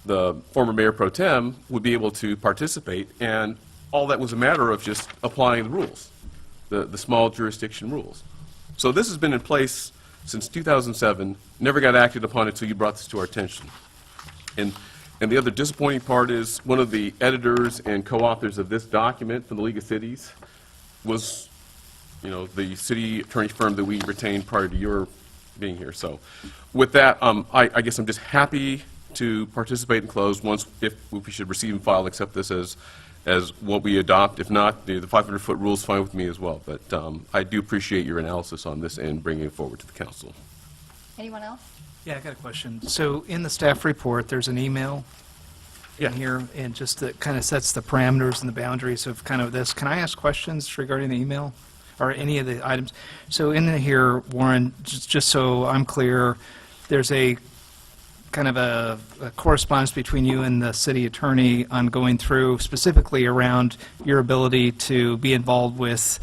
the former Mayor Pro Tem would be able to participate, and all that was a matter of just applying the rules, the small jurisdiction rules. So this has been in place since 2007, never got acted upon until you brought this to our attention. And the other disappointing part is one of the editors and co-authors of this document from the League of Cities was, you know, the city attorney firm that we retained prior to your being here. So with that, I guess I'm just happy to participate in closed if we should receive and file, accept this as what we adopt. If not, the 500-foot rule is fine with me as well. But I do appreciate your analysis on this and bringing it forward to the council. Anyone else? Yeah, I got a question. So in the staff report, there's an email Yeah. in here, and just that kind of sets the parameters and the boundaries of kind of this. Can I ask questions regarding the email or any of the items? So in here, Warren, just so I'm clear, there's a kind of a correspondence between you and the city attorney on going through specifically around your ability to be involved with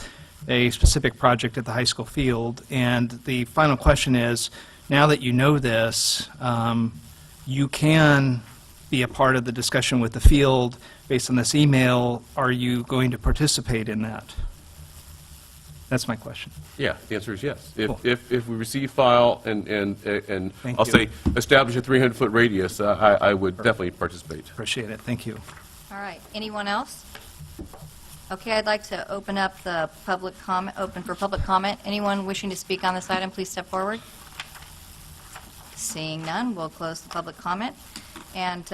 a specific project at the high school field. And the final question is, now that you know this, you can be a part of the discussion with the field based on this email. Are you going to participate in that? That's my question. Yeah, the answer is yes. Cool. If we receive file and Thank I'll you. say establish a 300-foot radius, I would definitely participate. Appreciate it. Thank you. All right, anyone else? Okay, I'd like to open up the public comment, open for public comment. Anyone wishing to speak on this item, please step forward. Seeing none, we'll close the public comment, and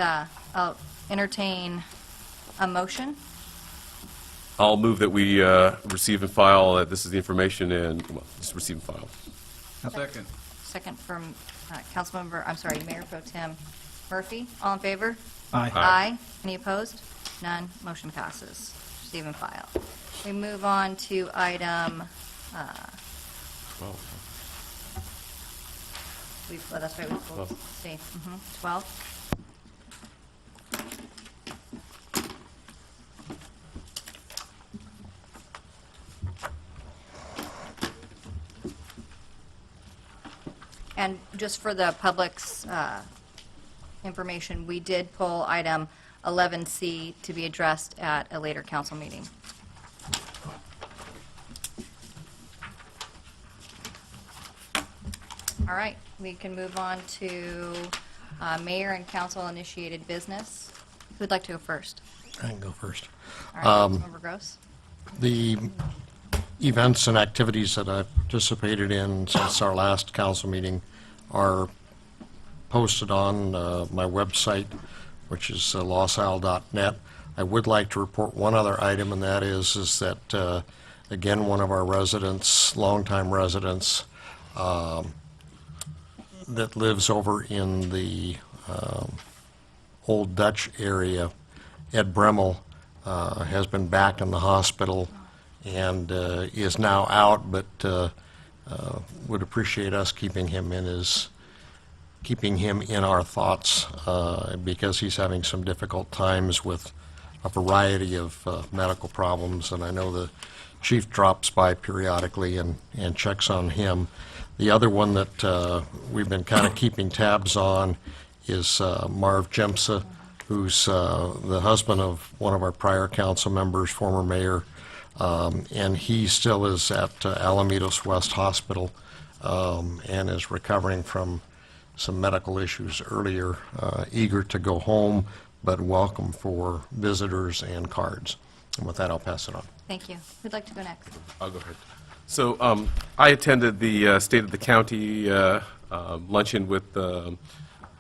I'll entertain a motion. I'll move that we receive and file, this is the information, and, well, just receive and file. Second. Second from Mayor Pro Tem Murphy. All in favor? Aye. Aye. Any opposed? None. Motion passes. Receive and file. We move on to item, that's right, we'll see. 12. And just for the public's information, we did pull item 11C to be addressed at a later council meeting. All right, we can move on to mayor and council-initiated business. Who'd like to go first? I can go first. All right, Councilmember Gross. The events and activities that I've participated in since our last council meeting are posted on my website, which is losal.net. I would like to report one other item, and that is that, again, one of our residents, longtime residents, that lives over in the Old Dutch area, Ed Bremmel, has been back in the hospital and is now out, but would appreciate us keeping him in our thoughts because he's having some difficult times with a variety of medical problems, and I know the chief drops by periodically and checks on him. The other one that we've been kind of keeping tabs on is Marv Jemsa, who's the husband of one of our prior council members, former mayor, and he still is at Alamitos West Hospital and is recovering from some medical issues earlier, eager to go home, but welcome for visitors and cards. And with that, I'll pass it on. Thank you. Who'd like to go next? I'll go ahead. So I attended the State of the County luncheon with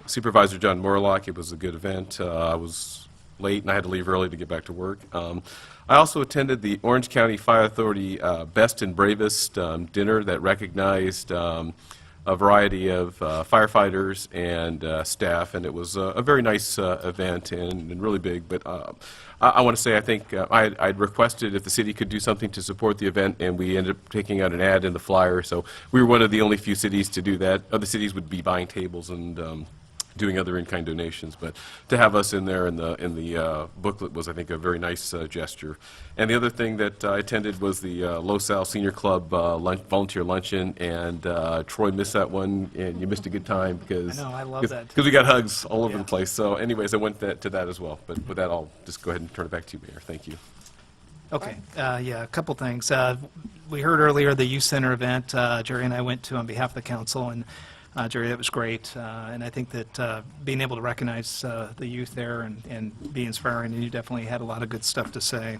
Supervisor John Morlock. It was a good event. I was late and I had to leave early to get back to work. I also attended the Orange County Fire Authority Best and Bravest dinner that recognized a variety of firefighters and staff, and it was a very nice event and really big. But I want to say I think I'd requested if the city could do something to support the event, and we ended up taking out an ad in the flyer. So we were one of the only few cities to do that. Other cities would be buying tables and doing other in-kind donations, but to have us in there in the booklet was, I think, a very nice gesture. And the other thing that I attended was the LoSal Senior Club volunteer luncheon, and Troy missed that one, and you missed a good time because I know, I love that. because we got hugs all over the place. So, anyways, I went to that as well. But with that, I'll just go ahead and turn it back to you, Mayor. Thank you. Okay, yeah, a couple things. We heard earlier the youth center event Jerry and I went to on behalf of the council, and Jerry, that was great, and I think that being able to recognize the youth there and be inspiring, and you definitely had a lot of good stuff to say.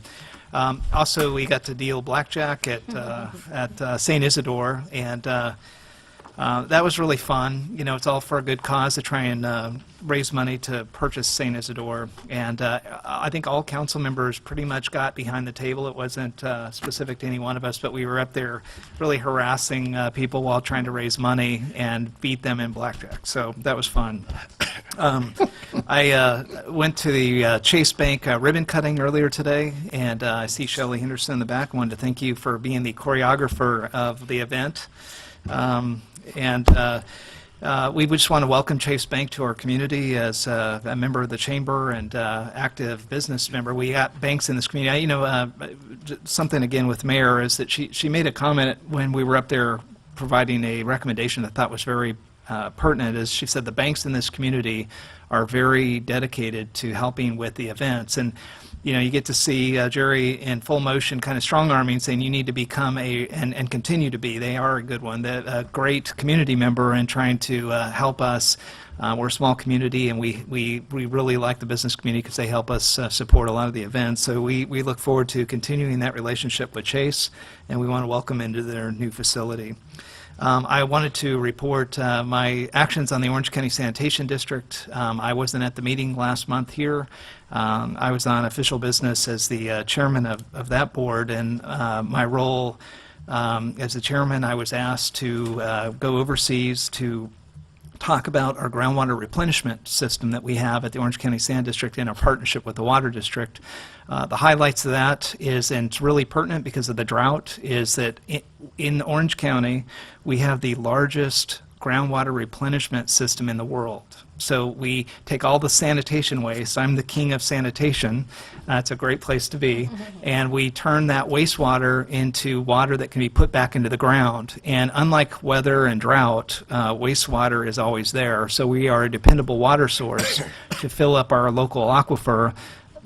Also, we got to deal blackjack at St. Isidore, and that was really fun. You know, it's all for a good cause to try and raise money to purchase St. Isidore, and I think all council members pretty much got behind the table. It wasn't specific to any one of us, but we were up there really harassing people while trying to raise money and beat them in blackjack, so that was fun. I went to the Chase Bank ribbon cutting earlier today, and I see Shelley Henderson in the back. I wanted to thank you for being the choreographer of the event. We just want to welcome Chase Bank to our community as a member of the chamber and active business member. We got banks in this community. Something again with Mayor is that she made a comment when we were up there providing a recommendation that I thought was very pertinent. Is she said the banks in this community are very dedicated to helping with the events. And you get to see Jerry in full motion, kind of strong-arming, saying you need to become and continue to be. They are a good one, a great community member and trying to help us. We're a small community, and we really like the business community because they help us support a lot of the events. So we look forward to continuing that relationship with Chase, and we want to welcome into their new facility. I wanted to report my actions on the Orange County Sanitation District. I wasn't at the meeting last month here. I was on official business as the chairman of that board, and my role as the chairman, I was asked to go overseas to talk about our groundwater replenishment system that we have at the Orange County Sand District in our partnership with the Water District. The highlights of that is, and it's really pertinent because of the drought, is that in Orange County, we have the largest groundwater replenishment system in the world. So we take all the sanitation waste. I'm the king of sanitation. It's a great place to be. And we turn that wastewater into water that can be put back into the ground. And unlike weather and drought, wastewater is always there. So we are a dependable water source to fill up our local aquifer,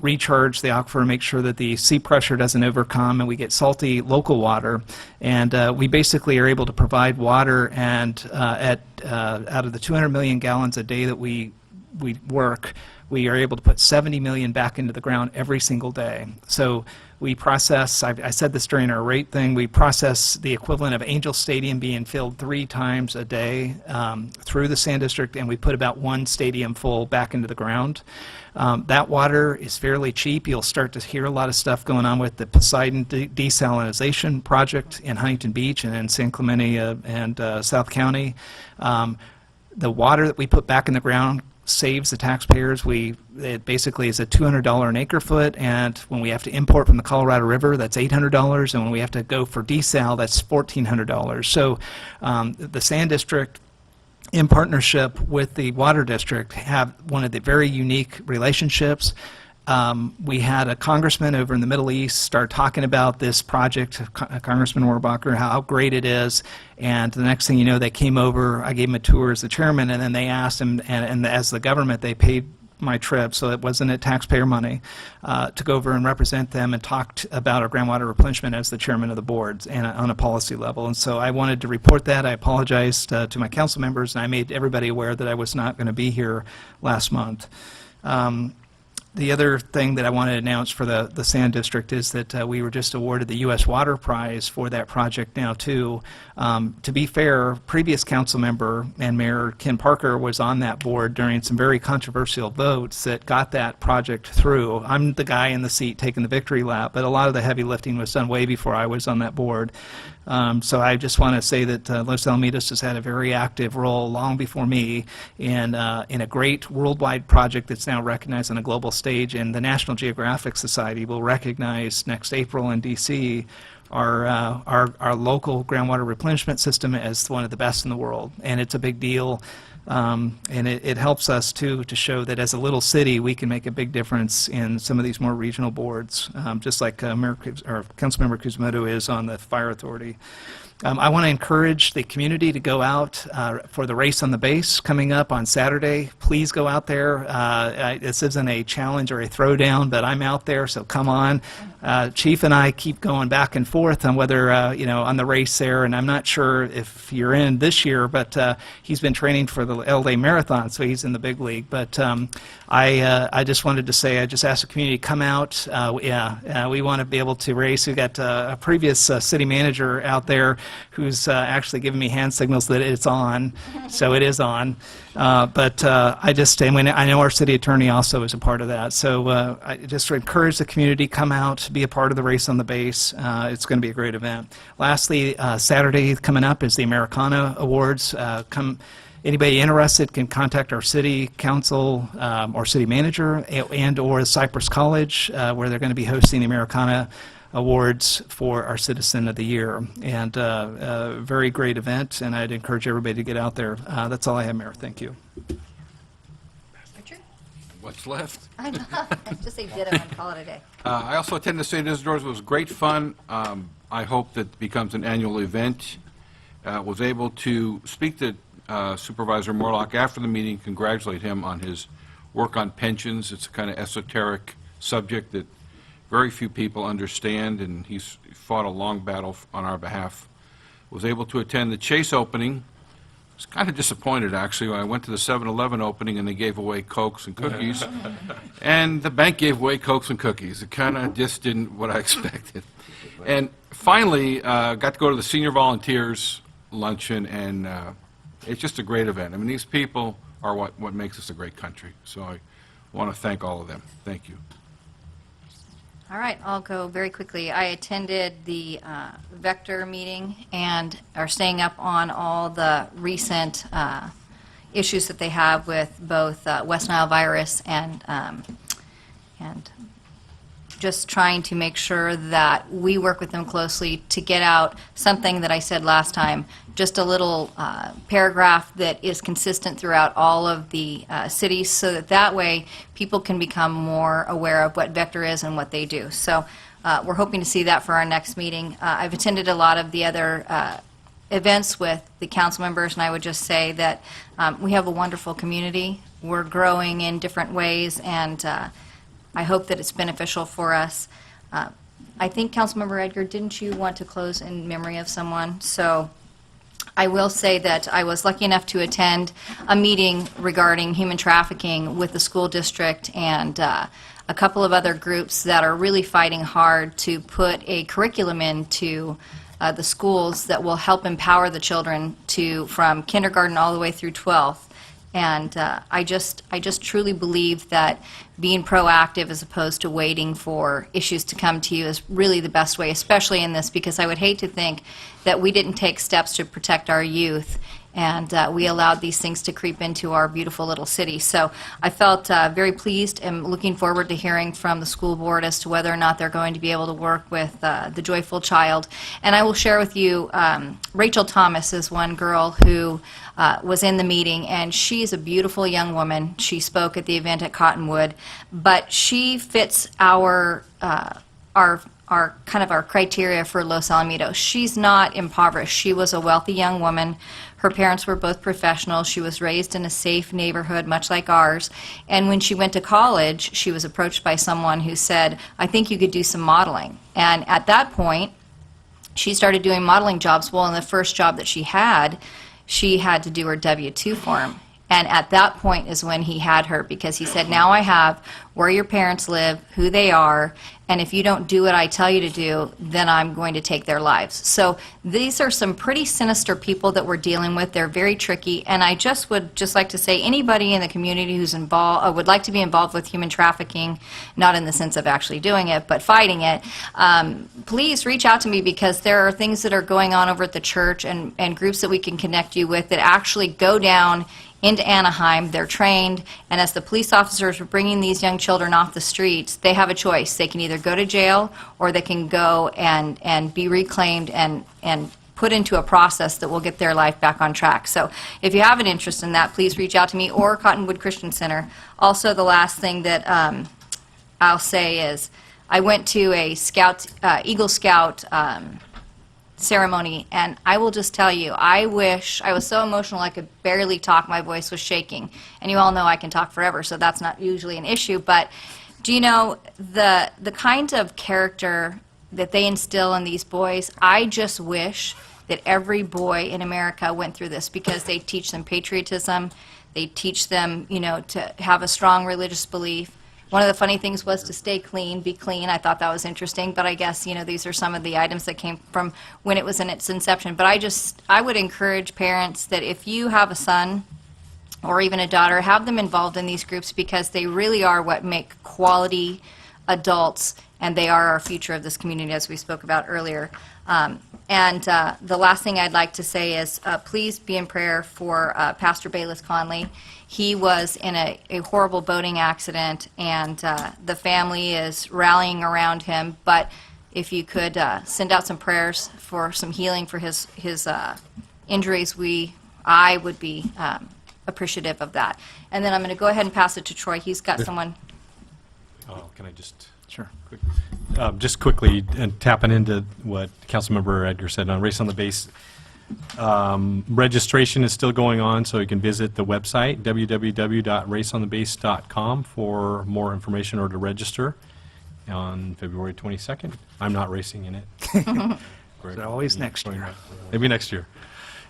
recharge the aquifer, make sure that the sea pressure doesn't overcome, and we get salty local water. And we basically are able to provide water, and out of the 200 million gallons a day that we work, we are able to put 70 million back into the ground every single day. So we process, I said this during our rate thing, we process the equivalent of Angel Stadium being filled 3 times a day through the Sand District, and we put about 1 stadium full back into the ground. That water is fairly cheap. You'll start to hear a lot of stuff going on with the Poseidon desalination project in Huntington Beach and in San Clemente and South County. The water that we put back in the ground saves the taxpayers. It basically is a $200 an acre foot, and when we have to import from the Colorado River, that's $800, and when we have to go for desal, that's $1,400. So the Sand District, in partnership with the Water District, have one of the very unique relationships. We had a congressman over in the Middle East start talking about this project, Congressman Rohrabacher, how great it is, and the next thing you know, they came over, I gave him a tour as the chairman, and then they asked him, and as the government, they paid my trip, so it wasn't a taxpayer money, to go over and represent them and talk about our groundwater replenishment as the chairman of the board and on a policy level. And so I wanted to report that. I apologized to my council members, and I made everybody aware that I was not going to be here last month. The other thing that I want to announce for the Sand District is that we were just awarded the U.S. Water Prize for that project now, too. To be fair, previous council member and Mayor Ken Parker was on that board during some very controversial votes that got that project through. I'm the guy in the seat taking the victory lap, but a lot of the heavy lifting was done way before I was on that board. So I just want to say that Los Alamitos has had a very active role long before me in a great worldwide project that's now recognized on a global stage, and the National Geographic Society will recognize next April in D.C. our local groundwater replenishment system as one of the best in the world, and it's a big deal. And it helps us, too, to show that as a little city, we can make a big difference in some of these more regional boards, just like Councilmember Kuzmoto is on the Fire Authority. I want to encourage the community to go out for the race on the base coming up on Saturday. Please go out there. This isn't a challenge or a throwdown, but I'm out there, so come on. Chief and I keep going back and forth on whether, on the race there, and I'm not sure if you're in this year, but he's been training for the LA Marathon, so he's in the big league. But I just wanted to say, I just asked the community to come out. We want to be able to race. We've got a previous city manager out there who's actually giving me hand signals that it's on, so it is on. But I know our city attorney also is a part of that. So I just encourage the community, come out, be a part of the race on the base. It's going to be a great event. Lastly, Saturday coming up is the Americana Awards. Anybody interested can contact our city council or city manager and/or Cypress College, where they're going to be hosting the Americana Awards for our Citizen of the Year. And a very great event, and I'd encourage everybody to get out there. That's all I have, Mayor. Thank you. What's left? I know. Just say ditto and call it a day. I also attended St. Isidore's. It was great fun. I hope that it becomes an annual event. Was able to speak to Supervisor Morlock after the meeting, congratulate him on his work on pensions. It's a kind of esoteric subject that very few people understand, and he's fought a long battle on our behalf. Was able to attend the Chase opening. I was kind of disappointed, actually, when I went to the 7-Eleven opening and they gave away Cokes and cookies. And the bank gave away Cokes and cookies. It kind of just didn't what I expected. And finally, got to go to the Senior Volunteers Luncheon, and it's just a great event. I mean, these people are what makes us a great country. So I want to thank all of them. Thank you. All right, I'll go very quickly. I attended the Vector meeting and are staying up on all the recent issues that they have with both West Nile virus and just trying to make sure that we work with them closely to get out something that I said last time, just a little paragraph that is consistent throughout all of the cities, so that way people can become more aware of what Vector is and what they do. So we're hoping to see that for our next meeting. I've attended a lot of the other events with the council members, and I would just say that we have a wonderful community. We're growing in different ways, and I hope that it's beneficial for us. I think, Councilmember Edgar, didn't you want to close in memory of someone? So I will say that I was lucky enough to attend a meeting regarding human trafficking with the school district and a couple of other groups that are really fighting hard to put a curriculum into the schools that will help empower the children from kindergarten all the way through 12th. And I just truly believe that being proactive as opposed to waiting for issues to come to you is really the best way, especially in this, because I would hate to think that we didn't take steps to protect our youth and we allowed these things to creep into our beautiful little city. So I felt very pleased and looking forward to hearing from the school board as to whether or not they're going to be able to work with the Joyful Child. And I will share with you, Rachel Thomas is one girl who was in the meeting, and she's a beautiful young woman. She spoke at the event at Cottonwood, but she fits our kind of our criteria for Los Alamitos. She's not impoverished. She was a wealthy young woman. Her parents were both professionals. She was raised in a safe neighborhood, much like ours. And when she went to college, she was approached by someone who said, "I think you could do some modeling." And at that point, she started doing modeling jobs. Well, in the first job that she had to do her W-2 form. And at that point is when he had her, because he said, now I have where your parents live, who they are, and if you don't do what I tell you to do, then I'm going to take their lives. So these are some pretty sinister people that we're dealing with. They're very tricky, and I would just like to say anybody in the community who's involved, would like to be involved with human trafficking, not in the sense of actually doing it, but fighting it, please reach out to me, because there are things that are going on over at the church and groups that we can connect you with that actually go down into Anaheim. They're trained, and as the police officers are bringing these young children off the streets, they have a choice. They can either go to jail or they can go and be reclaimed and put into a process that will get their life back on track. So if you have an interest in that, please reach out to me or Cottonwood Christian Center. Also, the last thing that I'll say is I went to a Eagle Scout ceremony, and I will just tell you, I wish I was so emotional I could barely talk. My voice was shaking, and you all know I can talk forever, so that's not usually an issue. But do you know the kind of character that they instill in these boys? I just wish that every boy in America went through this, because they teach them patriotism, they teach them, to have a strong religious belief. One of the funny things was to stay clean, be clean. I thought that was interesting, but I guess, these are some of the items that came from when it was in its inception. But I would encourage parents that if you have a son or even a daughter, have them involved in these groups, because they really are what make quality adults, and they are our future of this community, as we spoke about earlier. The last thing I'd like to say is please be in prayer for Pastor Bayless Conley. He was in a horrible boating accident, and the family is rallying around him. But if you could send out some prayers for some healing for his injuries, I would be appreciative of that. And then I'm going to go ahead and pass it to Troy. He's got someone. Oh, can I just? Sure. Quick, just quickly, and tapping into what Councilmember Edgar said on Race on the Base. Registration is still going on, so you can visit the website, www.raceonthebase.com, for more information or to register on February 22nd. I'm not racing in it. So always next year. Maybe next year.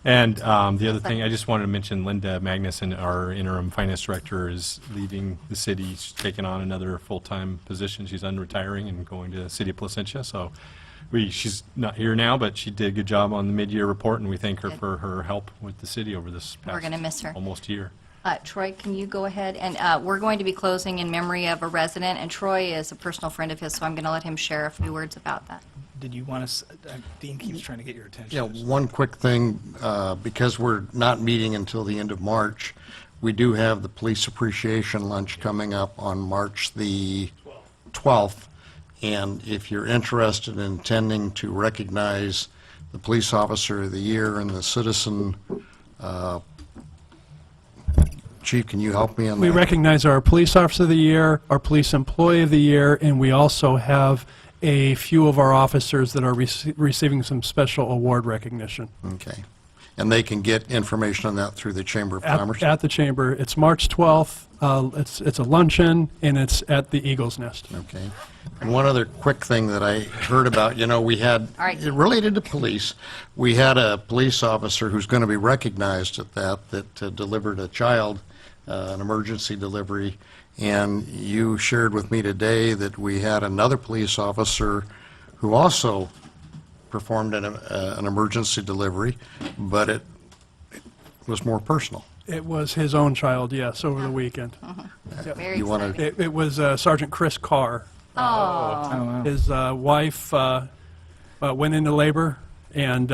And the other thing, I just wanted to mention Linda Magnuson, our interim finance director, is leaving the city. She's taken on another full-time position. She's unretiring and going to the city of Placentia. So she's not here now, but she did a good job on the mid-year report, and we thank her for her help with the city over this past We're going to miss her. almost year. Troy, can you go ahead? And we're going to be closing in memory of a resident, and Troy is a personal friend of his, so I'm going to let him share a few words about that. Did you want to, Dean keeps trying to get your attention. Yeah, one quick thing, because we're not meeting until the end of March, we do have the Police Appreciation Lunch coming up on March the 12th. And if you're interested in intending to recognize the Police Officer of the Year and the Citizen, Chief, can you help me on that? We recognize our Police Officer of the Year, our Police Employee of the Year, and we also have a few of our officers that are receiving some special award recognition. Okay. And they can get information on that through the Chamber of Commerce? At the Chamber. It's March 12th. It's a luncheon, and it's at the Eagle's Nest. Okay. And one other quick thing that I heard about, we had, it related to police, we had a police officer who's going to be recognized at that delivered a child, an emergency delivery. And you shared with me today that we had another police officer who also performed an emergency delivery, but it was more personal. It was his own child, yes, over the weekend. Yep. Very exciting. It was Sergeant Chris Carr. Oh. Wow. His wife went into labor, and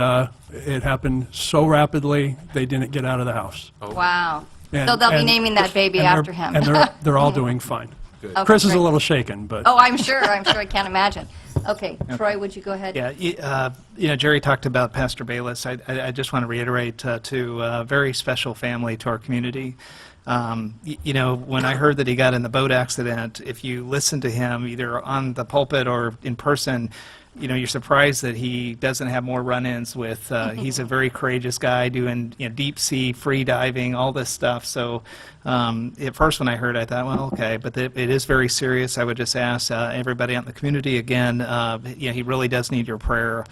it happened so rapidly they didn't get out of the house. Wow. And- So they'll be and- naming that baby and they're- after him. And they're all doing fine. Okay, Chris is a great. little shaken, but. Oh, I'm sure. I can't imagine. Okay, Troy, would you go ahead? Yeah, Jerry talked about Pastor Bayless. I just want to reiterate to a very special family to our community. When I heard that he got in the boat accident, if you listen to him either on the pulpit or in person, you're surprised that he doesn't have more run-ins with, he's a very courageous guy doing deep sea, free diving, all this stuff. So at first when I heard it, I thought, well, okay, but it is very serious. I would just ask everybody out in the community, again, he really does need your prayer.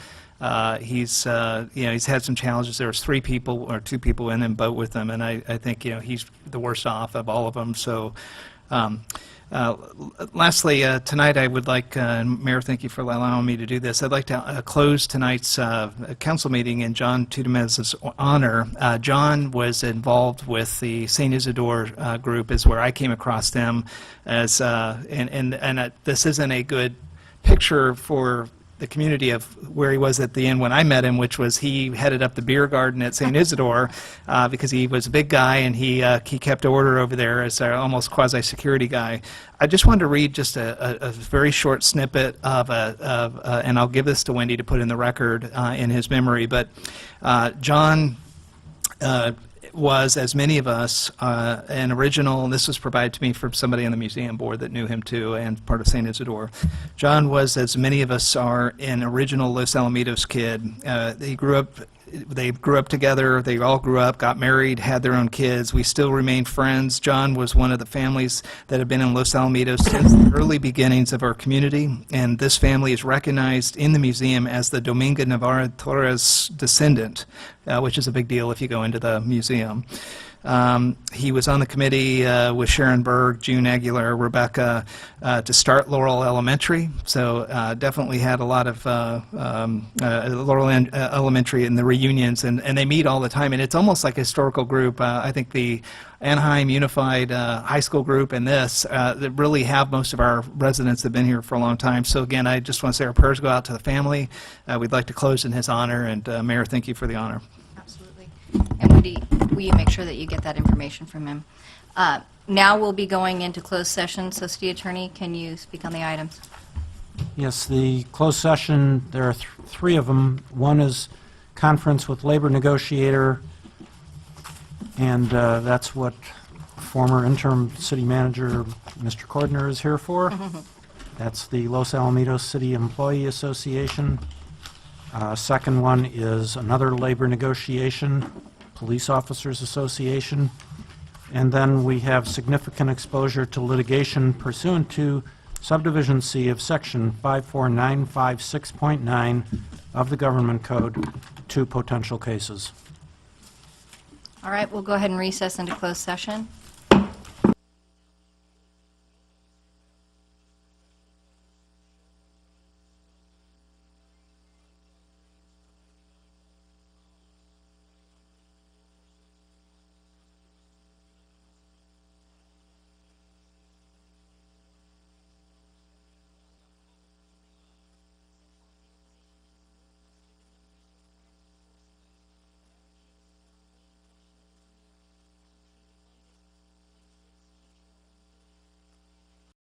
He's had some challenges. There was 2 people in the boat with him, and I think, he's the worst off of all of them. So, lastly, tonight I would like, Mayor, thank you for allowing me to do this. I'd like to close tonight's council meeting in John Tudemez's honor. John was involved with the St. Isidore group, is where I came across them, as and this isn't a good picture for the community of where he was at the end when I met him, which was he headed up the beer garden at St. Isidore because he was a big guy and he kept order over there as our almost quasi-security guy. I just wanted to read just a very short snippet of and I'll give this to Wendy to put in the record in his memory, but John was, as many of us, an original, and this was provided to me from somebody on the museum board that knew him too, and part of St. Isidore. John was, as many of us are, an original Los Alamitos kid. They grew up together, they all grew up, got married, had their own kids. We still remain friends. John was one of the families that have been in Los Alamitos since the early beginnings of our community, and this family is recognized in the museum as the Domingo Navarro Torres descendant, which is a big deal if you go into the museum. He was on the committee with Sharon Berg, June Aguilar, Rebecca, to start Laurel Elementary. So definitely had a lot of Laurel Elementary in the reunions, and they meet all the time. And it's almost like a historical group. I think the Anaheim Unified High School group and this that really have most of our residents that have been here for a long time. So again, I just want to say our prayers go out to the family. We'd like to close in his honor, and Mayor, thank you for the honor. Absolutely. And Woody, will you make sure that you get that information from him? Now we'll be going into closed session, so City Attorney, can you speak on the items? Yes, the closed session, there are three of them. One is conference with labor negotiator, and that's what former interim city manager Mr. Cordner is here for. That's the Los Alamitos City Employee Association. Second one is another labor negotiation, Police Officers Association. And then we have significant exposure to litigation pursuant to subdivision C of section 54956.9 of the Government Code, 2 potential cases. All right, we'll go ahead and recess into closed session.